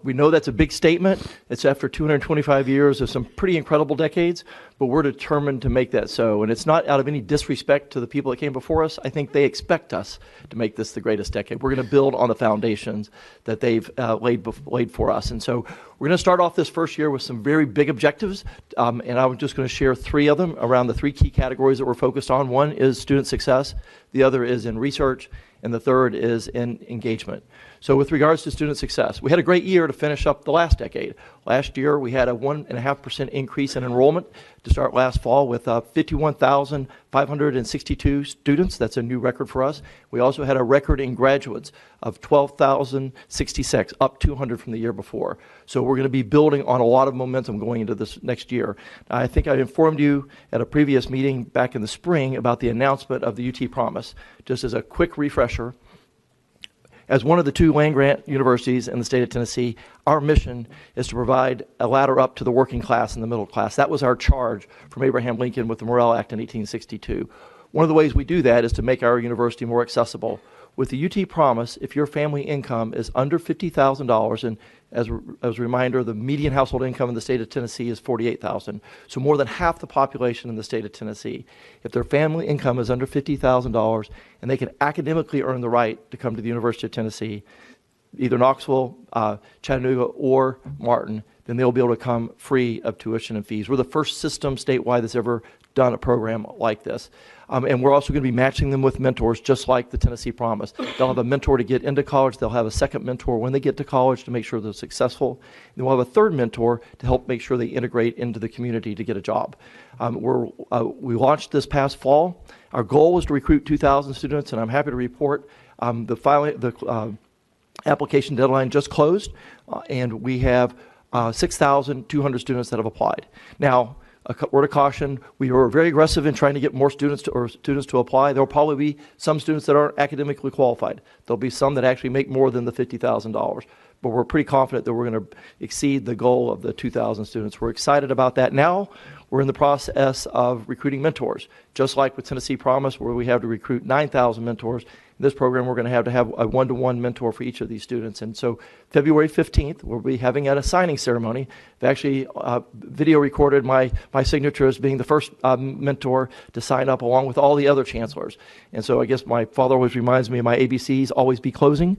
[SPEAKER 18] We know that's a big statement. It's after 225 years of some pretty incredible decades, but we're determined to make that so. And it's not out of any disrespect to the people that came before us. I think they expect us to make this the greatest decade. We're going to build on the foundations that they've laid for us. And so we're We're going to start off this first year with some very big objectives, and I'm just going to share 3 of them around the 3 key categories that we're focused on. One is student success, the other is in research, and the third is in engagement. So with regards to student success, we had a great year to finish up the last decade. Last year, we had a 1.5% increase in enrollment to start last fall with 51,562 students. That's a new record for us. We also had a record in graduates of 12,066, up 200 from the year before. So we're going to be building on a lot of momentum going into this next year. I think I informed you at a previous meeting back in the spring about the announcement of the UT Promise. Just as a quick refresher, as one of the 2 land-grant universities in the state of Tennessee, our mission is to provide a ladder up to the working class and the middle class. That was our charge from Abraham Lincoln with the Morrill Act in 1862. One of the ways we do that is to make our university more accessible. With the UT Promise, if your family income is under $50,000, and as a reminder, the median household income in the state of Tennessee is $48,000, so more than half the population in the state of Tennessee, if their family income is under $50,000 and they can academically earn the right to come to the University of Tennessee, either Knoxville, Chattanooga, or Martin, then they'll be able to come free of tuition and fees. We're the first system statewide that's ever done a program like this. And we're also going to be matching them with mentors, just like the Tennessee Promise. They'll have a mentor to get into college. They'll have a second mentor when they get to college to make sure they're successful. And we'll have a third mentor to help make sure they integrate into the community to get a job. We launched this past fall. Our goal was to recruit 2,000 students, and I'm happy to report the application deadline just closed, and we have 6,200 students that have applied. Now, a word of caution, we were very aggressive in trying to get more students to apply. There will probably be some students that aren't academically qualified. There'll be some that actually make more than the $50,000. But we're pretty confident that we're going to exceed the goal of the 2,000 students. We're excited about that. Now, we're in the process of recruiting mentors, just like with Tennessee Promise, where we have to recruit 9,000 mentors. In this program, we're going to have a one-to-one mentor for each of these students. And so February 15th, we'll be having a signing ceremony. I've actually video recorded my signature as being the first mentor to sign up along with all the other chancellors. And so I guess my father always reminds me of my ABCs, always be closing.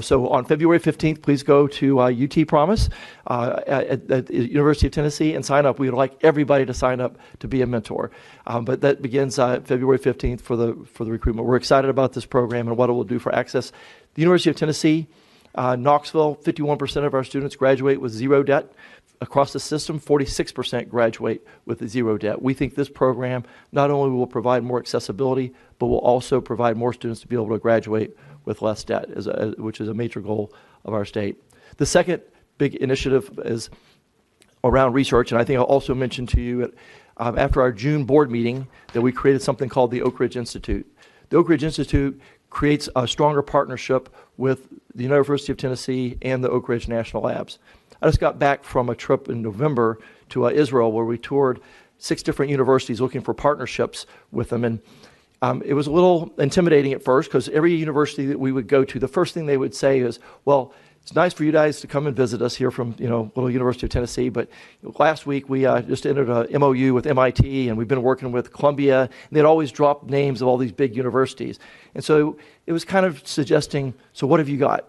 [SPEAKER 18] So on February 15th, please go to UT Promise at the University of Tennessee and sign up. We would like everybody to sign up to be a mentor. But that begins February 15th for the recruitment. We're excited about this program and what it will do for access. The University of Tennessee, Knoxville, 51% of our students graduate with 0 debt. Across the system, 46% graduate with 0 debt. We think this program not only will provide more accessibility, but will also provide more students to be able to graduate with less debt, which is a major goal of our state. The second big initiative is around research, and I think I'll also mention to you after our June board meeting that we created something called the Oak Ridge Institute. The Oak Ridge Institute creates a stronger partnership with the University of Tennessee and the Oak Ridge National Labs. I just got back from a trip in November to Israel where we toured 6 different universities looking for partnerships with them. And it was a little intimidating at first because every university that we would go to, the first thing they would say is, well, it's nice for you guys to come and visit us here from, little University of Tennessee, but last week we just entered a MOU with MIT, and we've been working with Columbia, and they'd always drop names of all these big universities. And so it was kind of suggesting, so what have you got?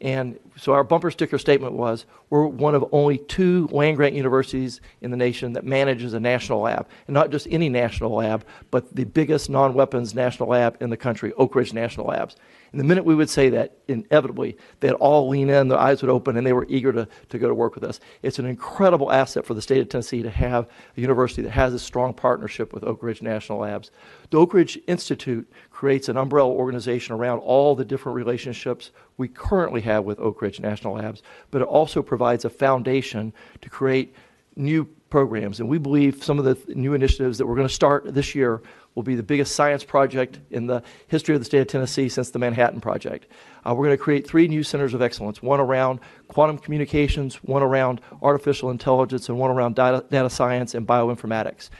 [SPEAKER 18] And so our bumper sticker statement was, we're one of only 2 land-grant universities in the nation that manages a national lab. And not just any national lab, but the biggest non-weapons national lab in the country, Oak Ridge National Labs. And the minute we would say that, inevitably, they'd all lean in, their eyes would open, and they were eager to go to work with us. It's an incredible asset for the state of Tennessee to have a university that has a strong partnership with Oak Ridge National Labs. The Oak Ridge Institute creates an umbrella organization around all the different relationships we currently have with Oak Ridge National Labs, but it also provides a foundation to create new programs. And we believe some of the new initiatives that we're going to start this year will be the biggest science project in the history of the state of Tennessee since the Manhattan Project. We're going to create 3 new centers of excellence, one around quantum communications, one around artificial intelligence, and one around data science and bioinformatics.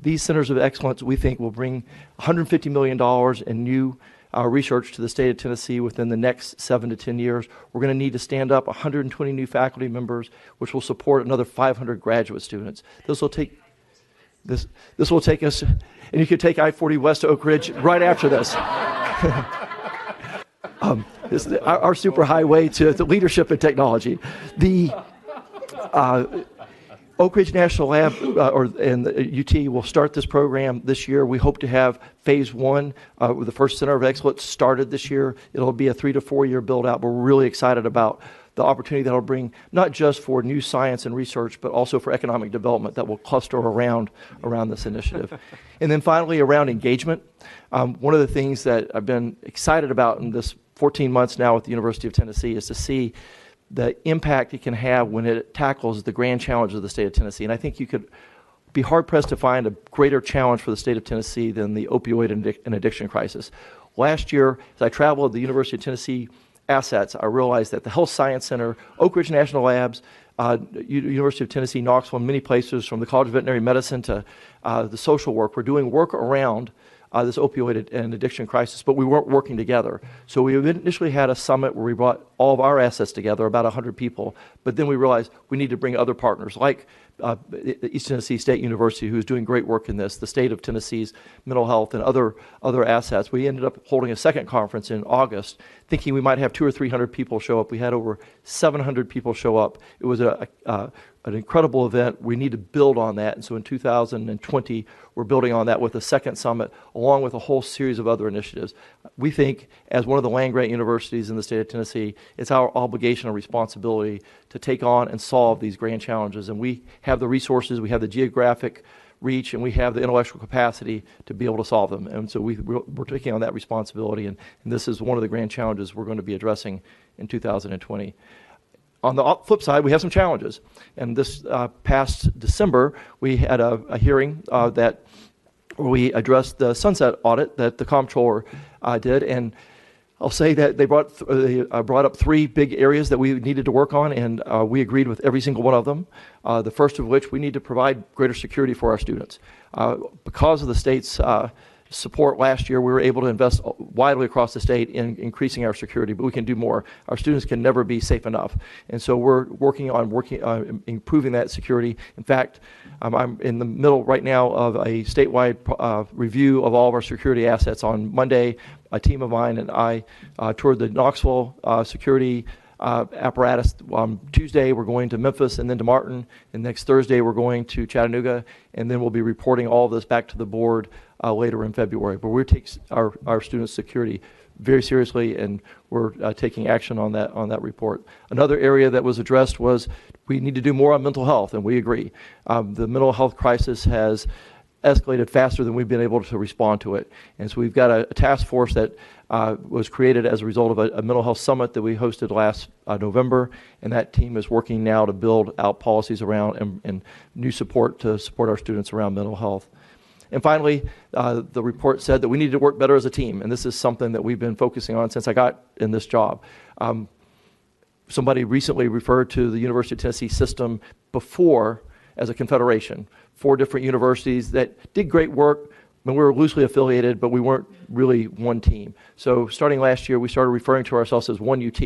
[SPEAKER 18] These centers of excellence, we think, will bring $150 million in new research to the state of Tennessee within the next 7 to 10 years. We're going to need to stand up 120 new faculty members, which will support another 500 graduate students. This will take us, and you could take I-40 west to Oak Ridge right after this. This is our superhighway to leadership and technology. Oak Ridge National Lab and the UT will start this program this year. We hope to have phase one with the first Center of Excellence started this year. It'll be a 3 to 4 year build out. But we're really excited about the opportunity that will bring not just for new science and research, but also for economic development that will cluster around this initiative. And then finally, around engagement, one of the things that I've been excited about in this 14 months now at the University of Tennessee is to see the impact it can have when it tackles the grand challenge of the state of Tennessee. And I think you could be hard-pressed to find a greater challenge for the state of Tennessee than the opioid and addiction crisis. Last year, as I traveled the University of Tennessee assets, I realized that the Health Science Center, Oak Ridge National Labs, University of Tennessee, Knoxville, and many places from the College of Veterinary Medicine to the social work, we're doing work around this opioid and addiction crisis, but we weren't working together. So we initially had a summit where we brought all of our assets together, about 100 people, but then we realized we need to bring other partners like East Tennessee State University, who's doing great work in this, the state of Tennessee's mental health and other assets. We ended up holding a second conference in August, thinking we might have 200 or 300 people show up. We had over 700 people show up. It was an incredible event. We need to build on that. And so in 2020, we're building on that with a second summit, along with a whole series of other initiatives. We think, as one of the land-grant universities in the state of Tennessee, it's our obligation and responsibility to take on and solve these grand challenges. And we have the resources, we have the geographic reach, and we have the intellectual capacity to be able to solve them. And so we're taking on that responsibility, and this is one of the grand challenges we're going to be addressing in 2020. On the flip side, we have some challenges. And this past December, we had a hearing where we addressed the sunset audit that the comptroller did. And I'll say that they brought up 3 big areas that we needed to work on, and we agreed with every single one of them. The first of which, we need to provide greater security for our students. Because of the state's support last year, we were able to invest widely across the state in increasing our security, but we can do more. Our students can never be safe enough. And so we're working on improving that security. In fact, I'm in the middle right now of a statewide review of all of our security assets. On Monday, a team of mine and I toured the Knoxville security apparatus. On Tuesday, we're going to Memphis and then to Martin. And next Thursday, we're going to Chattanooga. And then we'll be reporting all of this back to the board later in February. But we're taking our students' security very seriously, and we're taking action on that report. Another area that was addressed was we need to do more on mental health, and we agree. The mental health crisis has escalated faster than we've been able to respond to it. And so we've got a task force that was created as a result of a mental health summit that we hosted last November, and that team is working now to build out policies around and new support to support our students around mental health. And finally, the report said that we need to work better as a team, and this is something that we've been focusing on since I got in this job. Somebody recently referred to the University of Tennessee system before as a confederation, 4 different universities that did great work. I mean, we were loosely affiliated, but we weren't really one team. So starting last year, we started referring to ourselves as One UT.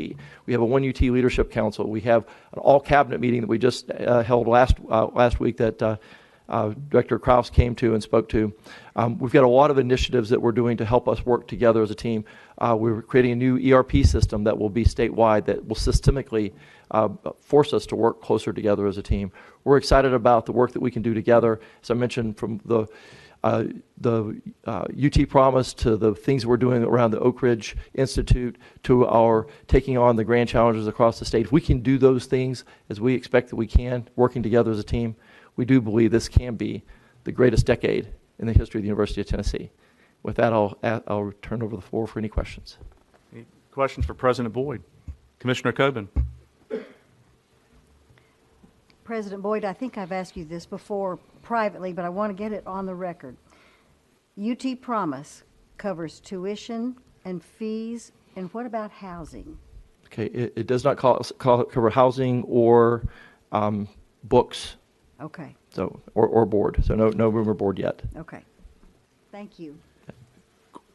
[SPEAKER 18] We have a One UT Leadership Council. We have an all-cabinet meeting that we just held last week that Director Krause came to and spoke to. We've got a lot of initiatives that we're doing to help us work together as a team. We're creating a new ERP system that will be statewide that will systemically force us to work closer together as a team. We're excited about the work that we can do together. As I mentioned, from the UT Promise to the things we're doing around the Oak Ridge Institute to our taking on the grand challenges across the state. If we can do those things as we expect that we can, working together as a team, we do believe this can be the greatest decade in the history of the University of Tennessee. With that, I'll turn over the floor for any questions.
[SPEAKER 2] Any questions for President Boyd? Commissioner Coben.
[SPEAKER 8] President Boyd, I think I've asked you this before privately, but I want to get it on the record. UT Promise covers tuition and fees, and what about housing?
[SPEAKER 18] Okay, it does not cover housing or books.
[SPEAKER 8] Okay.
[SPEAKER 18] So or board. So no room or board yet.
[SPEAKER 8] Okay. Thank you.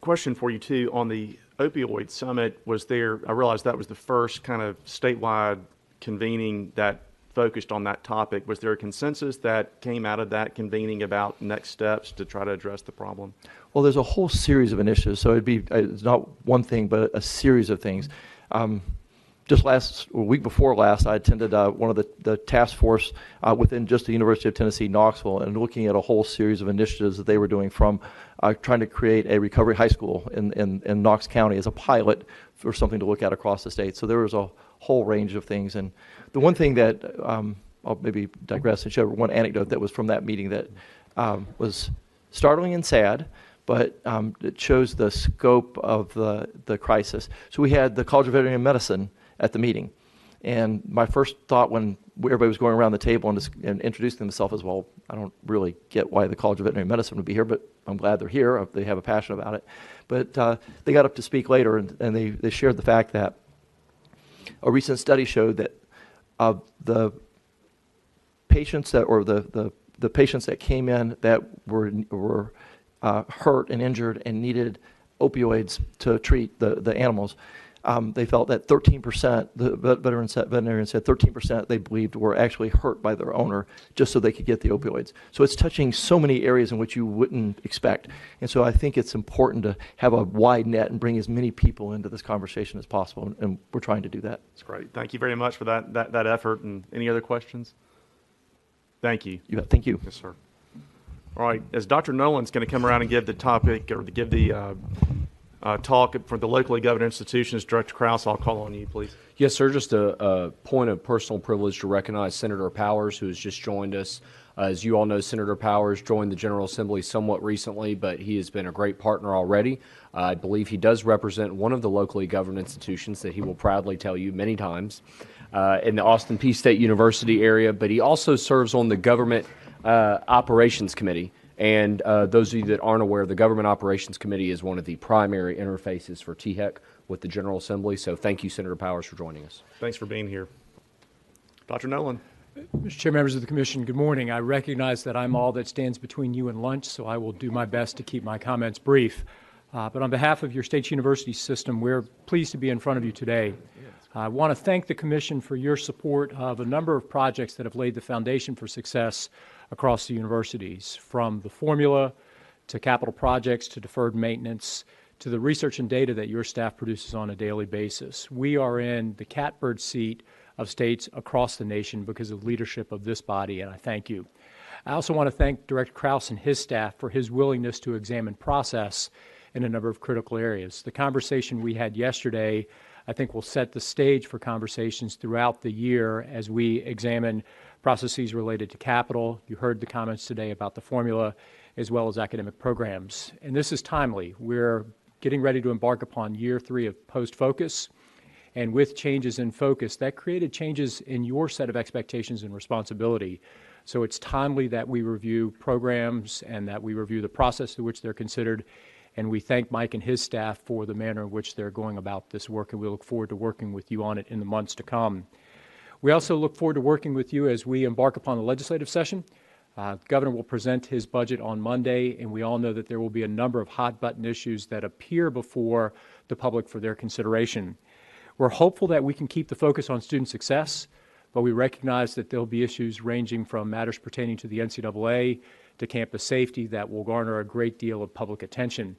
[SPEAKER 2] Question for you too on the opioid summit. I realized that was the first kind of statewide convening that focused on that topic. Was there a consensus that came out of that convening about next steps to try to address the problem?
[SPEAKER 18] Well, there's a whole series of initiatives. So it's not one thing, but a series of things. just week before last, I attended one of the task force within just the University of Tennessee, Knoxville, and looking at a whole series of initiatives that they were doing from trying to create a recovery high school in Knox County as a pilot for something to look at across the state. So there was a whole range of things. And the one thing that I'll maybe digress and share one anecdote that was from that meeting that was startling and sad, but it shows the scope of the crisis. So we had the College of Veterinary Medicine at the meeting. And my first thought when everybody was going around the table and introducing themselves is, well, I don't really get why the College of Veterinary Medicine would be here, but I'm glad they're here. They have a passion about it. But they got up to speak later, and they shared the fact that a recent study showed that of the patients the patients that came in that were hurt and injured and needed opioids to treat the animals, they felt that 13%, the veterinarian said 13% they believed were actually hurt by their owner just so they could get the opioids. So it's touching so many areas in which you wouldn't expect. And so I think it's important to have a wide net and bring as many people into this conversation as possible, and we're trying to do that.
[SPEAKER 2] That's great. Thank you very much for that effort. And any other questions? Thank you.
[SPEAKER 18] Thank you.
[SPEAKER 2] Yes, sir. All right. As Dr. Nolan's going to come around and give the topic or to give the talk for the locally governed institutions, Director Krause, I'll call on you, please.
[SPEAKER 4] Yes, sir. Just a point of personal privilege to recognize Senator Powers, who has just joined us. As you all know, Senator Powers joined the General Assembly somewhat recently, but he has been a great partner already. I believe he does represent one of the locally governed institutions that he will proudly tell you many times in the Austin Peay State University area, but he also serves on the Government Operations Committee. And those of you that aren't aware, the Government Operations Committee is one of the primary interfaces for THEC with the General Assembly. So thank you, Senator Powers, for joining us.
[SPEAKER 2] Thanks for being here. Dr. Nolan.
[SPEAKER 19] Mr. Chair, members of the Commission, good morning. I recognize that I'm all that stands between you and lunch, so I will do my best to keep my comments brief. But on behalf of your state's university system, we're pleased to be in front of you today. I want to thank the Commission for your support of a number of projects that have laid the foundation for success across the universities, from the formula to capital projects to deferred maintenance to the research and data that your staff produces on a daily basis. We are in the catbird seat of states across the nation because of the leadership of this body, and I thank you. I also want to thank Director Krause and his staff for his willingness to examine process in a number of critical areas. The conversation we had yesterday, I think, will set the stage for conversations throughout the year as we examine processes related to capital. You heard the comments today about the formula as well as academic programs. And this is timely. We're getting ready to embark upon year 3 of post-focus. And with changes in focus, that created changes in your set of expectations and responsibility. So it's timely that we review programs and that we review the process through which they're considered. And we thank Mike and his staff for the manner in which they're going about this work, and we look forward to working with you on it in the months to come. We also look forward to working with you as we embark upon the legislative session. The governor will present his budget on Monday, and we all know that there will be a number of hot-button issues that appear before the public for their consideration. We're hopeful that we can keep the focus on student success, but we recognize that there will be issues ranging from matters pertaining to the NCAA to campus safety that will garner a great deal of public attention.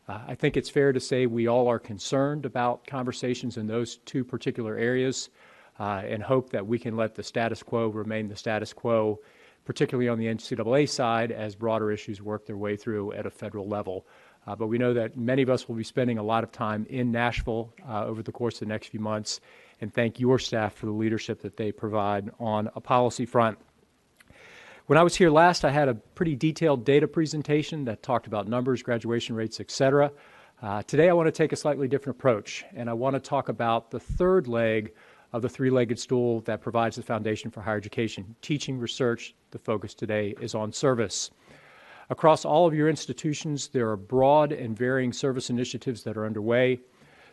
[SPEAKER 19] I think it's fair to say we all are concerned about conversations in those two particular areas and hope that we can let the status quo remain the status quo, particularly on the NCAA side, as broader issues work their way through at a federal level. But we know that many of us will be spending a lot of time in Nashville over the course of the next few months, and thank your staff for the leadership that they provide on a policy front. When I was here last, I had a pretty detailed data presentation that talked about numbers, graduation rates, et cetera. Today I want to take a slightly different approach, and I want to talk about the third leg of the three-legged stool that provides the foundation for higher education. Teaching, research, the focus today is on service. Across all of your institutions, there are broad and varying service initiatives that are underway,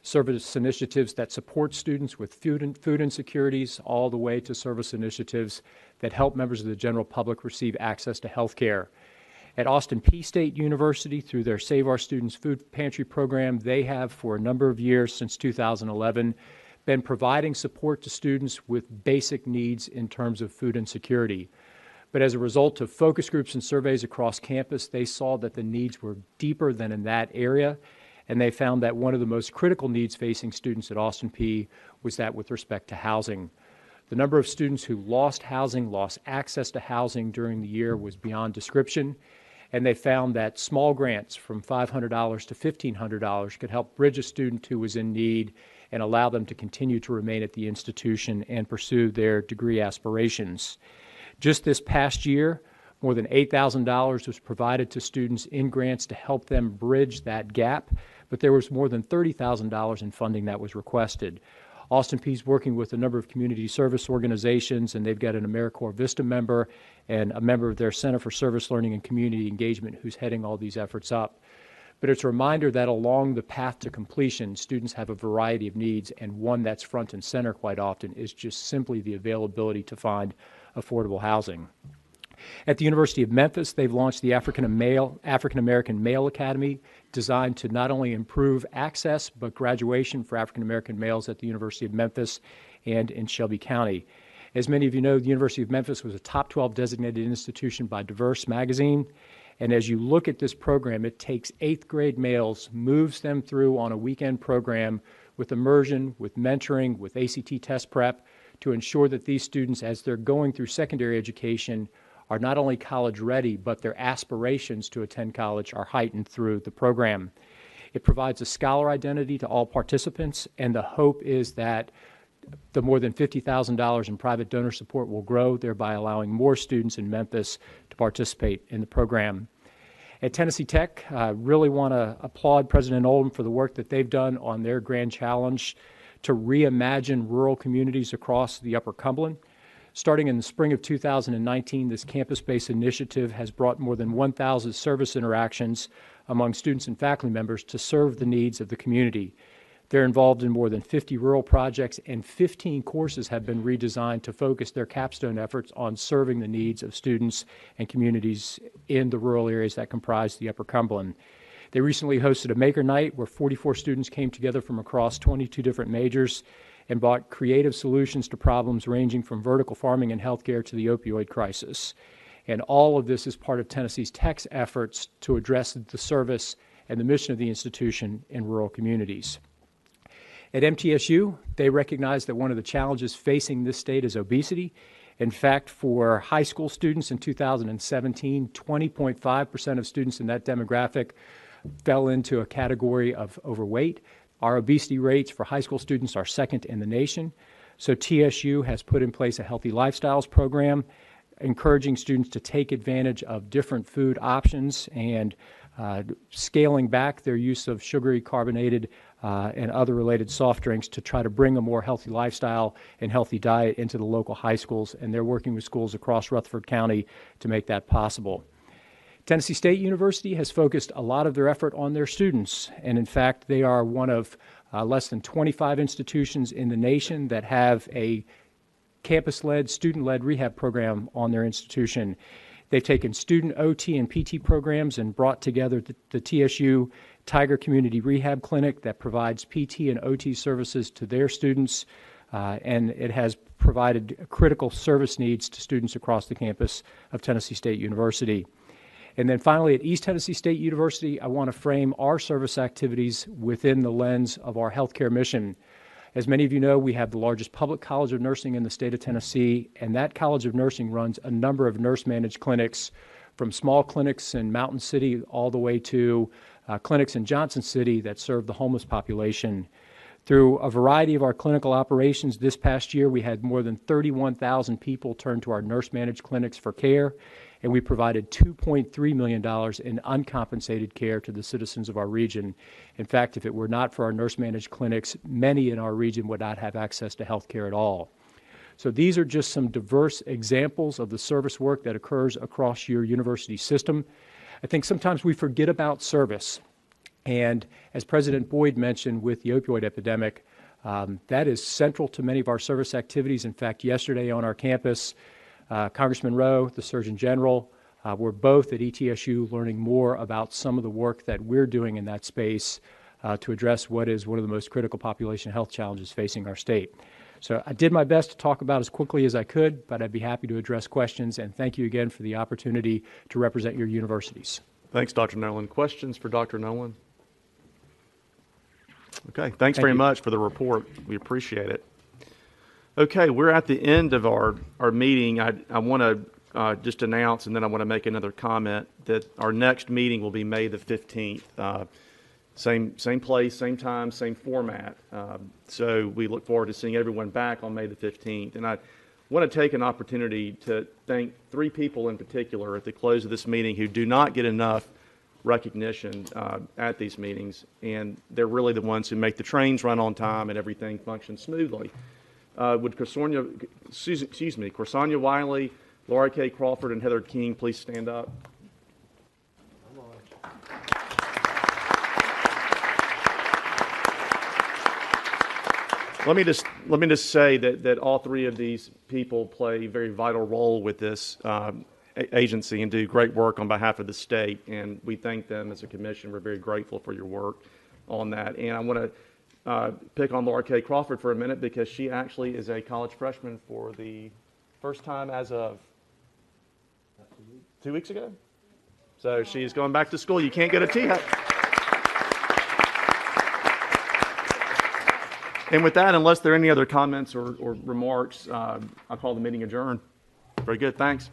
[SPEAKER 19] service initiatives that support students with food insecurities, all the way to service initiatives that help members of the general public receive access to health care. At Austin Peay State University, through their Save Our Students Food Pantry program, they have for a number of years, since 2011, been providing support to students with basic needs in terms of food insecurity. But as a result of focus groups and surveys across campus, they saw that the needs were deeper than in that area, and they found that one of the most critical needs facing students at Austin Peay was that with respect to housing. The number of students who lost housing, lost access to housing during the year was beyond description, and they found that small grants from $500 to $1,500 could help bridge a student who was in need and allow them to continue to remain at the institution and pursue their degree aspirations. Just this past year, more than $8,000 was provided to students in grants to help them bridge that gap, but there was more than $30,000 in funding that was requested. Austin Peay is working with a number of community service organizations, and they've got an AmeriCorps Vista member and a member of their Center for Service Learning and Community Engagement who's heading all these efforts up. But it's a reminder that along the path to completion, students have a variety of needs, and one that's front and center quite often is just simply the availability to find affordable housing. At the University of Memphis, they've launched the African American Male Academy, designed to not only improve access, but graduation for African American males at the University of Memphis and in Shelby County. As many of you know, the University of Memphis was a top 12 designated institution by Diverse magazine. And as you look at this program, it takes 8th grade males, moves them through on a weekend program with immersion, with mentoring, with ACT test prep to ensure that these students, as they're going through secondary education, are not only college ready, but their aspirations to attend college are heightened through the program. It provides a scholar identity to all participants, and the hope is that the more than $50,000 in private donor support will grow, thereby allowing more students in Memphis to participate in the program. At Tennessee Tech, I really want to applaud President Oldham for the work that they've done on their grand challenge to reimagine rural communities across the Upper Cumberland. Starting in the spring of 2019, this campus-based initiative has brought more than 1,000 service interactions among students and faculty members to serve the needs of the community. They're involved in more than 50 rural projects, and 15 courses have been redesigned to focus their capstone efforts on serving the needs of students and communities in the rural areas that comprise the Upper Cumberland. They recently hosted a Maker Night where 44 students came together from across 22 different majors and brought creative solutions to problems ranging from vertical farming and healthcare to the opioid crisis. And all of this is part of Tennessee Tech's efforts to address the service and the mission of the institution in rural communities. At MTSU, they recognize that one of the challenges facing this state is obesity. In fact, for high school students in 2017, 20.5% of students in that demographic fell into a category of overweight. Our obesity rates for high school students are second in the nation. So TSU has put in place a healthy lifestyles program, encouraging students to take advantage of different food options and scaling back their use of sugary, carbonated, and other related soft drinks to try to bring a more healthy lifestyle and healthy diet into the local high schools. And they're working with schools across Rutherford County to make that possible. Tennessee State University has focused a lot of their effort on their students, and in fact, they are one of less than 25 institutions in the nation that have a campus-led, student-led rehab program on their institution. They've taken student OT and PT programs and brought together the TSU Tiger Community Rehab Clinic that provides PT and OT services to their students, and it has provided critical service needs to students across the campus of Tennessee State University. And then finally, at East Tennessee State University, I want to frame our service activities within the lens of our healthcare mission. As many of you know, we have the largest public college of nursing in the state of Tennessee, and that College of Nursing runs a number of nurse-managed clinics, from small clinics in Mountain City all the way to clinics in Johnson City that serve the homeless population. Through a variety of our clinical operations this past year, we had more than 31,000 people turn to our nurse-managed clinics for care, and we provided $2.3 million in uncompensated care to the citizens of our region. In fact, if it were not for our nurse-managed clinics, many in our region would not have access to health care at all. So these are just some diverse examples of the service work that occurs across your university system. I think sometimes we forget about service. And as President Boyd mentioned with the opioid epidemic, that is central to many of our service activities. In fact, yesterday on our campus, Congressman Rowe, the Surgeon General, were both at ETSU learning more about some of the work that we're doing in that space to address what is one of the most critical population health challenges facing our state. So I did my best to talk about as quickly as I could, but I'd be happy to address questions, and thank you again for the opportunity to represent your universities.
[SPEAKER 2] Thanks, Dr. Nolan. Questions for Dr. Nolan? Okay, thanks very much for the report. We appreciate it. Okay, we're at the end of our meeting. I want to just announce, and then I want to make another comment, that our next meeting will be May the 15th. Same place, same time, same format. So we look forward to seeing everyone back on May the 15th. And I want to take an opportunity to thank 3 people in particular at the close of this meeting who do not get enough recognition at these meetings, and they're really the ones who make the trains run on time and everything function smoothly. Would Corsania Wiley, Laura K. Crawford, and Heather King please stand up? Let me just say that all 3 of these people play a very vital role with this agency and do great work on behalf of the state, and we thank them as a commission. We're very grateful for your work on that. And I want to pick on Laura K. Crawford for a minute because she actually is a college freshman for the first time as of 2 weeks ago. So she's going back to school. You can't go to THEC. And with that, unless there are any other comments or remarks, I'll call the meeting adjourned. Very good. Thanks.